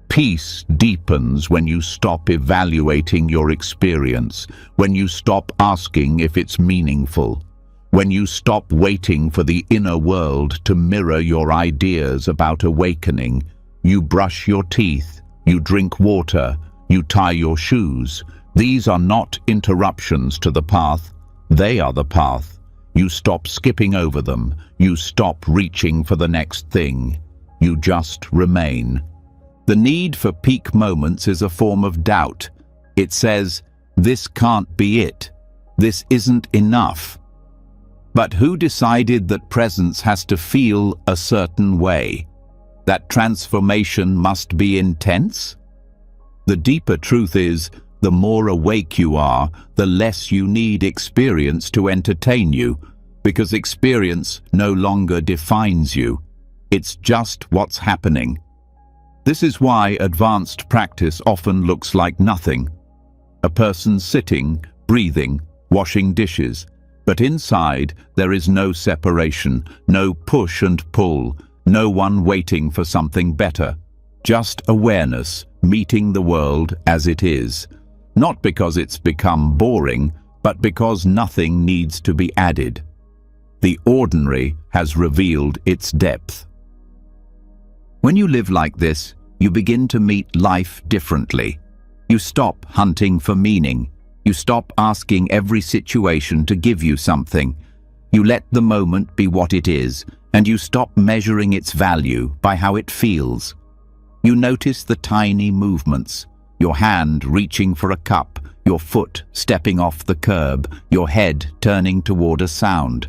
Peace deepens when you stop evaluating your experience, when you stop asking if it's meaningful, when you stop waiting for the inner world to mirror your ideas about awakening. You brush your teeth, you drink water, you tie your shoes. These are not interruptions to the path. They are the path. You stop skipping over them. You stop reaching for the next thing. You just remain. The need for peak moments is a form of doubt. It says, this can't be it. This isn't enough. But who decided that presence has to feel a certain way? That transformation must be intense? The deeper truth is, the more awake you are, the less you need experience to entertain you, because experience no longer defines you. It's just what's happening. This is why advanced practice often looks like nothing. A person sitting, breathing, washing dishes, but inside there is no separation, no push and pull, no one waiting for something better. Just awareness, meeting the world as it is. Not because it's become boring, but because nothing needs to be added. The ordinary has revealed its depth. When you live like this, you begin to meet life differently. You stop hunting for meaning. You stop asking every situation to give you something. You let the moment be what it is, and you stop measuring its value by how it feels. You notice the tiny movements, your hand reaching for a cup, your foot stepping off the curb, your head turning toward a sound.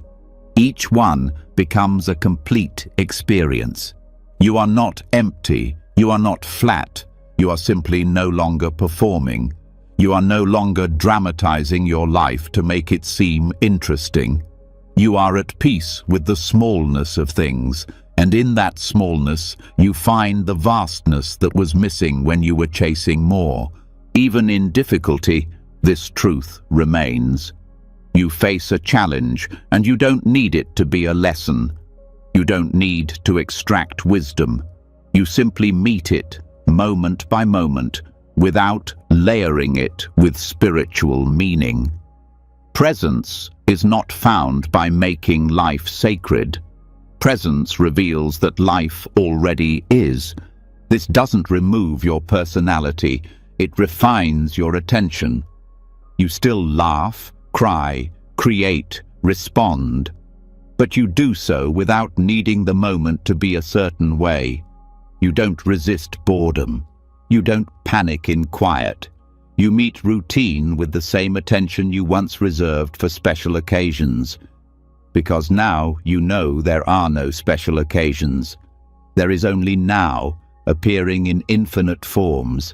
Each one becomes a complete experience. You are not empty, you are not flat, you are simply no longer performing. You are no longer dramatizing your life to make it seem interesting. You are at peace with the smallness of things, and in that smallness you find the vastness that was missing when you were chasing more. Even in difficulty, this truth remains. You face a challenge, and you don't need it to be a lesson. You don't need to extract wisdom. You simply meet it, moment by moment, without layering it with spiritual meaning. Presence is not found by making life sacred. Presence reveals that life already is. This doesn't remove your personality, it refines your attention. You still laugh, cry, create, respond, but you do so without needing the moment to be a certain way. You don't resist boredom. You don't panic in quiet. You meet routine with the same attention you once reserved for special occasions. Because now you know there are no special occasions. There is only now, appearing in infinite forms.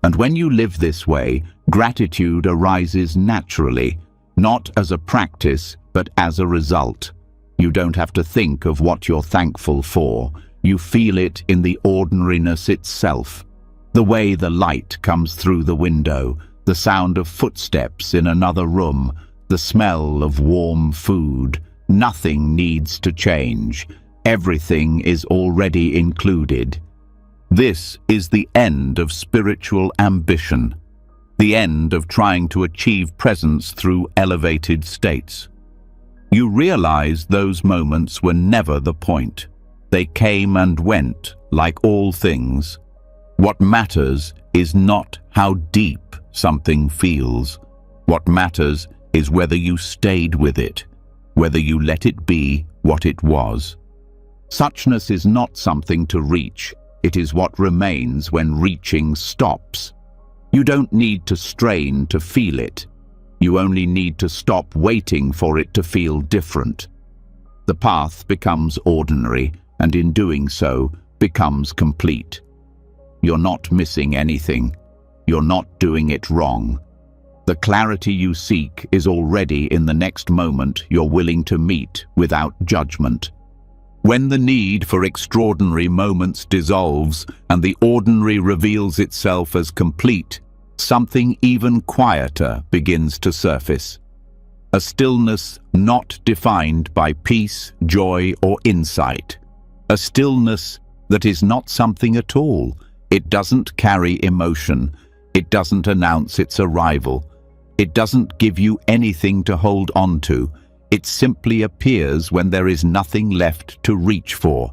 And when you live this way, gratitude arises naturally, not as a practice, but as a result. You don't have to think of what you're thankful for. You feel it in the ordinariness itself. The way the light comes through the window, the sound of footsteps in another room, the smell of warm food. Nothing needs to change. Everything is already included. This is the end of spiritual ambition, the end of trying to achieve presence through elevated states. You realize those moments were never the point. They came and went, like all things. What matters is not how deep something feels. What matters is whether you stayed with it, whether you let it be what it was. Suchness is not something to reach. It is what remains when reaching stops. You don't need to strain to feel it. You only need to stop waiting for it to feel different. The path becomes ordinary, and in doing so, becomes complete. you're not missing anything. You're not doing it wrong. The clarity you seek is already in the next moment you're willing to meet without judgment. When the need for extraordinary moments dissolves and the ordinary reveals itself as complete, something even quieter begins to surface. A stillness not defined by peace, joy, or insight. A stillness that is not something at all. It doesn't carry emotion. It doesn't announce its arrival. It doesn't give you anything to hold on to. It simply appears when there is nothing left to reach for,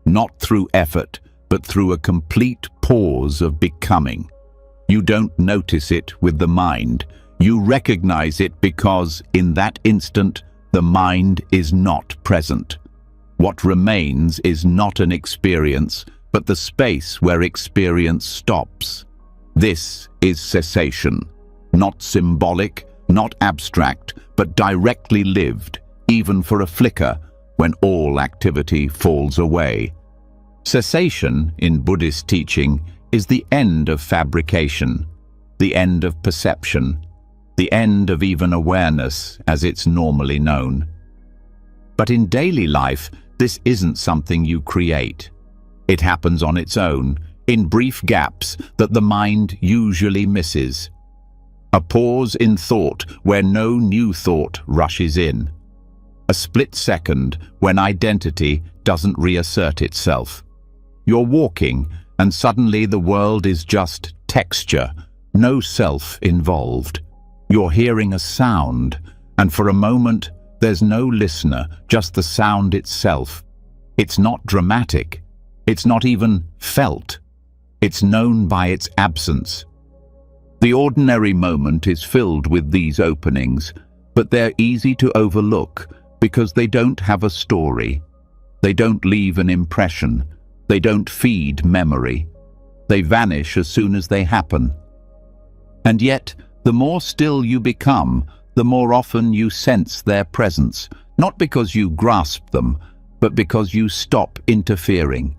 not through effort, but through a complete pause of becoming. You don't notice it with the mind. You recognize it because, in that instant, the mind is not present. What remains is not an experience, but the space where experience stops. This is cessation. Not symbolic, not abstract, but directly lived, even for a flicker, when all activity falls away. Cessation, in Buddhist teaching, is the end of fabrication, the end of perception, the end of even awareness as it's normally known. But in daily life, this isn't something you create. It happens on its own, in brief gaps that the mind usually misses. A pause in thought where no new thought rushes in. A split second when identity doesn't reassert itself. You're walking, and suddenly the world is just texture, no self involved. You're hearing a sound, and for a moment, there's no listener, just the sound itself. It's not dramatic. It's not even felt. It's known by its absence. The ordinary moment is filled with these openings, but they're easy to overlook because they don't have a story. They don't leave an impression. They don't feed memory. They vanish as soon as they happen. And yet, the more still you become, the more often you sense their presence, not because you grasp them, but because you stop interfering.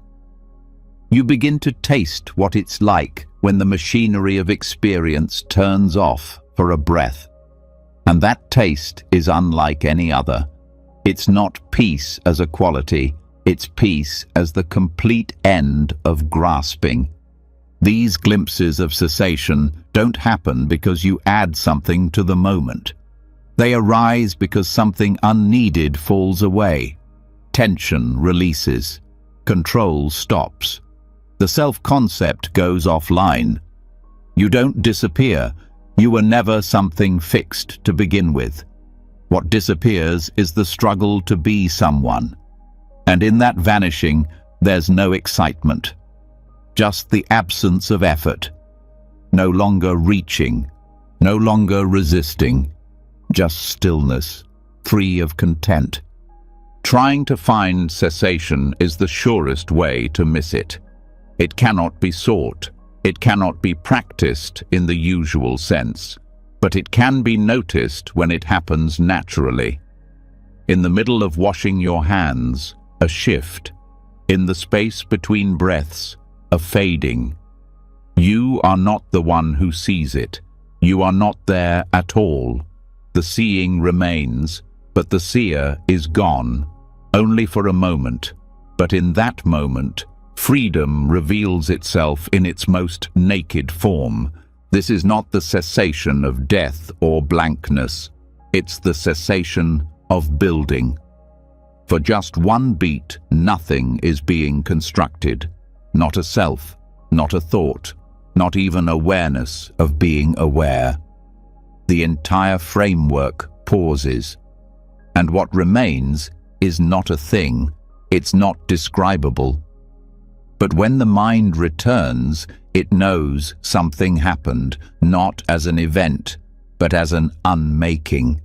You begin to taste what it's like when the machinery of experience turns off for a breath. And that taste is unlike any other. It's not peace as a quality, it's peace as the complete end of grasping. These glimpses of cessation don't happen because you add something to the moment. They arise because something unneeded falls away. Tension releases. Control stops. The self-concept goes offline. You don't disappear. You were never something fixed to begin with. What disappears is the struggle to be someone. And in that vanishing, there's no excitement. Just the absence of effort. No longer reaching. No longer resisting. Just stillness, free of content. Trying to find cessation is the surest way to miss it. It cannot be sought. It cannot be practiced in the usual sense, but it can be noticed when it happens naturally. In the middle of washing your hands, a shift. In the space between breaths, a fading. You are not the one who sees it. You are not there at all. The seeing remains, but the seer is gone, only for a moment. But in that moment, freedom reveals itself in its most naked form. This is not the cessation of death or blankness. It's the cessation of building. For just one beat, nothing is being constructed. Not a self, not a thought, not even awareness of being aware. The entire framework pauses. And what remains is not a thing. It's not describable. But when the mind returns, it knows something happened, not as an event, but as an unmaking.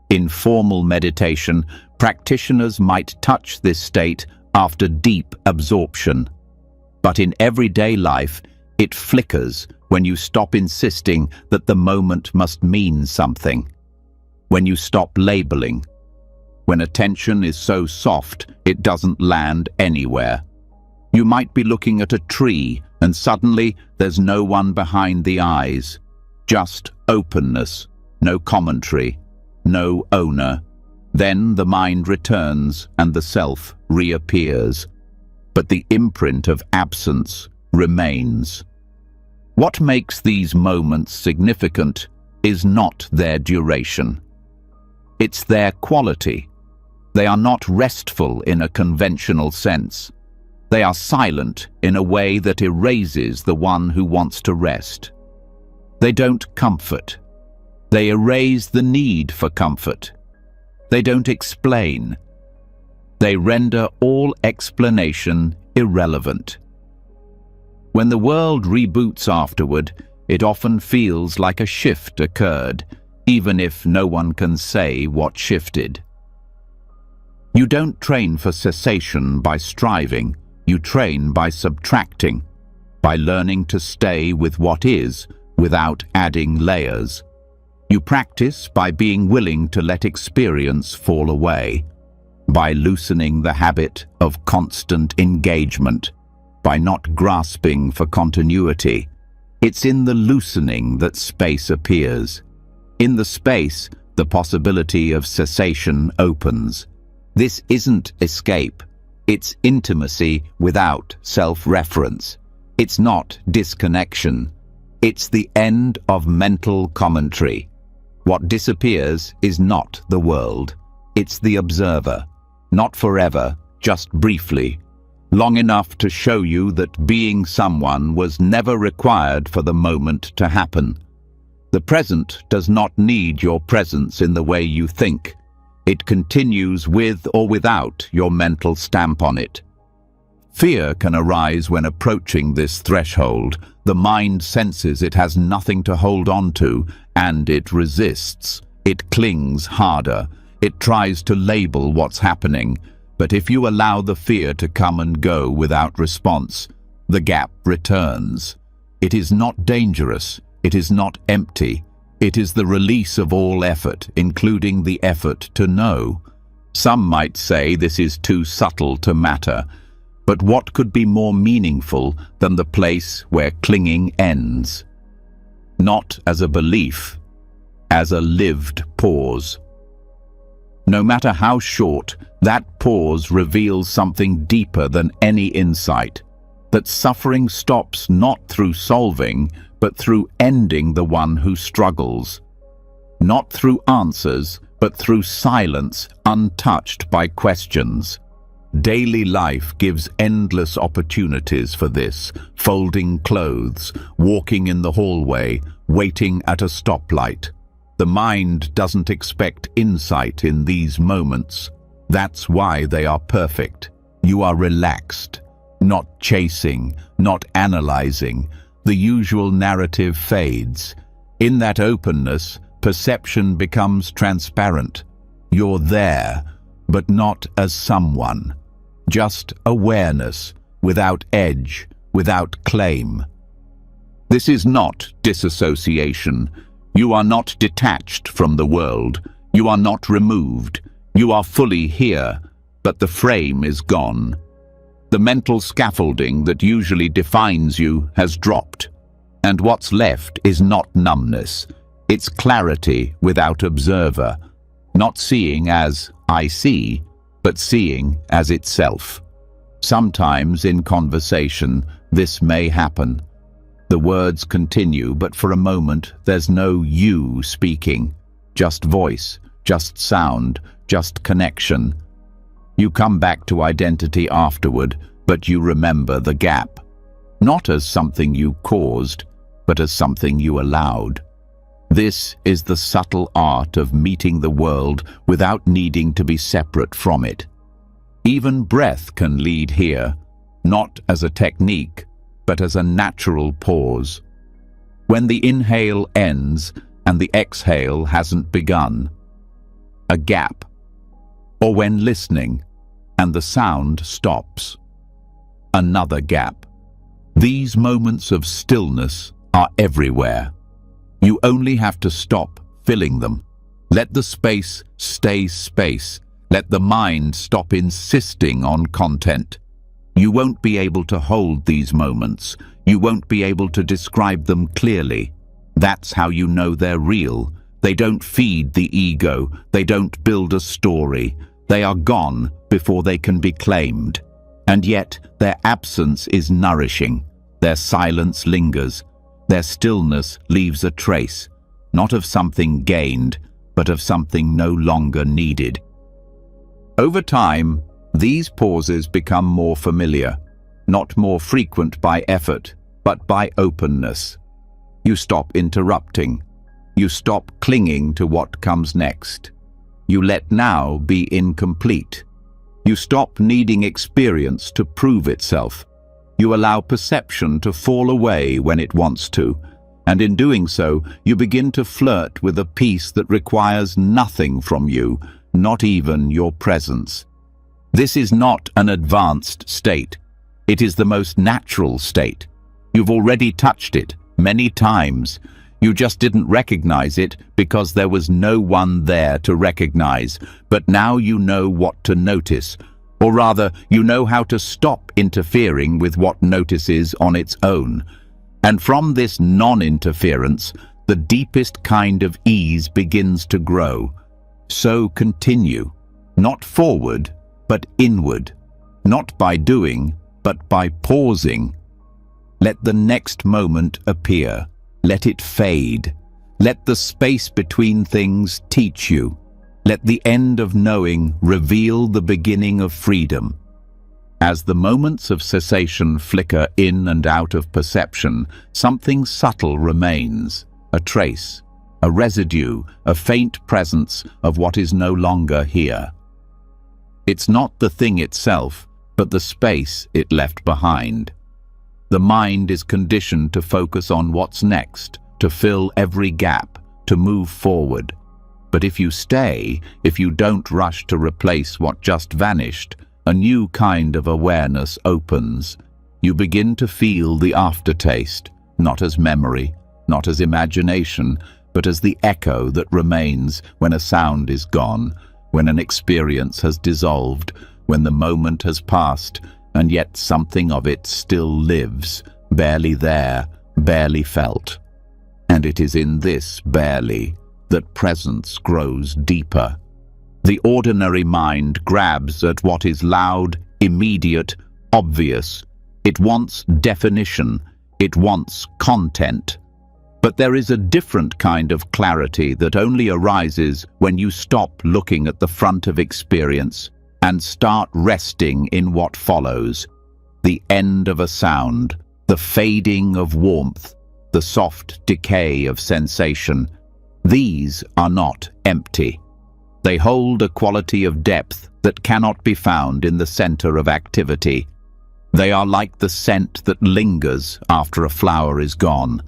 In formal meditation, practitioners might touch this state after deep absorption. But in everyday life, it flickers when you stop insisting that the moment must mean something. When you stop labeling. When attention is so soft, it doesn't land anywhere. You might be looking at a tree and suddenly there's no one behind the eyes. Just openness, no commentary, no owner. Then the mind returns and the self reappears. But the imprint of absence remains. What makes these moments significant is not their duration. It's their quality. They are not restful in a conventional sense. They are silent in a way that erases the one who wants to rest. They don't comfort. They erase the need for comfort. They don't explain. They render all explanation irrelevant. When the world reboots afterward, it often feels like a shift occurred, even if no one can say what shifted. You don't train for cessation by striving. You train by subtracting, by learning to stay with what is without adding layers. You practice by being willing to let experience fall away, by loosening the habit of constant engagement, by not grasping for continuity. It's in the loosening that space appears. In the space, the possibility of cessation opens. This isn't escape. It's intimacy without self-reference. It's not disconnection. It's the end of mental commentary. What disappears is not the world. It's the observer. Not forever, just briefly. Long enough to show you that being someone was never required for the moment to happen. The present does not need your presence in the way you think. It continues with or without your mental stamp on it. Fear can arise when approaching this threshold. The mind senses it has nothing to hold on to, and it resists. It clings harder. It tries to label what's happening. But if you allow the fear to come and go without response, the gap returns. It is not dangerous. It is not empty. It is the release of all effort, including the effort to know. Some might say this is too subtle to matter, but what could be more meaningful than the place where clinging ends? Not as a belief, as a lived pause. No matter how short, that pause reveals something deeper than any insight, that suffering stops not through solving, but through ending the one who struggles. Not through answers, but through silence untouched by questions. Daily life gives endless opportunities for this: folding clothes, walking in the hallway, waiting at a stoplight. The mind doesn't expect insight in these moments. That's why they are perfect. You are relaxed, not chasing, not analyzing. The usual narrative fades. In that openness, perception becomes transparent. You're there, but not as someone. Just awareness, without edge, without claim. This is not disassociation. You are not detached from the world. You are not removed. You are fully here, but the frame is gone. The mental scaffolding that usually defines you has dropped. And what's left is not numbness. It's clarity without observer. Not seeing as I see, but seeing as itself. Sometimes in conversation, this may happen. The words continue, but for a moment there's no you speaking. Just voice, just sound, just connection. You come back to identity afterward, but you remember the gap. Not as something you caused, but as something you allowed. This is the subtle art of meeting the world without needing to be separate from it. Even breath can lead here, not as a technique, but as a natural pause. When the inhale ends and the exhale hasn't begun. A gap. Or when listening and the sound stops. Another gap. These moments of stillness are everywhere. You only have to stop filling them. Let the space stay space. Let the mind stop insisting on content. You won't be able to hold these moments. You won't be able to describe them clearly. That's how you know they're real. They don't feed the ego. They don't build a story. They are gone before they can be claimed. And yet, their absence is nourishing. Their silence lingers. Their stillness leaves a trace, not of something gained, but of something no longer needed. Over time, these pauses become more familiar, not more frequent by effort, but by openness. You stop interrupting. You stop clinging to what comes next. You let now be incomplete. You stop needing experience to prove itself. You allow perception to fall away when it wants to, and in doing so, you begin to flirt with a peace that requires nothing from you, not even your presence. This is not an advanced state. It is the most natural state. You've already touched it many times. You just didn't recognize it because there was no one there to recognize. But now you know what to notice, or rather, you know how to stop interfering with what notices on its own. And from this non-interference, the deepest kind of ease begins to grow. So continue, not forward, but inward, not by doing, but by pausing. Let the next moment appear. Let it fade. Let the space between things teach you. Let the end of knowing reveal the beginning of freedom. As the moments of cessation flicker in and out of perception, something subtle remains, a trace, a residue, a faint presence of what is no longer here. It's not the thing itself, but the space it left behind. The mind is conditioned to focus on what's next, to fill every gap, to move forward. But if you stay, if you don't rush to replace what just vanished, a new kind of awareness opens. You begin to feel the aftertaste, not as memory, not as imagination, but as the echo that remains when a sound is gone, when an experience has dissolved, when the moment has passed, and yet something of it still lives, barely there, barely felt. And it is in this barely that presence grows deeper. The ordinary mind grabs at what is loud, immediate, obvious. It wants definition. It wants content. But there is a different kind of clarity that only arises when you stop looking at the front of experience and start resting in what follows. The end of a sound, the fading of warmth, the soft decay of sensation. These are not empty. They hold a quality of depth that cannot be found in the center of activity. They are like the scent that lingers after a flower is gone.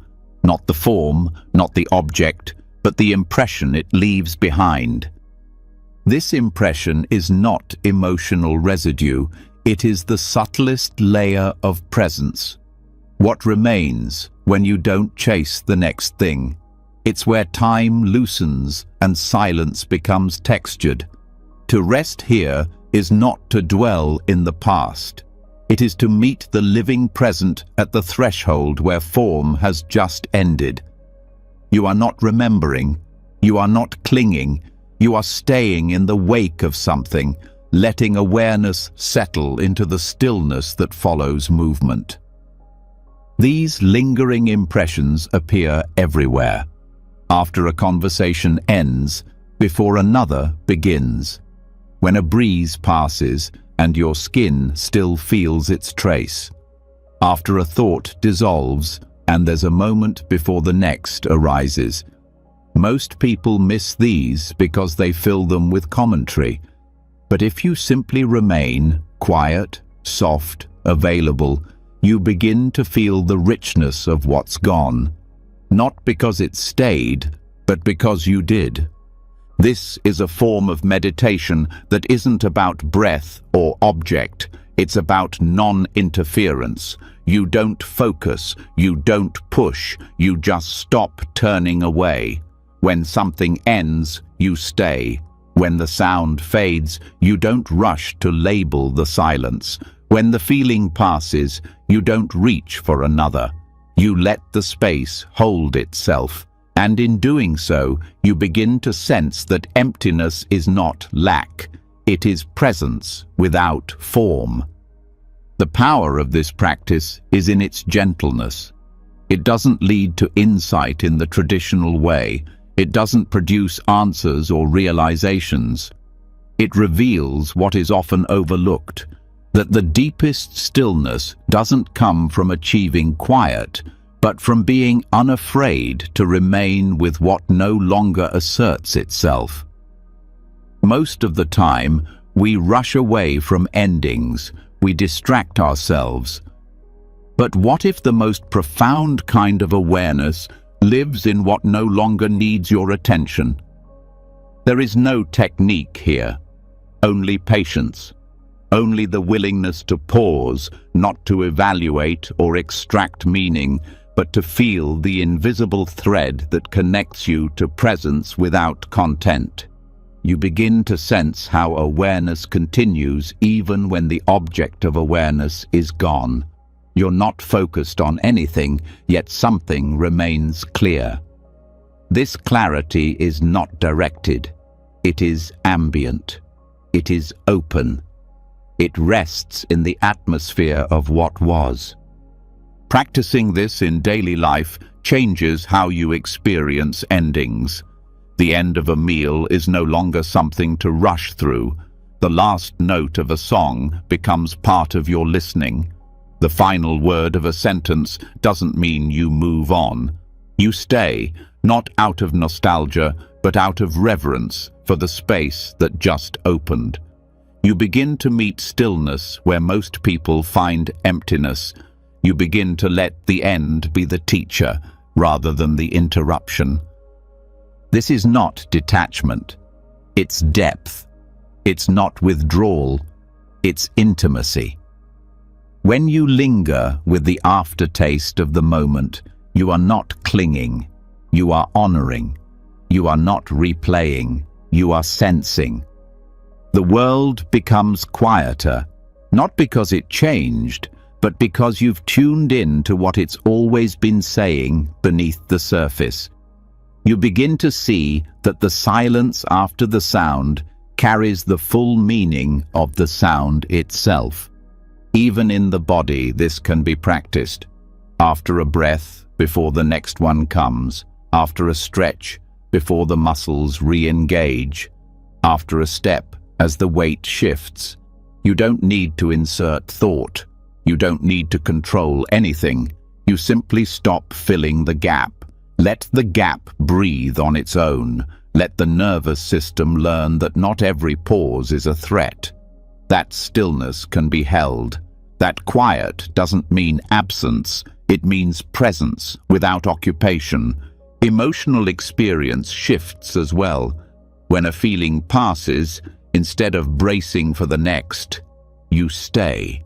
Not the form, not the object, but the impression it leaves behind. This impression is not emotional residue. It is the subtlest layer of presence. What remains when you don't chase the next thing. It's where time loosens and silence becomes textured. To rest here is not to dwell in the past. It is to meet the living present at the threshold where form has just ended. You are not remembering. You are not clinging. You are staying in the wake of something, letting awareness settle into the stillness that follows movement. These lingering impressions appear everywhere. After a conversation ends, before another begins. When a breeze passes and your skin still feels its trace. After a thought dissolves and there's a moment before the next arises. Most people miss these because they fill them with commentary. But if you simply remain quiet, soft, available, you begin to feel the richness of what's gone. Not because it stayed, but because you did. This is a form of meditation that isn't about breath or object. It's about non-interference. You don't focus, you don't push, you just stop turning away. When something ends, you stay. When the sound fades, you don't rush to label the silence. When the feeling passes, you don't reach for another. You let the space hold itself, and in doing so, you begin to sense that emptiness is not lack. It is presence without form. The power of this practice is in its gentleness. It doesn't lead to insight in the traditional way. It doesn't produce answers or realizations. It reveals what is often overlooked, that the deepest stillness doesn't come from achieving quiet, but from being unafraid to remain with what no longer asserts itself. Most of the time, we rush away from endings. We distract ourselves. But what if the most profound kind of awareness lives in what no longer needs your attention? There is no technique here, only patience, only the willingness to pause, not to evaluate or extract meaning, but to feel the invisible thread that connects you to presence without content. You begin to sense how awareness continues even when the object of awareness is gone. You're not focused on anything, yet something remains clear. This clarity is not directed. It is ambient. It is open. It rests in the atmosphere of what was. Practicing this in daily life changes how you experience endings. The end of a meal is no longer something to rush through. The last note of a song becomes part of your listening. The final word of a sentence doesn't mean you move on. You stay, not out of nostalgia, but out of reverence for the space that just opened. You begin to meet stillness where most people find emptiness. You begin to let the end be the teacher rather than the interruption. This is not detachment. It's depth. It's not withdrawal. It's intimacy. When you linger with the aftertaste of the moment, you are not clinging. You are honoring. You are not replaying. You are sensing. The world becomes quieter, not because it changed, but because you've tuned in to what it's always been saying beneath the surface. You begin to see that the silence after the sound carries the full meaning of the sound itself. Even in the body, this can be practiced. After a breath, before the next one comes. After a stretch, before the muscles re-engage. After a step, as the weight shifts. You don't need to insert thought. You don't need to control anything. You simply stop filling the gap. Let the gap breathe on its own. Let the nervous system learn that not every pause is a threat. That stillness can be held. That quiet doesn't mean absence. It means presence without occupation. Emotional experience shifts as well. When a feeling passes, instead of bracing for the next, you stay.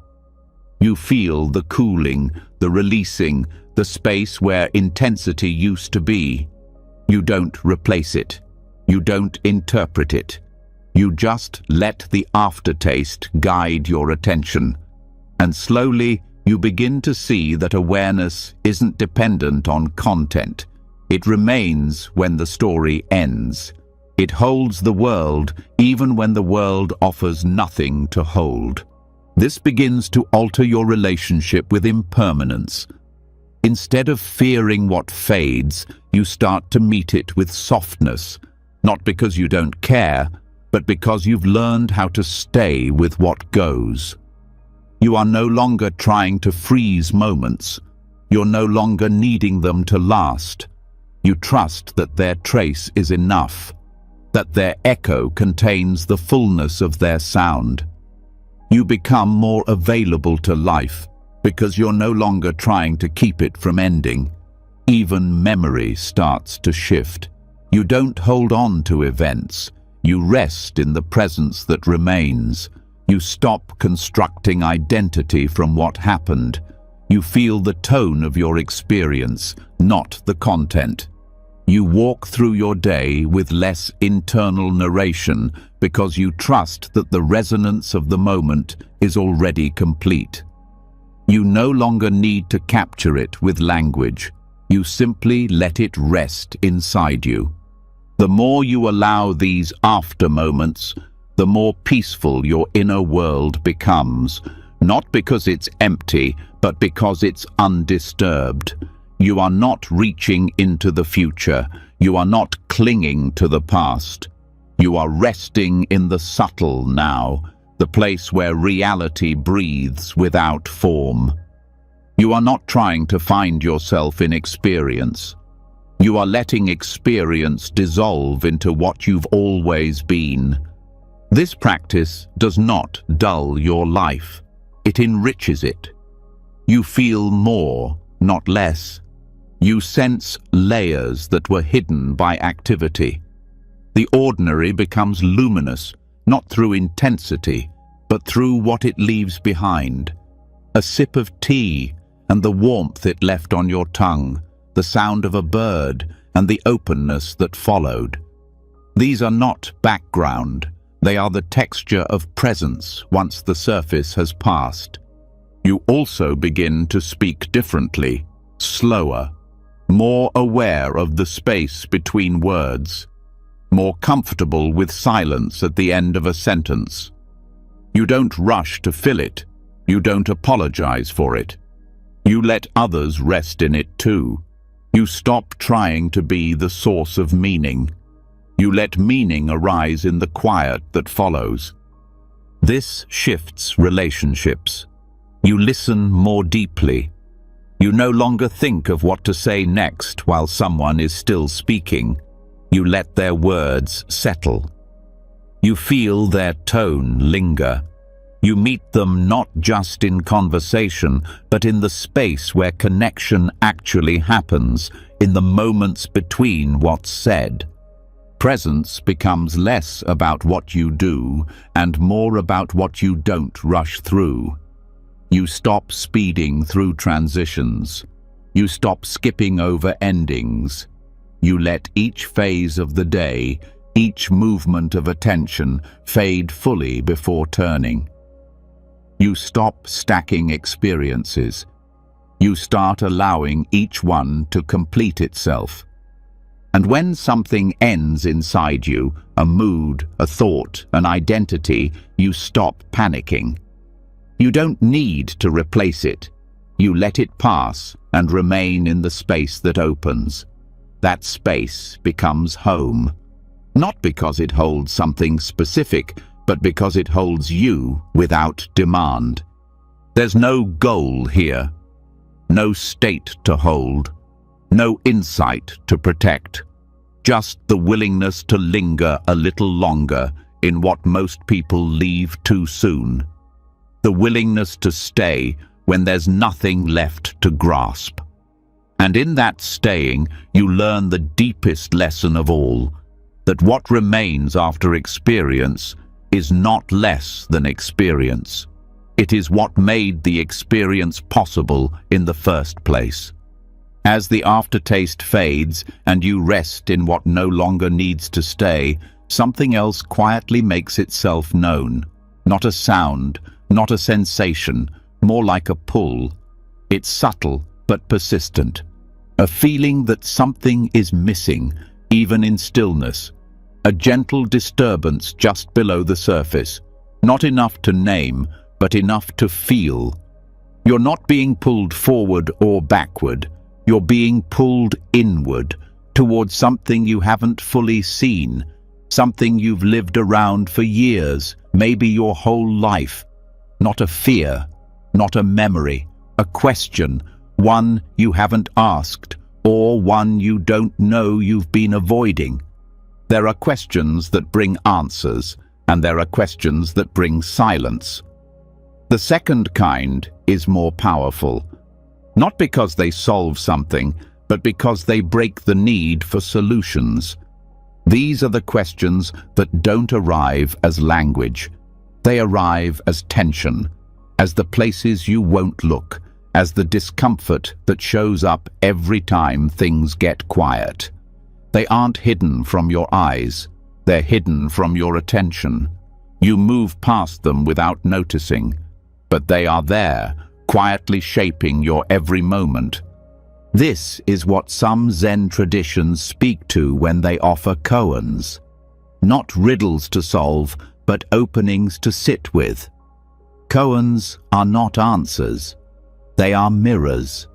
You feel the cooling, the releasing, the space where intensity used to be. You don't replace it. You don't interpret it. You just let the aftertaste guide your attention. And slowly, you begin to see that awareness isn't dependent on content. It remains when the story ends. It holds the world even when the world offers nothing to hold. This begins to alter your relationship with impermanence. Instead of fearing what fades, you start to meet it with softness, not because you don't care, but because you've learned how to stay with what goes. You are no longer trying to freeze moments. You're no longer needing them to last. You trust that their trace is enough, that their echo contains the fullness of their sound. You become more available to life because you're no longer trying to keep it from ending. Even memory starts to shift. You don't hold on to events. You rest in the presence that remains. You stop constructing identity from what happened. You feel the tone of your experience, not the content. You walk through your day with less internal narration because you trust that the resonance of the moment is already complete. You no longer need to capture it with language. You simply let it rest inside you. The more you allow these after moments, the more peaceful your inner world becomes, not because it's empty, but because it's undisturbed. You are not reaching into the future. You are not clinging to the past. You are resting in the subtle now, the place where reality breathes without form. You are not trying to find yourself in experience. You are letting experience dissolve into what you've always been. This practice does not dull your life. It enriches it. You feel more, not less. You sense layers that were hidden by activity. The ordinary becomes luminous, not through intensity, but through what it leaves behind. A sip of tea and the warmth it left on your tongue, the sound of a bird and the openness that followed. These are not background. They are the texture of presence once the surface has passed. You also begin to speak differently, slower, more aware of the space between words, more comfortable with silence at the end of a sentence. You don't rush to fill it. You don't apologize for it. You let others rest in it too. You stop trying to be the source of meaning. You let meaning arise in the quiet that follows. This shifts relationships. You listen more deeply. You no longer think of what to say next while someone is still speaking. You let their words settle. You feel their tone linger. You meet them not just in conversation, but in the space where connection actually happens, in the moments between what's said. Presence becomes less about what you do and more about what you don't rush through. You stop speeding through transitions. You stop skipping over endings. You let each phase of the day, each movement of attention, fade fully before turning. You stop stacking experiences. You start allowing each one to complete itself. And when something ends inside you, a mood, a thought, an identity, you stop panicking. You don't need to replace it. You let it pass and remain in the space that opens. That space becomes home. Not because it holds something specific, but because it holds you without demand. There's no goal here, no state to hold, no insight to protect, just the willingness to linger a little longer in what most people leave too soon. The willingness to stay when there's nothing left to grasp. And in that staying, you learn the deepest lesson of all, that what remains after experience is not less than experience. It is what made the experience possible in the first place. As the aftertaste fades and you rest in what no longer needs to stay, something else quietly makes itself known. Not a sound, not a sensation, more like a pull. It's subtle but persistent. A feeling that something is missing, even in stillness. A gentle disturbance just below the surface. Not enough to name, but enough to feel. You're not being pulled forward or backward. You're being pulled inward, towards something you haven't fully seen, something you've lived around for years, maybe your whole life. Not a fear, not a memory, a question, one you haven't asked, or one you don't know you've been avoiding. There are questions that bring answers, and there are questions that bring silence. The second kind is more powerful, not because they solve something, but because they break the need for solutions. These are the questions that don't arrive as language. They arrive as tension, as the places you won't look, as the discomfort that shows up every time things get quiet. They aren't hidden from your eyes. They're hidden from your attention. You move past them without noticing, but they are there, quietly shaping your every moment. This is what some Zen traditions speak to when they offer koans. Not riddles to solve, but openings to sit with. Koans are not answers. They are mirrors.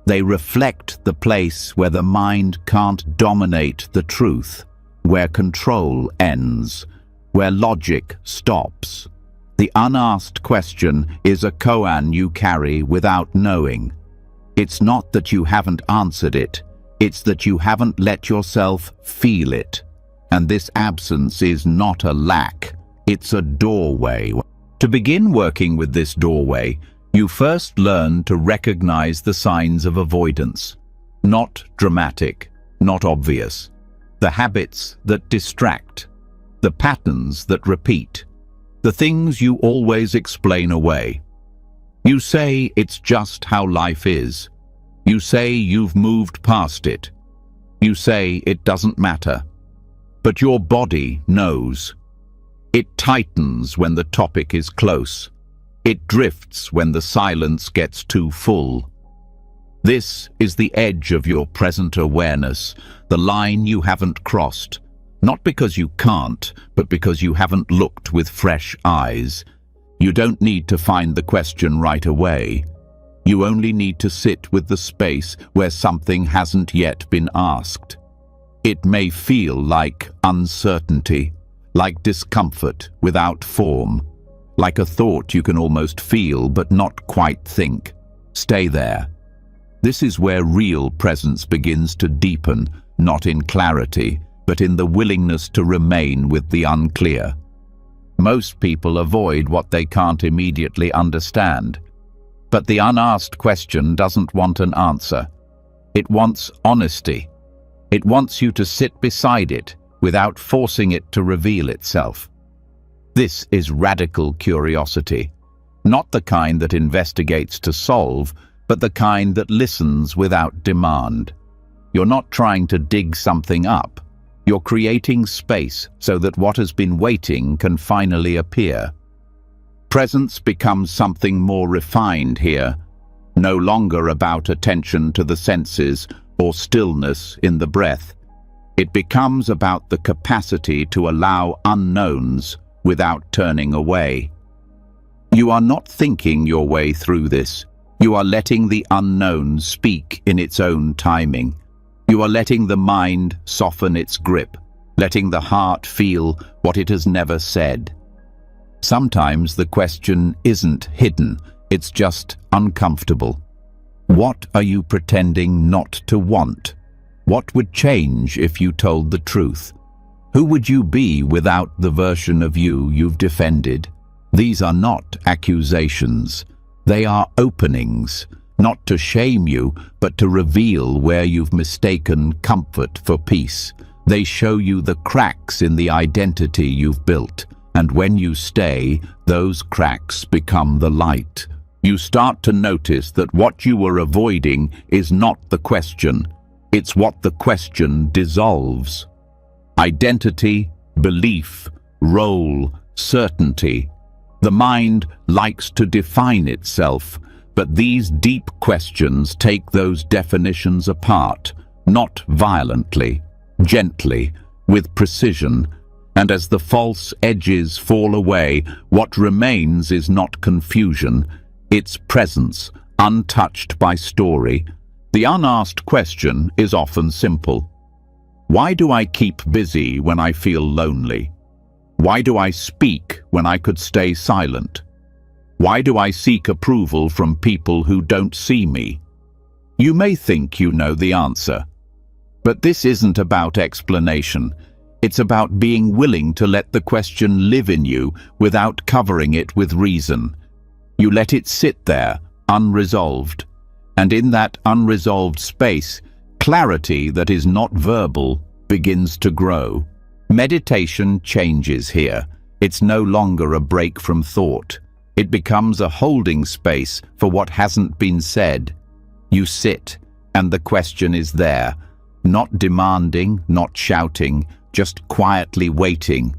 They reflect the place where the mind can't dominate the truth, where control ends, where logic stops. The unasked question is a koan you carry without knowing. It's not that you haven't answered it, it's that you haven't let yourself feel it. And this absence is not a lack, it's a doorway. To begin working with this doorway, you first learn to recognize the signs of avoidance. Not dramatic, not obvious. The habits that distract, the patterns that repeat, the things you always explain away. You say it's just how life is. You say you've moved past it. You say it doesn't matter. But your body knows. It tightens when the topic is close. It drifts when the silence gets too full. This is the edge of your present awareness, the line you haven't crossed, not because you can't, but because you haven't looked with fresh eyes. You don't need to find the question right away. You only need to sit with the space where something hasn't yet been asked. It may feel like uncertainty, like discomfort without form, like a thought you can almost feel but not quite think. Stay there. This is where real presence begins to deepen, not in clarity, but in the willingness to remain with the unclear. Most people avoid what they can't immediately understand. But the unasked question doesn't want an answer. It wants honesty. It wants you to sit beside it without forcing it to reveal itself. This is radical curiosity, not the kind that investigates to solve, but the kind that listens without demand. You're not trying to dig something up. You're creating space so that what has been waiting can finally appear. Presence becomes something more refined here, no longer about attention to the senses or stillness in the breath. It becomes about the capacity to allow unknowns without turning away. You are not thinking your way through this. You are letting the unknown speak in its own timing. You are letting the mind soften its grip, letting the heart feel what it has never said. Sometimes the question isn't hidden, it's just uncomfortable. What are you pretending not to want? What would change if you told the truth? Who would you be without the version of you you've defended? These are not accusations. They are openings, not to shame you, but to reveal where you've mistaken comfort for peace. They show you the cracks in the identity you've built, and when you stay, those cracks become the light. You start to notice that what you were avoiding is not the question, it's what the question dissolves. Identity, belief, role, certainty. The mind likes to define itself, but these deep questions take those definitions apart, not violently, gently, with precision. And as the false edges fall away, what remains is not confusion, it's presence, untouched by story. The unasked question is often simple. Why do I keep busy when I feel lonely? Why do I speak when I could stay silent? Why do I seek approval from people who don't see me? You may think you know the answer, but this isn't about explanation. It's about being willing to let the question live in you without covering it with reason. You let it sit there, unresolved. And in that unresolved space, clarity that is not verbal begins to grow. Meditation changes here. It's no longer a break from thought. It becomes a holding space for what hasn't been said. You sit, and the question is there, not demanding, not shouting, just quietly waiting.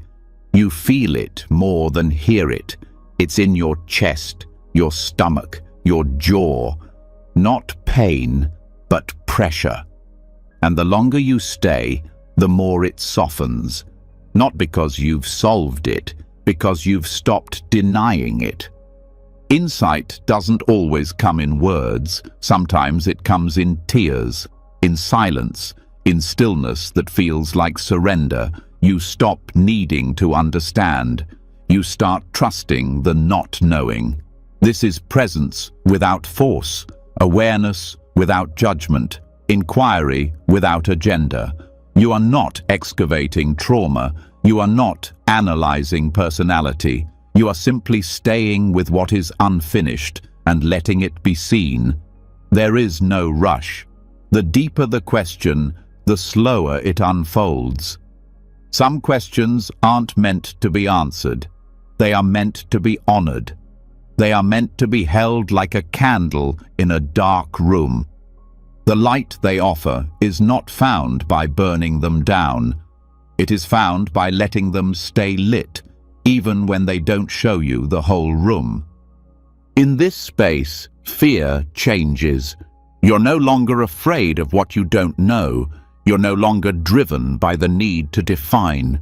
You feel it more than hear it. It's in your chest, your stomach, your jaw. Not pain, but pressure. And the longer you stay, the more it softens. Not because you've solved it, because you've stopped denying it. Insight doesn't always come in words. Sometimes it comes in tears, in silence, in stillness that feels like surrender. You stop needing to understand. You start trusting the not knowing. This is presence without force, awareness without judgment, inquiry without agenda. You are not excavating trauma. You are not analyzing personality. You are simply staying with what is unfinished and letting it be seen. There is no rush. The deeper the question, the slower it unfolds. Some questions aren't meant to be answered. They are meant to be honored. They are meant to be held like a candle in a dark room. The light they offer is not found by burning them down. It is found by letting them stay lit, even when they don't show you the whole room. In this space, fear changes. You're no longer afraid of what you don't know. You're no longer driven by the need to define.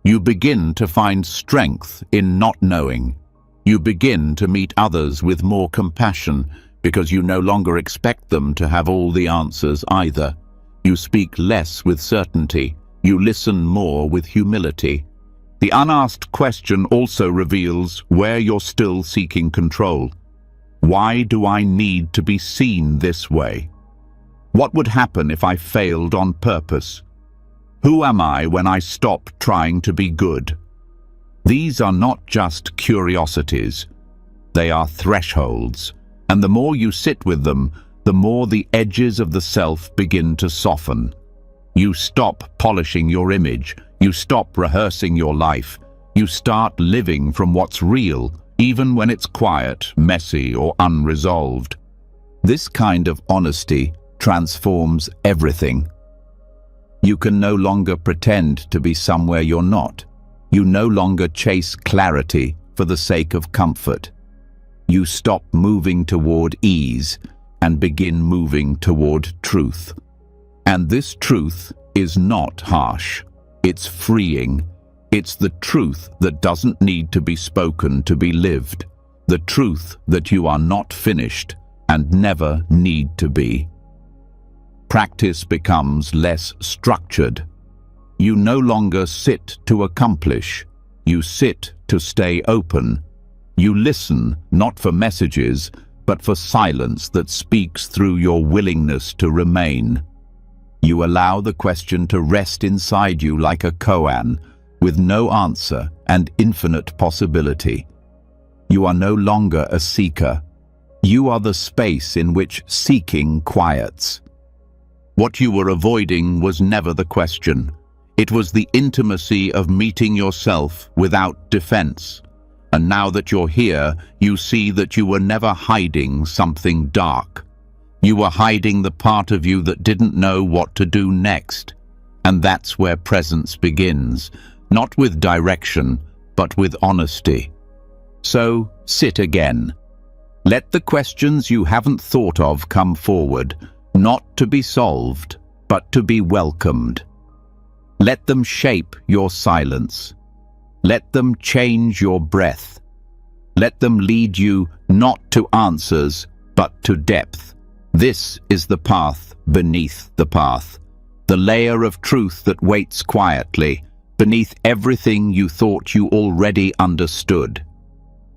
You begin to find strength in not knowing. You begin to meet others with more compassion because you no longer expect them to have all the answers either. You speak less with certainty. You listen more with humility. The unasked question also reveals where you're still seeking control. Why do I need to be seen this way? What would happen if I failed on purpose? Who am I when I stop trying to be good? These are not just curiosities. They are thresholds. And the more you sit with them, the more the edges of the self begin to soften. You stop polishing your image. You stop rehearsing your life. You start living from what's real, even when it's quiet, messy, or unresolved. This kind of honesty transforms everything. You can no longer pretend to be somewhere you're not. You no longer chase clarity for the sake of comfort. You stop moving toward ease and begin moving toward truth. And this truth is not harsh. It's freeing. It's the truth that doesn't need to be spoken to be lived. The truth that you are not finished and never need to be. Practice becomes less structured. You no longer sit to accomplish. You sit to stay open. You listen not for messages, but for silence that speaks through your willingness to remain. You allow the question to rest inside you like a koan, with no answer and infinite possibility. You are no longer a seeker. You are the space in which seeking quiets. What you were avoiding was never the question. It was the intimacy of meeting yourself without defense. And now that you're here, you see that you were never hiding something dark. You were hiding the part of you that didn't know what to do next. And that's where presence begins, not with direction, but with honesty. So, sit again. Let the questions you haven't thought of come forward, not to be solved, but to be welcomed. Let them shape your silence. Let them change your breath. Let them lead you not to answers, but to depth. This is the path beneath the path, the layer of truth that waits quietly, beneath everything you thought you already understood.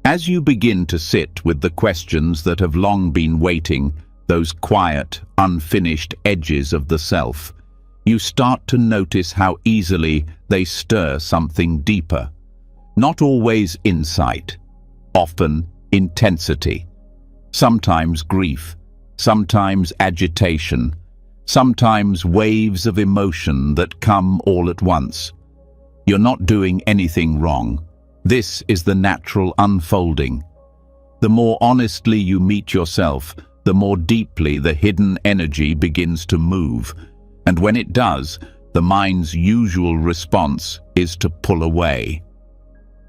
As you begin to sit with the questions that have long been waiting, those quiet, unfinished edges of the self, you start to notice how easily they stir something deeper. Not always insight, often intensity. Sometimes grief, sometimes agitation, sometimes waves of emotion that come all at once. You're not doing anything wrong. This is the natural unfolding. The more honestly you meet yourself, the more deeply the hidden energy begins to move. And when it does, the mind's usual response is to pull away.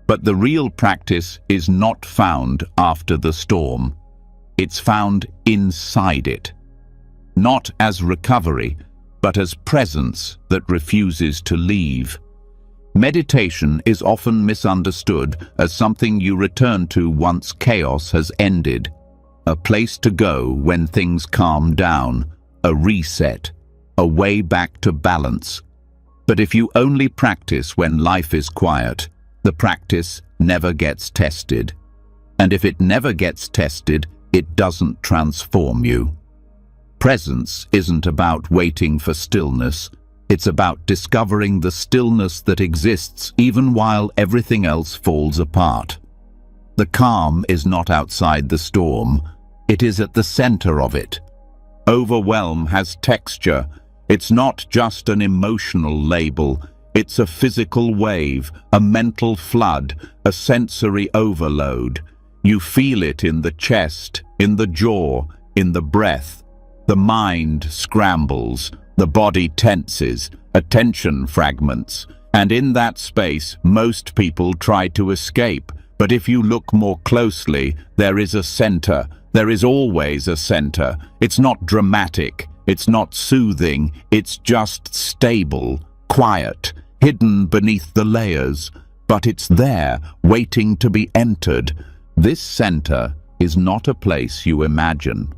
But the real practice is not found after the storm. It's found inside it. Not as recovery, but as presence that refuses to leave. Meditation is often misunderstood as something you return to once chaos has ended, a place to go when things calm down, a reset, a way back to balance. But if you only practice when life is quiet, the practice never gets tested. And if it never gets tested, it doesn't transform you. Presence isn't about waiting for stillness. It's about discovering the stillness that exists even while everything else falls apart. The calm is not outside the storm. It is at the center of it. Overwhelm has texture. It's not just an emotional label. It's a physical wave, a mental flood, a sensory overload. You feel it in the chest, in the jaw, in the breath. The mind scrambles, the body tenses, attention fragments, and in that space most people try to escape. But if you look more closely, there is a center. There is always a center. It's not dramatic, it's not soothing, it's just stable, quiet, hidden beneath the layers, but it's there, waiting to be entered. This center is not a place you imagine.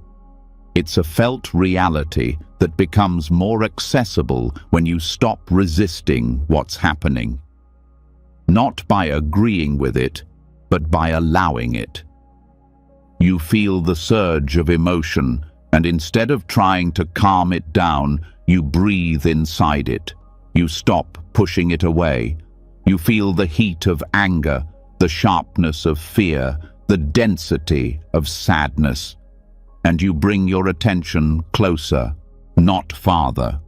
It's a felt reality that becomes more accessible when you stop resisting what's happening. Not by agreeing with it, but by allowing it. You feel the surge of emotion, and instead of trying to calm it down, you breathe inside it. You stop pushing it away. You feel the heat of anger, the sharpness of fear, the density of sadness. And you bring your attention closer, not farther.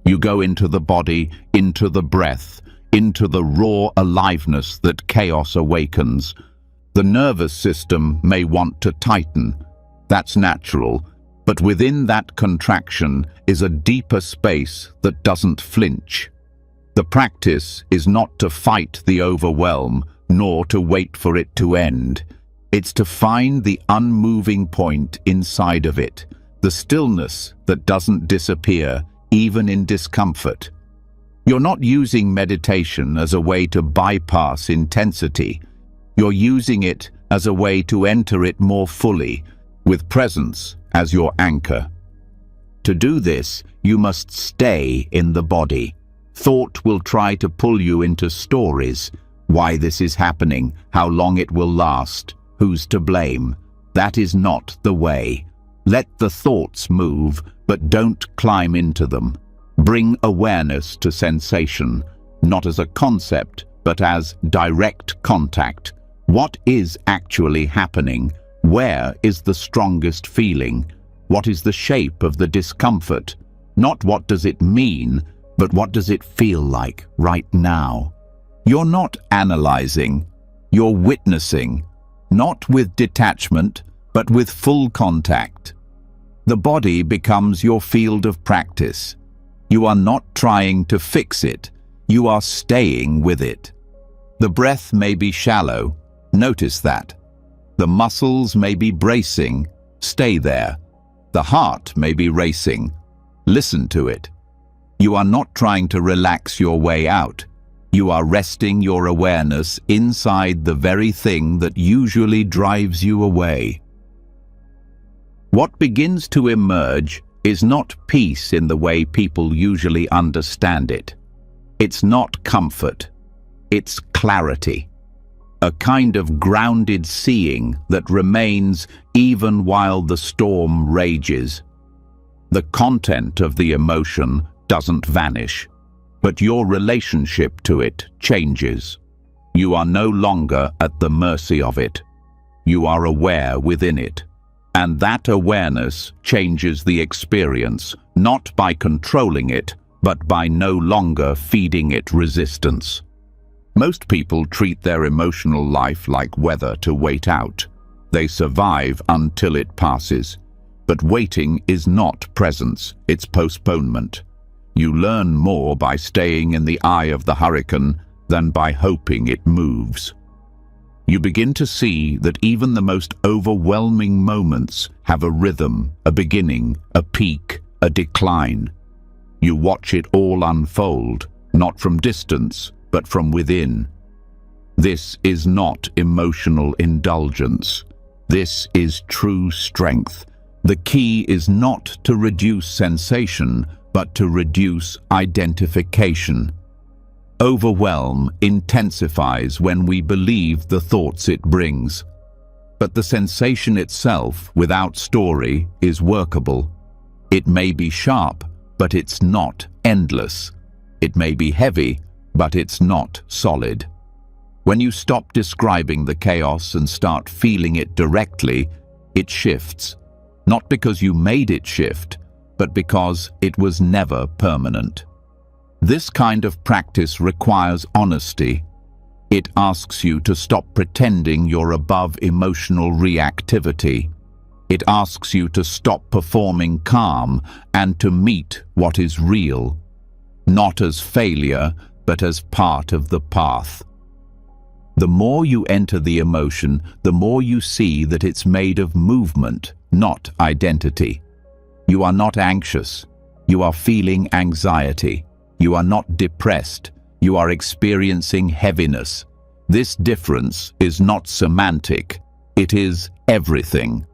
You go into the body, into the breath, into the raw aliveness that chaos awakens. The nervous system may want to tighten. That's natural, but within that contraction is a deeper space that doesn't flinch. The practice is not to fight the overwhelm, nor to wait for it to end. It's to find the unmoving point inside of it, the stillness that doesn't disappear, even in discomfort. You're not using meditation as a way to bypass intensity. You're using it as a way to enter it more fully, with presence as your anchor. To do this, you must stay in the body. Thought will try to pull you into stories, why this is happening, how long it will last, who's to blame. That is not the way. Let the thoughts move, but don't climb into them. Bring awareness to sensation, not as a concept, but as direct contact. What is actually happening? Where is the strongest feeling? What is the shape of the discomfort? Not what does it mean, but what does it feel like right now? You're not analyzing, you're witnessing, not with detachment, but with full contact. The body becomes your field of practice. You are not trying to fix it, you are staying with it. The breath may be shallow, notice that. The muscles may be bracing, stay there. The heart may be racing, listen to it. You are not trying to relax your way out. You are resting your awareness inside the very thing that usually drives you away. What begins to emerge is not peace in the way people usually understand it. It's not comfort. It's clarity. A kind of grounded seeing that remains even while the storm rages. The content of the emotion doesn't vanish, but your relationship to it changes. You are no longer at the mercy of it. You are aware within it. And that awareness changes the experience, not by controlling it, but by no longer feeding it resistance. Most people treat their emotional life like weather to wait out. They survive until it passes. But waiting is not presence, it's postponement. You learn more by staying in the eye of the hurricane than by hoping it moves. You begin to see that even the most overwhelming moments have a rhythm, a beginning, a peak, a decline. You watch it all unfold, not from distance, but from within. This is not emotional indulgence. This is true strength. The key is not to reduce sensation, but to reduce identification. Overwhelm intensifies when we believe the thoughts it brings. But the sensation itself, without story, is workable. It may be sharp, but it's not endless. It may be heavy, but it's not solid. When you stop describing the chaos and start feeling it directly, it shifts. Not because you made it shift, but because it was never permanent. This kind of practice requires honesty. It asks you to stop pretending you're above emotional reactivity. It asks you to stop performing calm and to meet what is real, not as failure, but as part of the path. The more you enter the emotion, the more you see that it's made of movement, not identity. You are not anxious. You are feeling anxiety. You are not depressed. You are experiencing heaviness. This difference is not semantic. It is everything.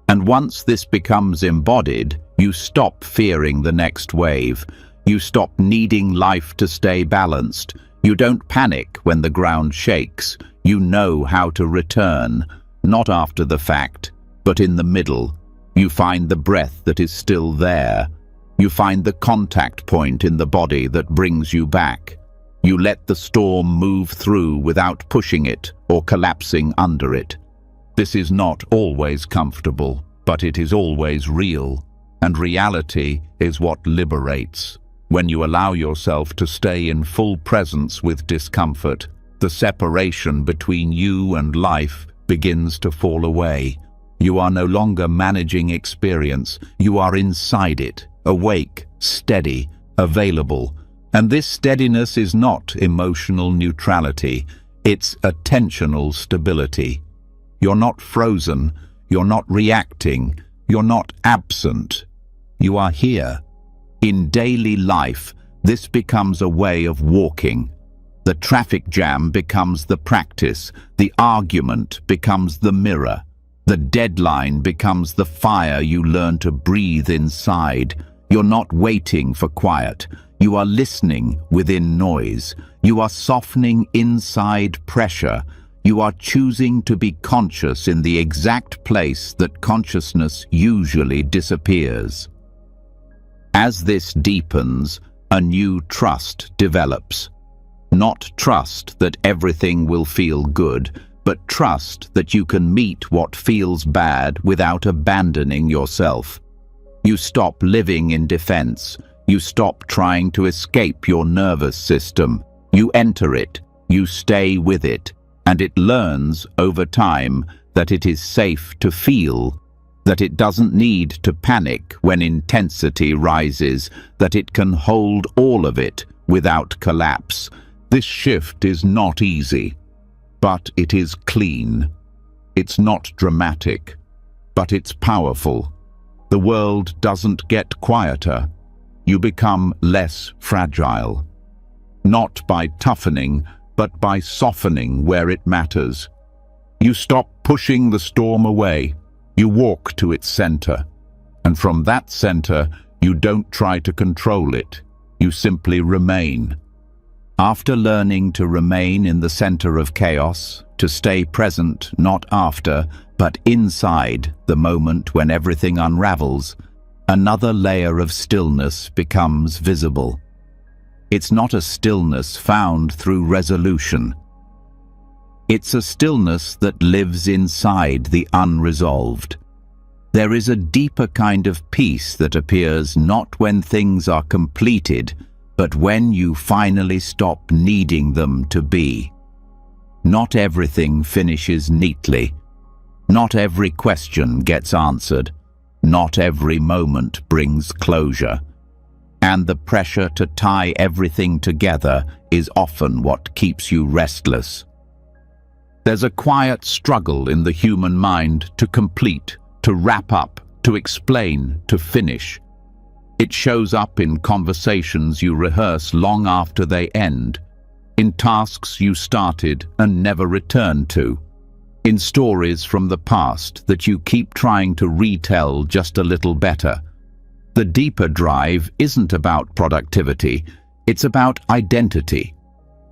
And once this becomes embodied, you stop fearing the next wave. You stop needing life to stay balanced. You don't panic when the ground shakes. You know how to return, not after the fact, but in the middle. You find the breath that is still there. You find the contact point in the body that brings you back. You let the storm move through without pushing it or collapsing under it. This is not always comfortable, but it is always real. And reality is what liberates. When you allow yourself to stay in full presence with discomfort, the separation between you and life begins to fall away. You are no longer managing experience. You are inside it, awake, steady, available. And this steadiness is not emotional neutrality. It's attentional stability. You're not frozen. You're not reacting. You're not absent. You are here. In daily life, this becomes a way of walking. The traffic jam becomes the practice. The argument becomes the mirror. The deadline becomes the fire you learn to breathe inside. You're not waiting for quiet. You are listening within noise. You are softening inside pressure. You are choosing to be conscious in the exact place that consciousness usually disappears. As this deepens, a new trust develops. Not trust that everything will feel good, but trust that you can meet what feels bad without abandoning yourself. You stop living in defense. You stop trying to escape your nervous system. You enter it. You stay with it. And it learns over time that it is safe to feel, that it doesn't need to panic when intensity rises, that it can hold all of it without collapse. This shift is not easy, but it is clean. It's not dramatic, but it's powerful. The world doesn't get quieter. You become less fragile. Not by toughening, but by softening where it matters. You stop pushing the storm away. You walk to its center. And from that center, you don't try to control it. You simply remain. After learning to remain in the center of chaos, to stay present not after, but inside the moment when everything unravels, another layer of stillness becomes visible. It's not a stillness found through resolution. It's a stillness that lives inside the unresolved. There is a deeper kind of peace that appears not when things are completed, but when you finally stop needing them to be. Not everything finishes neatly. Not every question gets answered. Not every moment brings closure. And the pressure to tie everything together is often what keeps you restless. There's a quiet struggle in the human mind to complete, to wrap up, to explain, to finish. It shows up in conversations you rehearse long after they end, in tasks you started and never returned to, in stories from the past that you keep trying to retell just a little better. The deeper drive isn't about productivity, it's about identity.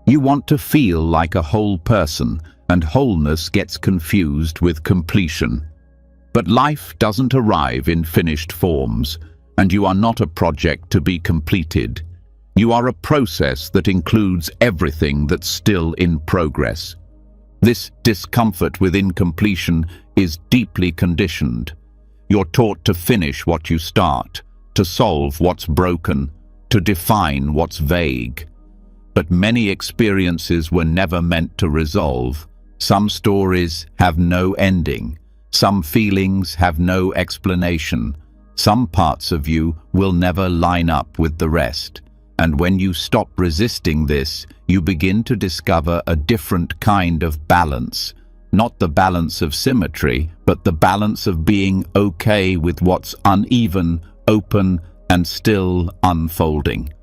You want to feel like a whole person, and wholeness gets confused with completion. But life doesn't arrive in finished forms, and you are not a project to be completed. You are a process that includes everything that's still in progress. This discomfort with incompletion is deeply conditioned. You're taught to finish what you start, to solve what's broken, to define what's vague. But many experiences were never meant to resolve. Some stories have no ending. Some feelings have no explanation. Some parts of you will never line up with the rest. And when you stop resisting this, you begin to discover a different kind of balance. Not the balance of symmetry, but the balance of being okay with what's uneven, open, and still unfolding.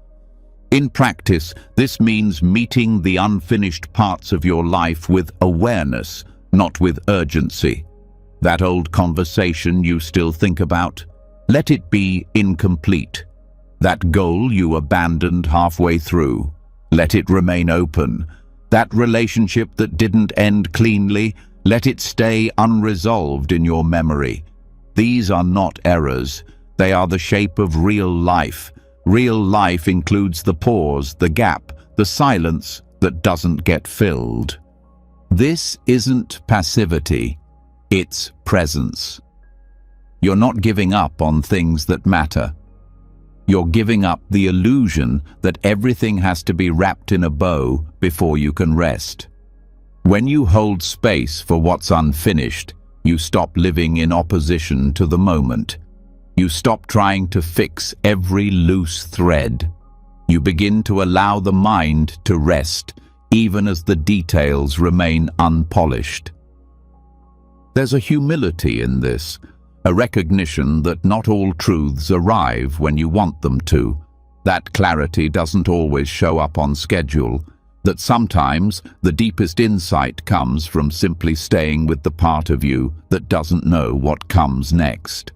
In practice, this means meeting the unfinished parts of your life with awareness, not with urgency. That old conversation you still think about, let it be incomplete. That goal you abandoned halfway through, let it remain open. That relationship that didn't end cleanly, let it stay unresolved in your memory. These are not errors. They are the shape of real life. Real life includes the pause, the gap, the silence that doesn't get filled. This isn't passivity, it's presence. You're not giving up on things that matter. You're giving up the illusion that everything has to be wrapped in a bow before you can rest. When you hold space for what's unfinished, you stop living in opposition to the moment. You stop trying to fix every loose thread. You begin to allow the mind to rest, even as the details remain unpolished. There's a humility in this, a recognition that not all truths arrive when you want them to. That clarity doesn't always show up on schedule, that sometimes the deepest insight comes from simply staying with the part of you that doesn't know what comes next.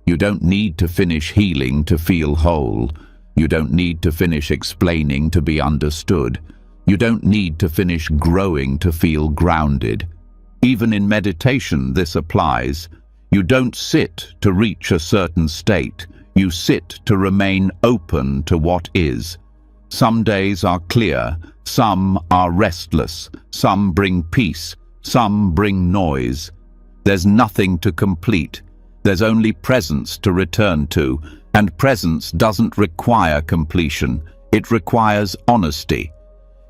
You don't need to finish healing to feel whole. You don't need to finish explaining to be understood. You don't need to finish growing to feel grounded. Even in meditation, this applies. You don't sit to reach a certain state. You sit to remain open to what is. Some days are clear, some are restless, some bring peace, some bring noise. There's nothing to complete. There's only presence to return to, and presence doesn't require completion. It requires honesty.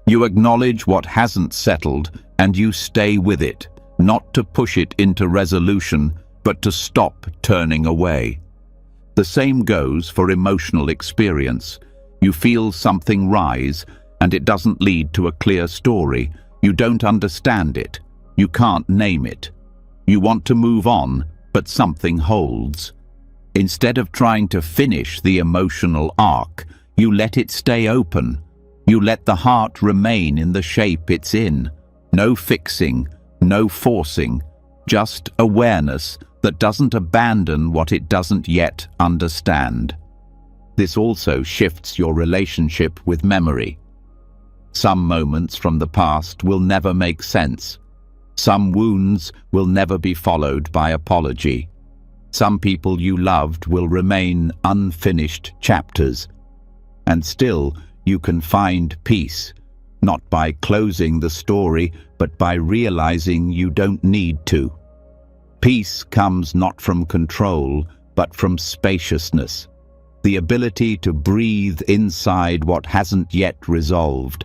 You acknowledge what hasn't settled, and you stay with it, not to push it into resolution, but to stop turning away. The same goes for emotional experience. You feel something rise, and it doesn't lead to a clear story. You don't understand it. You can't name it. You want to move on, but something holds. Instead of trying to finish the emotional arc, you let it stay open. You let the heart remain in the shape it's in. No fixing, no forcing, just awareness that doesn't abandon what it doesn't yet understand. This also shifts your relationship with memory. Some moments from the past will never make sense. Some wounds will never be followed by apology. Some people you loved will remain unfinished chapters. And still, you can find peace, not by closing the story, but by realizing you don't need to. Peace comes not from control, but from spaciousness, the ability to breathe inside what hasn't yet resolved.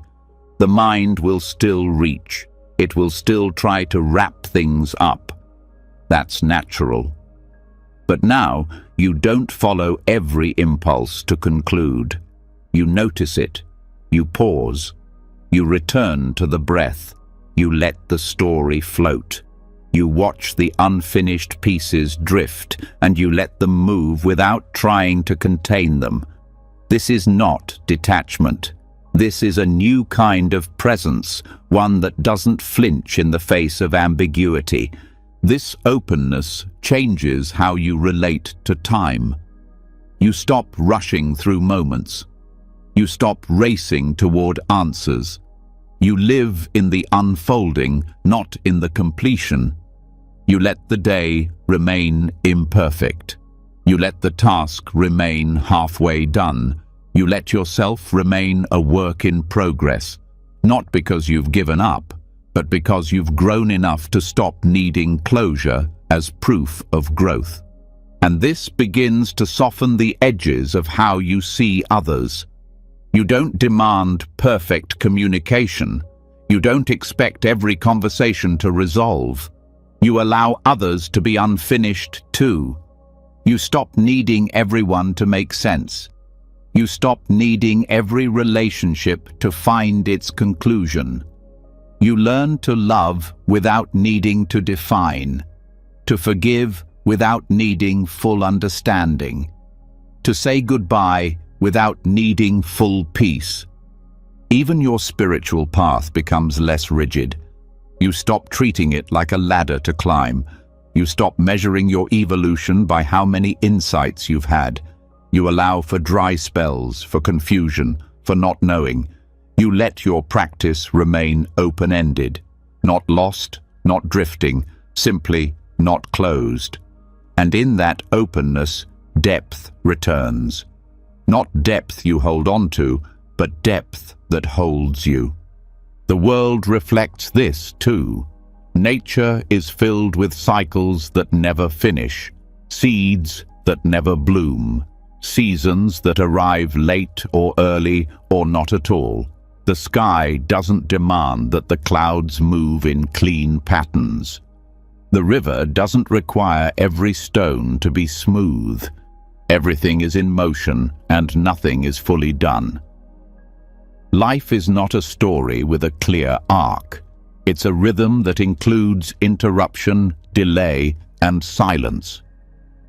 The mind will still reach. It will still try to wrap things up. That's natural. But now, you don't follow every impulse to conclude. You notice it. You pause. You return to the breath. You let the story float. You watch the unfinished pieces drift, and you let them move without trying to contain them. This is not detachment. This is a new kind of presence, one that doesn't flinch in the face of ambiguity. This openness changes how you relate to time. You stop rushing through moments. You stop racing toward answers. You live in the unfolding, not in the completion. You let the day remain imperfect. You let the task remain halfway done. You let yourself remain a work in progress, not because you've given up, but because you've grown enough to stop needing closure as proof of growth. And this begins to soften the edges of how you see others. You don't demand perfect communication. You don't expect every conversation to resolve. You allow others to be unfinished too. You stop needing everyone to make sense. You stop needing every relationship to find its conclusion. You learn to love without needing to define, to forgive without needing full understanding, to say goodbye without needing full peace. Even your spiritual path becomes less rigid. You stop treating it like a ladder to climb. You stop measuring your evolution by how many insights you've had. You allow for dry spells, for confusion, for not knowing. You let your practice remain open-ended, not lost, not drifting, simply not closed. And in that openness, depth returns. Not depth you hold on to, but depth that holds you. The world reflects this too. Nature is filled with cycles that never finish, seeds that never bloom, seasons that arrive late or early or not at all. The sky doesn't demand that the clouds move in clean patterns. The river doesn't require every stone to be smooth. Everything is in motion and nothing is fully done. Life is not a story with a clear arc. It's a rhythm that includes interruption, delay, and silence.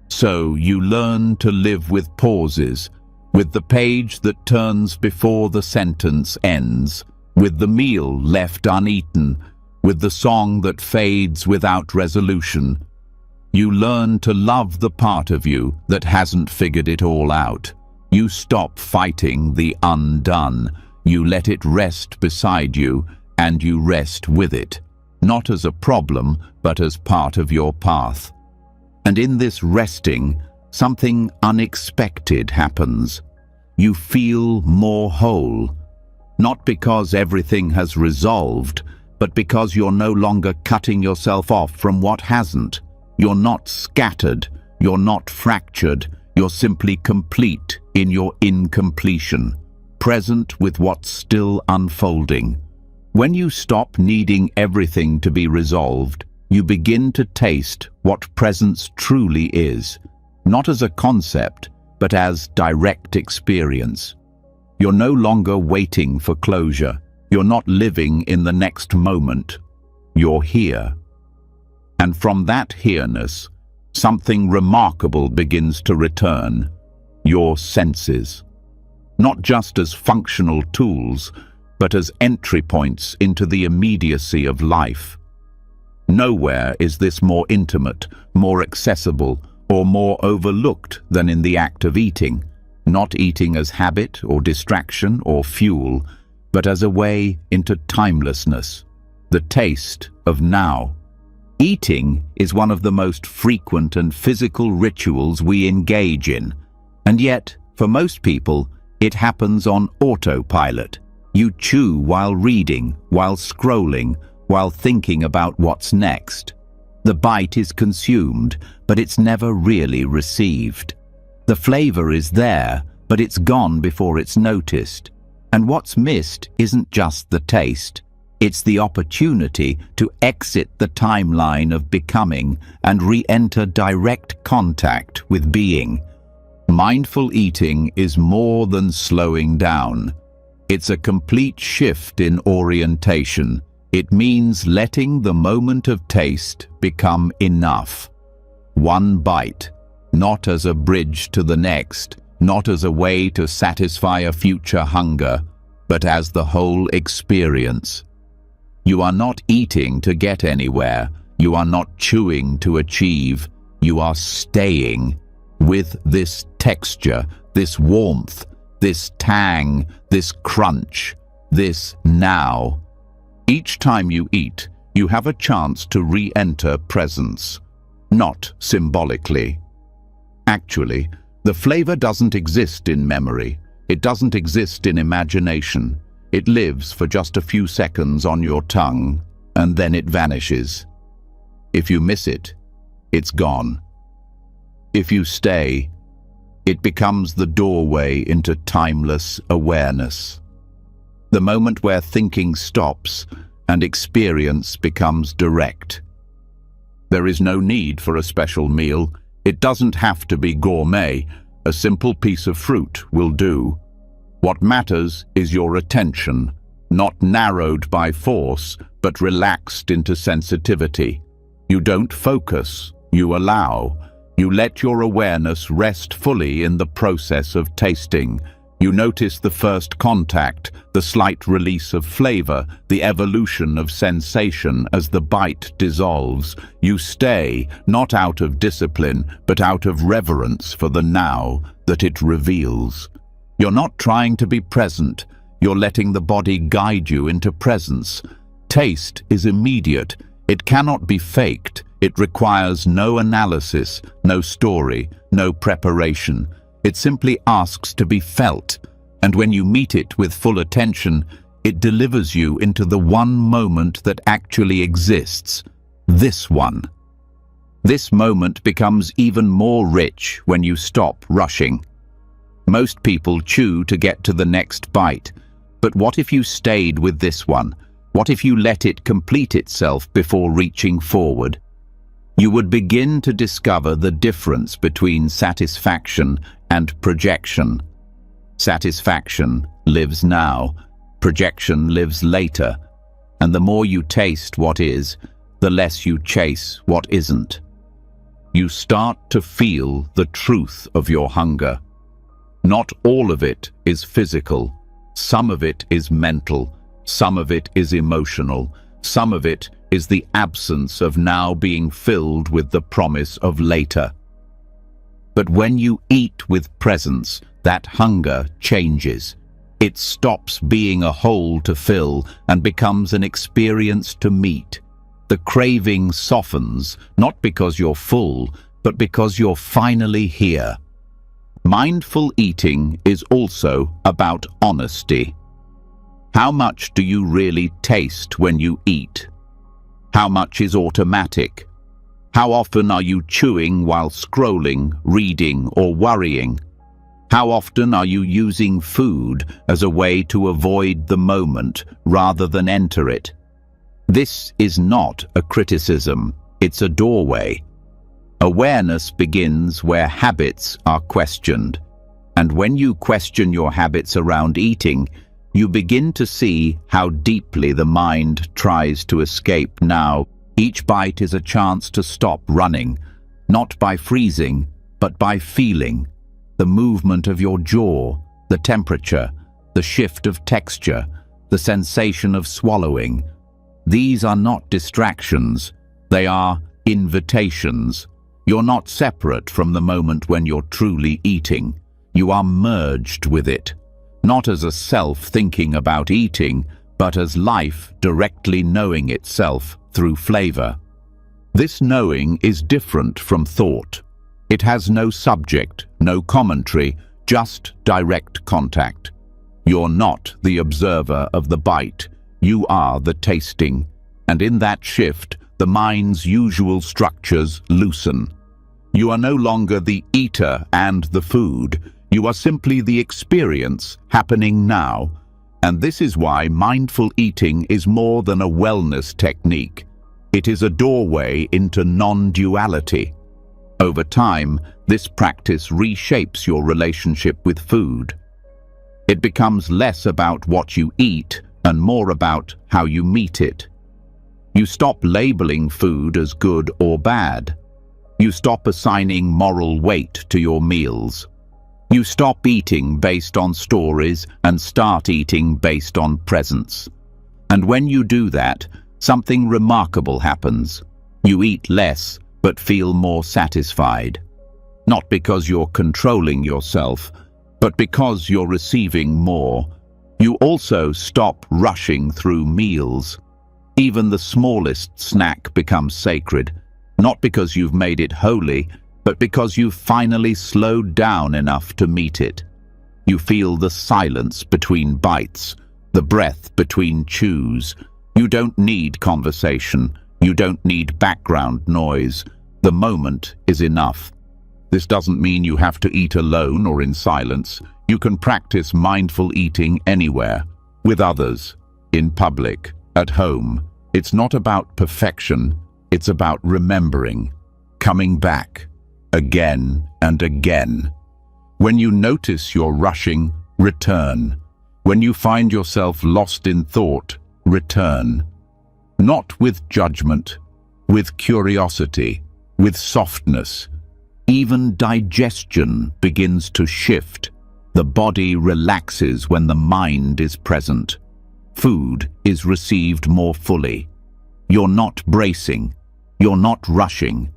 So you learn to live with pauses, with the page that turns before the sentence ends, with the meal left uneaten, with the song that fades without resolution. You learn to love the part of you that hasn't figured it all out. You stop fighting the undone. You let it rest beside you, and you rest with it, not as a problem, but as part of your path. And in this resting, something unexpected happens. You feel more whole, not because everything has resolved, but because you're no longer cutting yourself off from what hasn't. You're not scattered, you're not fractured, you're simply complete in your incompletion, present with what's still unfolding. When you stop needing everything to be resolved, you begin to taste what presence truly is, not as a concept, but as direct experience. You're no longer waiting for closure. You're not living in the next moment. You're here. And from that here-ness, something remarkable begins to return. Your senses. Not just as functional tools, but as entry points into the immediacy of life. Nowhere is this more intimate, more accessible, or more overlooked than in the act of eating. Not eating as habit or distraction or fuel, but as a way into timelessness, the taste of now. Eating is one of the most frequent and physical rituals we engage in, and yet, for most people, it happens on autopilot. You chew while reading, while scrolling, while thinking about what's next. The bite is consumed, but it's never really received. The flavor is there, but it's gone before it's noticed. And what's missed isn't just the taste. It's the opportunity to exit the timeline of becoming and re-enter direct contact with being. Mindful eating is more than slowing down. It's a complete shift in orientation. It means letting the moment of taste become enough. One bite, not as a bridge to the next, not as a way to satisfy a future hunger, but as the whole experience. You are not eating to get anywhere. You are not chewing to achieve. You are staying with this texture, this warmth, this tang, this crunch, this now. Each time you eat, you have a chance to re-enter presence, not symbolically. Actually, the flavor doesn't exist in memory. It doesn't exist in imagination. It lives for just a few seconds on your tongue, and then it vanishes. If you miss it, it's gone. If you stay, it becomes the doorway into timeless awareness. The moment where thinking stops and experience becomes direct. There is no need for a special meal. It doesn't have to be gourmet. A simple piece of fruit will do. What matters is your attention, not narrowed by force, but relaxed into sensitivity. You don't focus, you allow. You let your awareness rest fully in the process of tasting. You notice the first contact, the slight release of flavor, the evolution of sensation as the bite dissolves. You stay, not out of discipline, but out of reverence for the now that it reveals. You're not trying to be present. You're letting the body guide you into presence. Taste is immediate. It cannot be faked. It requires no analysis, no story, no preparation. It simply asks to be felt. And when you meet it with full attention, it delivers you into the one moment that actually exists. This one. This moment becomes even more rich when you stop rushing. Most people chew to get to the next bite. But what if you stayed with this one? What if you let it complete itself before reaching forward? You would begin to discover the difference between satisfaction and projection. Satisfaction lives now, projection lives later, and the more you taste what is, the less you chase what isn't. You start to feel the truth of your hunger. Not all of it is physical. Some of it is mental. Some of it is emotional. Some of it is the absence of now being filled with the promise of later. But when you eat with presence, that hunger changes. It stops being a hole to fill and becomes an experience to meet. The craving softens, not because you're full, but because you're finally here. Mindful eating is also about honesty. How much do you really taste when you eat? How much is automatic? How often are you chewing while scrolling, reading, or worrying? How often are you using food as a way to avoid the moment rather than enter it? This is not a criticism, it's a doorway. Awareness begins where habits are questioned. And when you question your habits around eating, you begin to see how deeply the mind tries to escape now. Each bite is a chance to stop running, not by freezing, but by feeling. The movement of your jaw, the temperature, the shift of texture, the sensation of swallowing. These are not distractions, they are invitations. You're not separate from the moment when you're truly eating. You are merged with it, not as a self thinking about eating, but as life directly knowing itself through flavor. This knowing is different from thought. It has no subject, no commentary, just direct contact. You're not the observer of the bite, you are the tasting. And in that shift, the mind's usual structures loosen. You are no longer the eater and the food. You are simply the experience happening now. And this is why mindful eating is more than a wellness technique. It is a doorway into non-duality. Over time, this practice reshapes your relationship with food. It becomes less about what you eat and more about how you meet it. You stop labeling food as good or bad. You stop assigning moral weight to your meals. You stop eating based on stories and start eating based on presence. And when you do that, something remarkable happens. You eat less, but feel more satisfied. Not because you're controlling yourself, but because you're receiving more. You also stop rushing through meals. Even the smallest snack becomes sacred, not because you've made it holy, but because you've finally slowed down enough to meet it. You feel the silence between bites, the breath between chews. You don't need conversation. You don't need background noise. The moment is enough. This doesn't mean you have to eat alone or in silence. You can practice mindful eating anywhere, with others, in public, at home. It's not about perfection. It's about remembering, coming back, again and again. When you notice you're rushing, return. When you find yourself lost in thought, return. Not with judgment, with curiosity, with softness. Even digestion begins to shift. The body relaxes when the mind is present. Food is received more fully. You're not bracing. You're not rushing.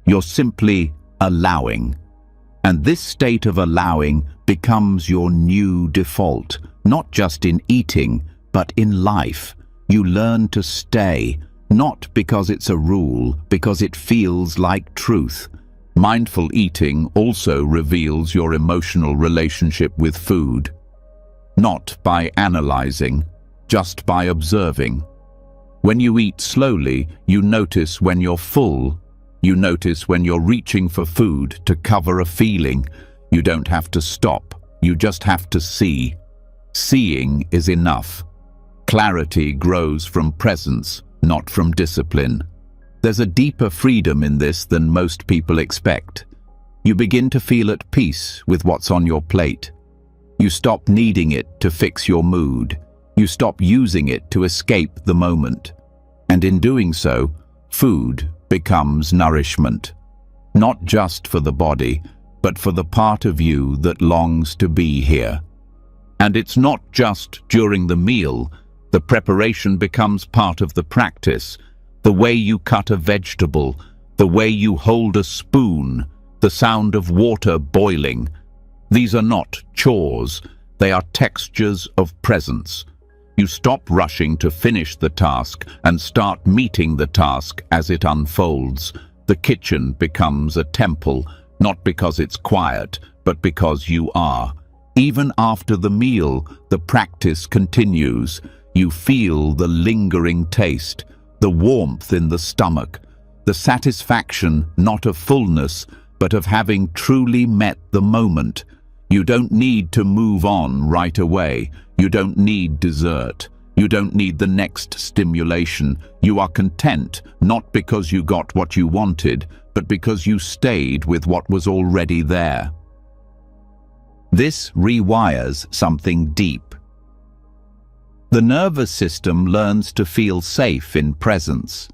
You're simply allowing. And this state of allowing becomes your new default, not just in eating, but in life. You learn to stay, not because it's a rule, because it feels like truth. Mindful eating also reveals your emotional relationship with food. Not by analyzing, just by observing. When you eat slowly, you notice when you're full. You notice when you're reaching for food to cover a feeling. You don't have to stop, you just have to see. Seeing is enough. Clarity grows from presence, not from discipline. There's a deeper freedom in this than most people expect. You begin to feel at peace with what's on your plate. You stop needing it to fix your mood. You stop using it to escape the moment. And in doing so, food becomes nourishment. Not just for the body, but for the part of you that longs to be here. And it's not just during the meal. The preparation becomes part of the practice. The way you cut a vegetable, the way you hold a spoon, the sound of water boiling. These are not chores, they are textures of presence. You stop rushing to finish the task and start meeting the task as it unfolds. The kitchen becomes a temple, not because it's quiet, but because you are. Even after the meal, the practice continues. You feel the lingering taste, the warmth in the stomach, the satisfaction not of fullness, but of having truly met the moment. You don't need to move on right away. You don't need dessert. You don't need the next stimulation. You are content, not because you got what you wanted, but because you stayed with what was already there. This rewires something deep. The nervous system learns to feel safe in presence.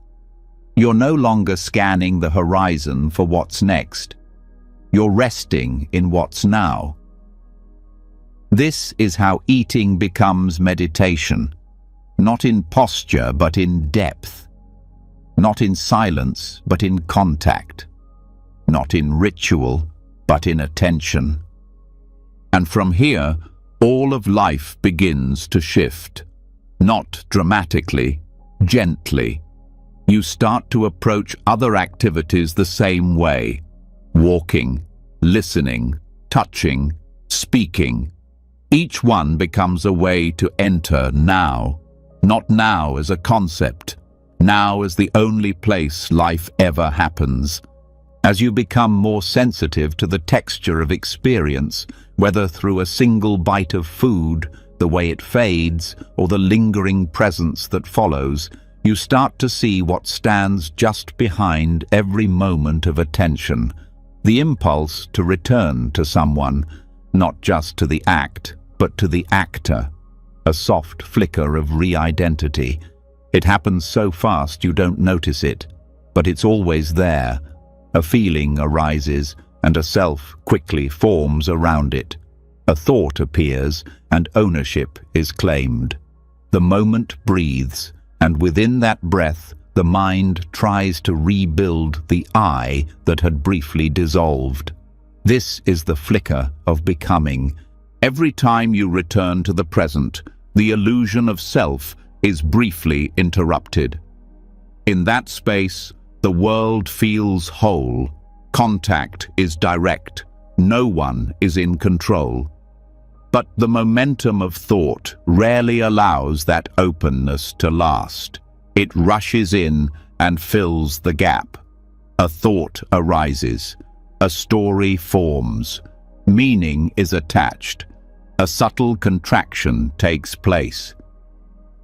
You're no longer scanning the horizon for what's next. You're resting in what's now. This is how eating becomes meditation, not in posture but in depth, not in silence but in contact, not in ritual but in attention. And from here, all of life begins to shift, not dramatically, gently. You start to approach other activities the same way, walking, listening, touching, speaking. Each one becomes a way to enter now, not now as a concept, now as the only place life ever happens. As you become more sensitive to the texture of experience, whether through a single bite of food, the way it fades, or the lingering presence that follows, you start to see what stands just behind every moment of attention. The impulse to return to someone, not just to the act, but to the actor. A soft flicker of re-identity. It happens so fast you don't notice it, but it's always there. A feeling arises, and a self quickly forms around it. A thought appears, and ownership is claimed. The moment breathes, and within that breath, the mind tries to rebuild the I that had briefly dissolved. This is the flicker of becoming. Every time you return to the present, the illusion of self is briefly interrupted. In that space, the world feels whole. Contact is direct. No one is in control. But the momentum of thought rarely allows that openness to last. It rushes in and fills the gap. A thought arises. A story forms. Meaning is attached. A subtle contraction takes place.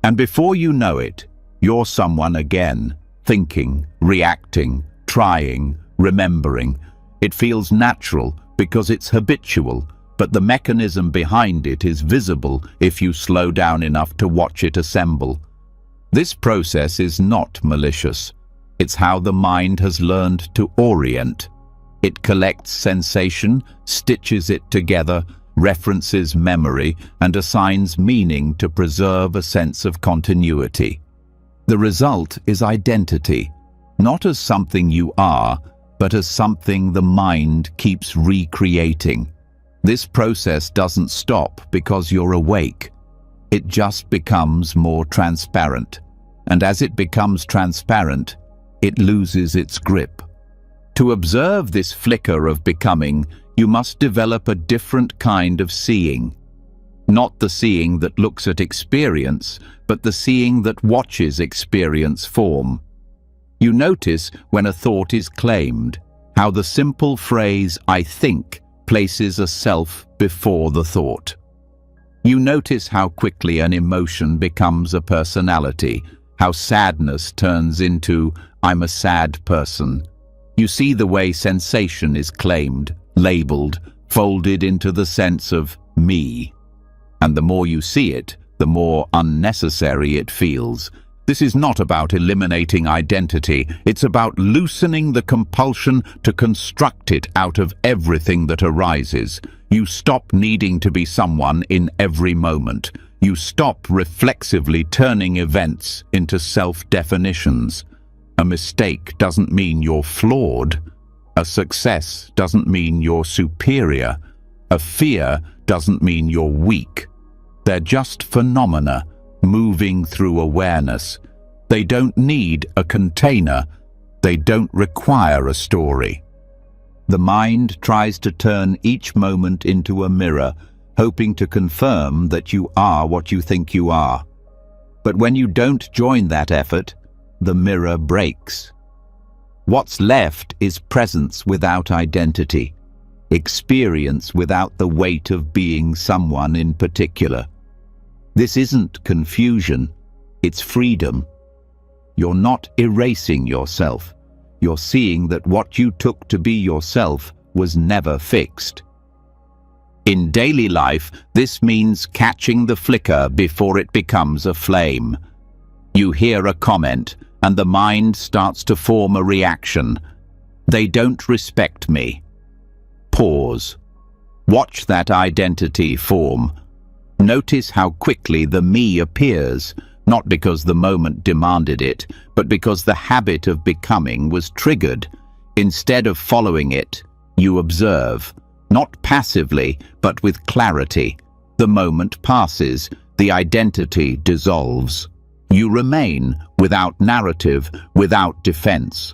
And before you know it, you're someone again, thinking, reacting, trying, remembering. It feels natural because it's habitual, but the mechanism behind it is visible if you slow down enough to watch it assemble. This process is not malicious. It's how the mind has learned to orient. It collects sensation, stitches it together, references memory, and assigns meaning to preserve a sense of continuity. The result is identity, not as something you are, but as something the mind keeps recreating. This process doesn't stop because you're awake. It just becomes more transparent. And as it becomes transparent, it loses its grip. To observe this flicker of becoming, you must develop a different kind of seeing. Not the seeing that looks at experience, but the seeing that watches experience form. You notice when a thought is claimed, how the simple phrase, "I think," places a self before the thought. You notice how quickly an emotion becomes a personality, how sadness turns into, "I'm a sad person." You see the way sensation is claimed, labeled, folded into the sense of me. And the more you see it, the more unnecessary it feels. This is not about eliminating identity. It's about loosening the compulsion to construct it out of everything that arises. You stop needing to be someone in every moment. You stop reflexively turning events into self-definitions. A mistake doesn't mean you're flawed. A success doesn't mean you're superior. A fear doesn't mean you're weak. They're just phenomena moving through awareness. They don't need a container. They don't require a story. The mind tries to turn each moment into a mirror, hoping to confirm that you are what you think you are. But when you don't join that effort, the mirror breaks. What's left is presence without identity, experience without the weight of being someone in particular. This isn't confusion, it's freedom. You're not erasing yourself. You're seeing that what you took to be yourself was never fixed. In daily life, this means catching the flicker before it becomes a flame. You hear a comment, and the mind starts to form a reaction. They don't respect me. Pause. Watch that identity form. Notice how quickly the me appears, not because the moment demanded it, but because the habit of becoming was triggered. Instead of following it, you observe, not passively, but with clarity. The moment passes, the identity dissolves. You remain without narrative, without defense.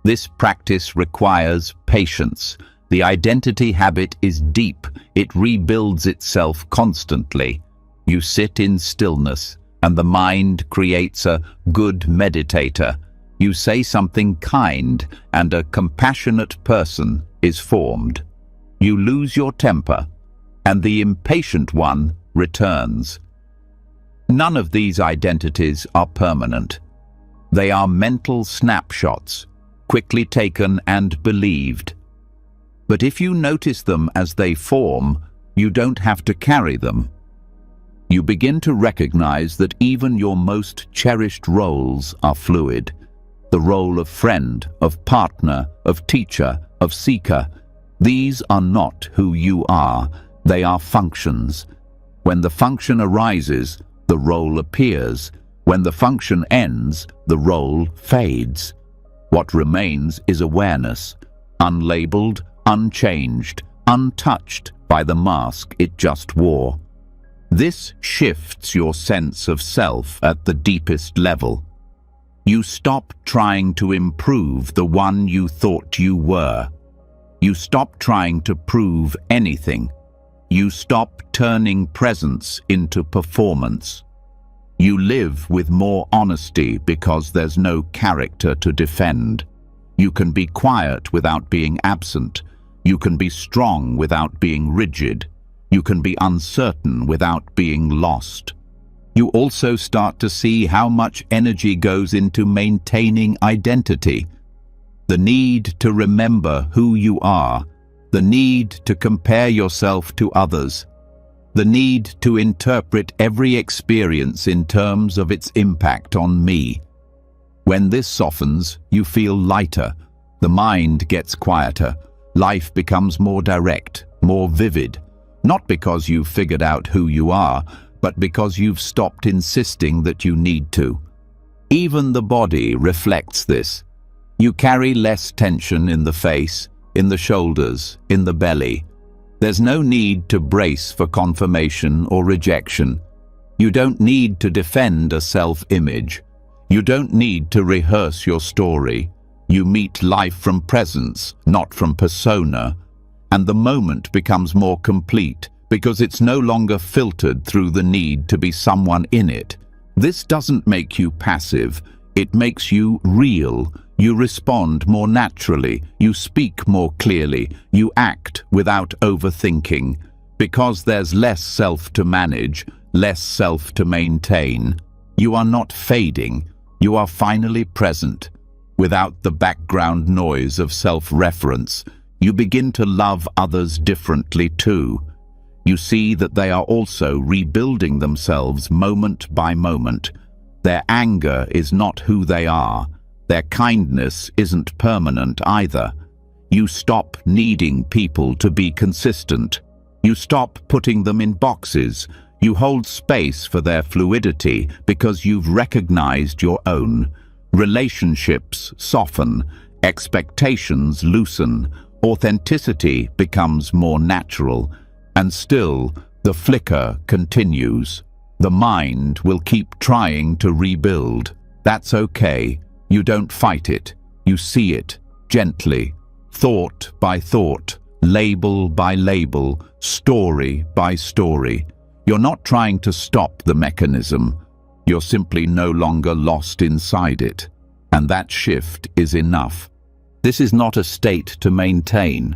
This practice requires patience. The identity habit is deep. It rebuilds itself constantly. You sit in stillness, and the mind creates a good meditator. You say something kind, and a compassionate person is formed. You lose your temper, and the impatient one returns. None of these identities are permanent. They are mental snapshots, quickly taken and believed. But if you notice them as they form, you don't have to carry them. You begin to recognize that even your most cherished roles are fluid. The role of friend, of partner, of teacher, of seeker. These are not who you are, they are functions. When the function arises, the role appears. When the function ends, the role fades. What remains is awareness, unlabeled, unchanged, untouched by the mask it just wore. This shifts your sense of self at the deepest level. You stop trying to improve the one you thought you were. You stop trying to prove anything. You stop turning presence into performance. You live with more honesty because there's no character to defend. You can be quiet without being absent. You can be strong without being rigid. You can be uncertain without being lost. You also start to see how much energy goes into maintaining identity. The need to remember who you are, the need to compare yourself to others, the need to interpret every experience in terms of its impact on me. When this softens, you feel lighter, the mind gets quieter, life becomes more direct, more vivid, not because you've figured out who you are, but because you've stopped insisting that you need to. Even the body reflects this. You carry less tension in the face, in the shoulders, in the belly. There's no need to brace for confirmation or rejection. You don't need to defend a self-image. You don't need to rehearse your story. You meet life from presence, not from persona. And the moment becomes more complete because it's no longer filtered through the need to be someone in it. This doesn't make you passive. It makes you real. You respond more naturally, you speak more clearly, you act without overthinking. Because there's less self to manage, less self to maintain. You are not fading, you are finally present. Without the background noise of self-reference, you begin to love others differently too. You see that they are also rebuilding themselves moment by moment. Their anger is not who they are. Their kindness isn't permanent either. You stop needing people to be consistent. You stop putting them in boxes. You hold space for their fluidity because you've recognized your own. Relationships soften, expectations loosen, authenticity becomes more natural, and still the flicker continues. The mind will keep trying to rebuild. That's okay. You don't fight it. You see it, gently, thought by thought, label by label, story by story. You're not trying to stop the mechanism. You're simply no longer lost inside it. And that shift is enough. This is not a state to maintain.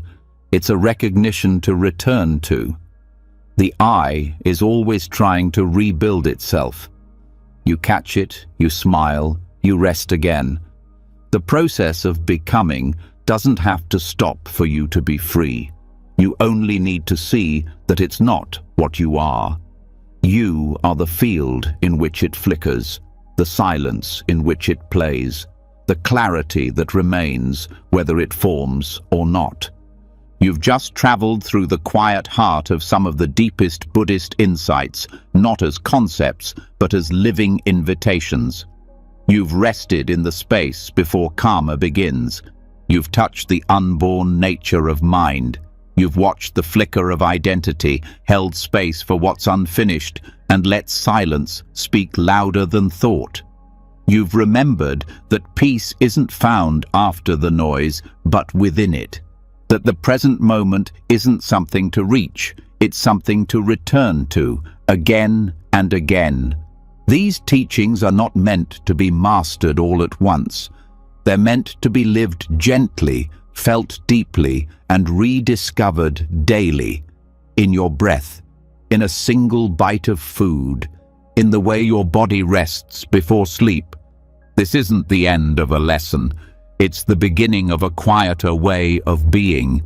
It's a recognition to return to. The I is always trying to rebuild itself. You catch it, you smile, you rest again. The process of becoming doesn't have to stop for you to be free. You only need to see that it's not what you are. You are the field in which it flickers, the silence in which it plays, the clarity that remains, whether it forms or not. You've just traveled through the quiet heart of some of the deepest Buddhist insights, not as concepts, but as living invitations. You've rested in the space before karma begins. You've touched the unborn nature of mind. You've watched the flicker of identity, held space for what's unfinished, and let silence speak louder than thought. You've remembered that peace isn't found after the noise, but within it. That the present moment isn't something to reach, it's something to return to, again and again. These teachings are not meant to be mastered all at once. They're meant to be lived gently, felt deeply, and rediscovered daily. In your breath, in a single bite of food, in the way your body rests before sleep. This isn't the end of a lesson. It's the beginning of a quieter way of being.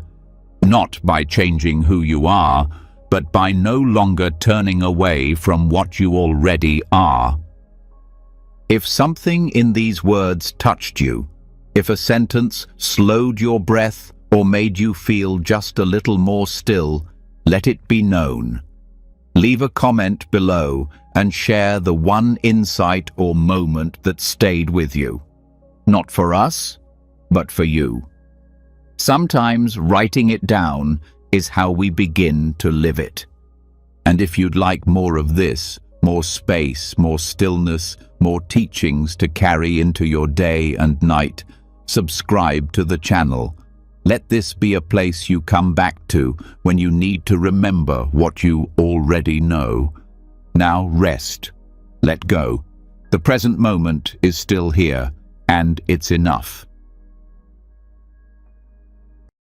Not by changing who you are, but by no longer turning away from what you already are. If something in these words touched you, if a sentence slowed your breath or made you feel just a little more still, let it be known. Leave a comment below and share the one insight or moment that stayed with you. Not for us, but for you. Sometimes writing it down is how we begin to live it. And if you'd like more of this, more space, more stillness, more teachings to carry into your day and night, subscribe to the channel. Let this be a place you come back to when you need to remember what you already know. Now rest. Let go. The present moment is still here, and it's enough.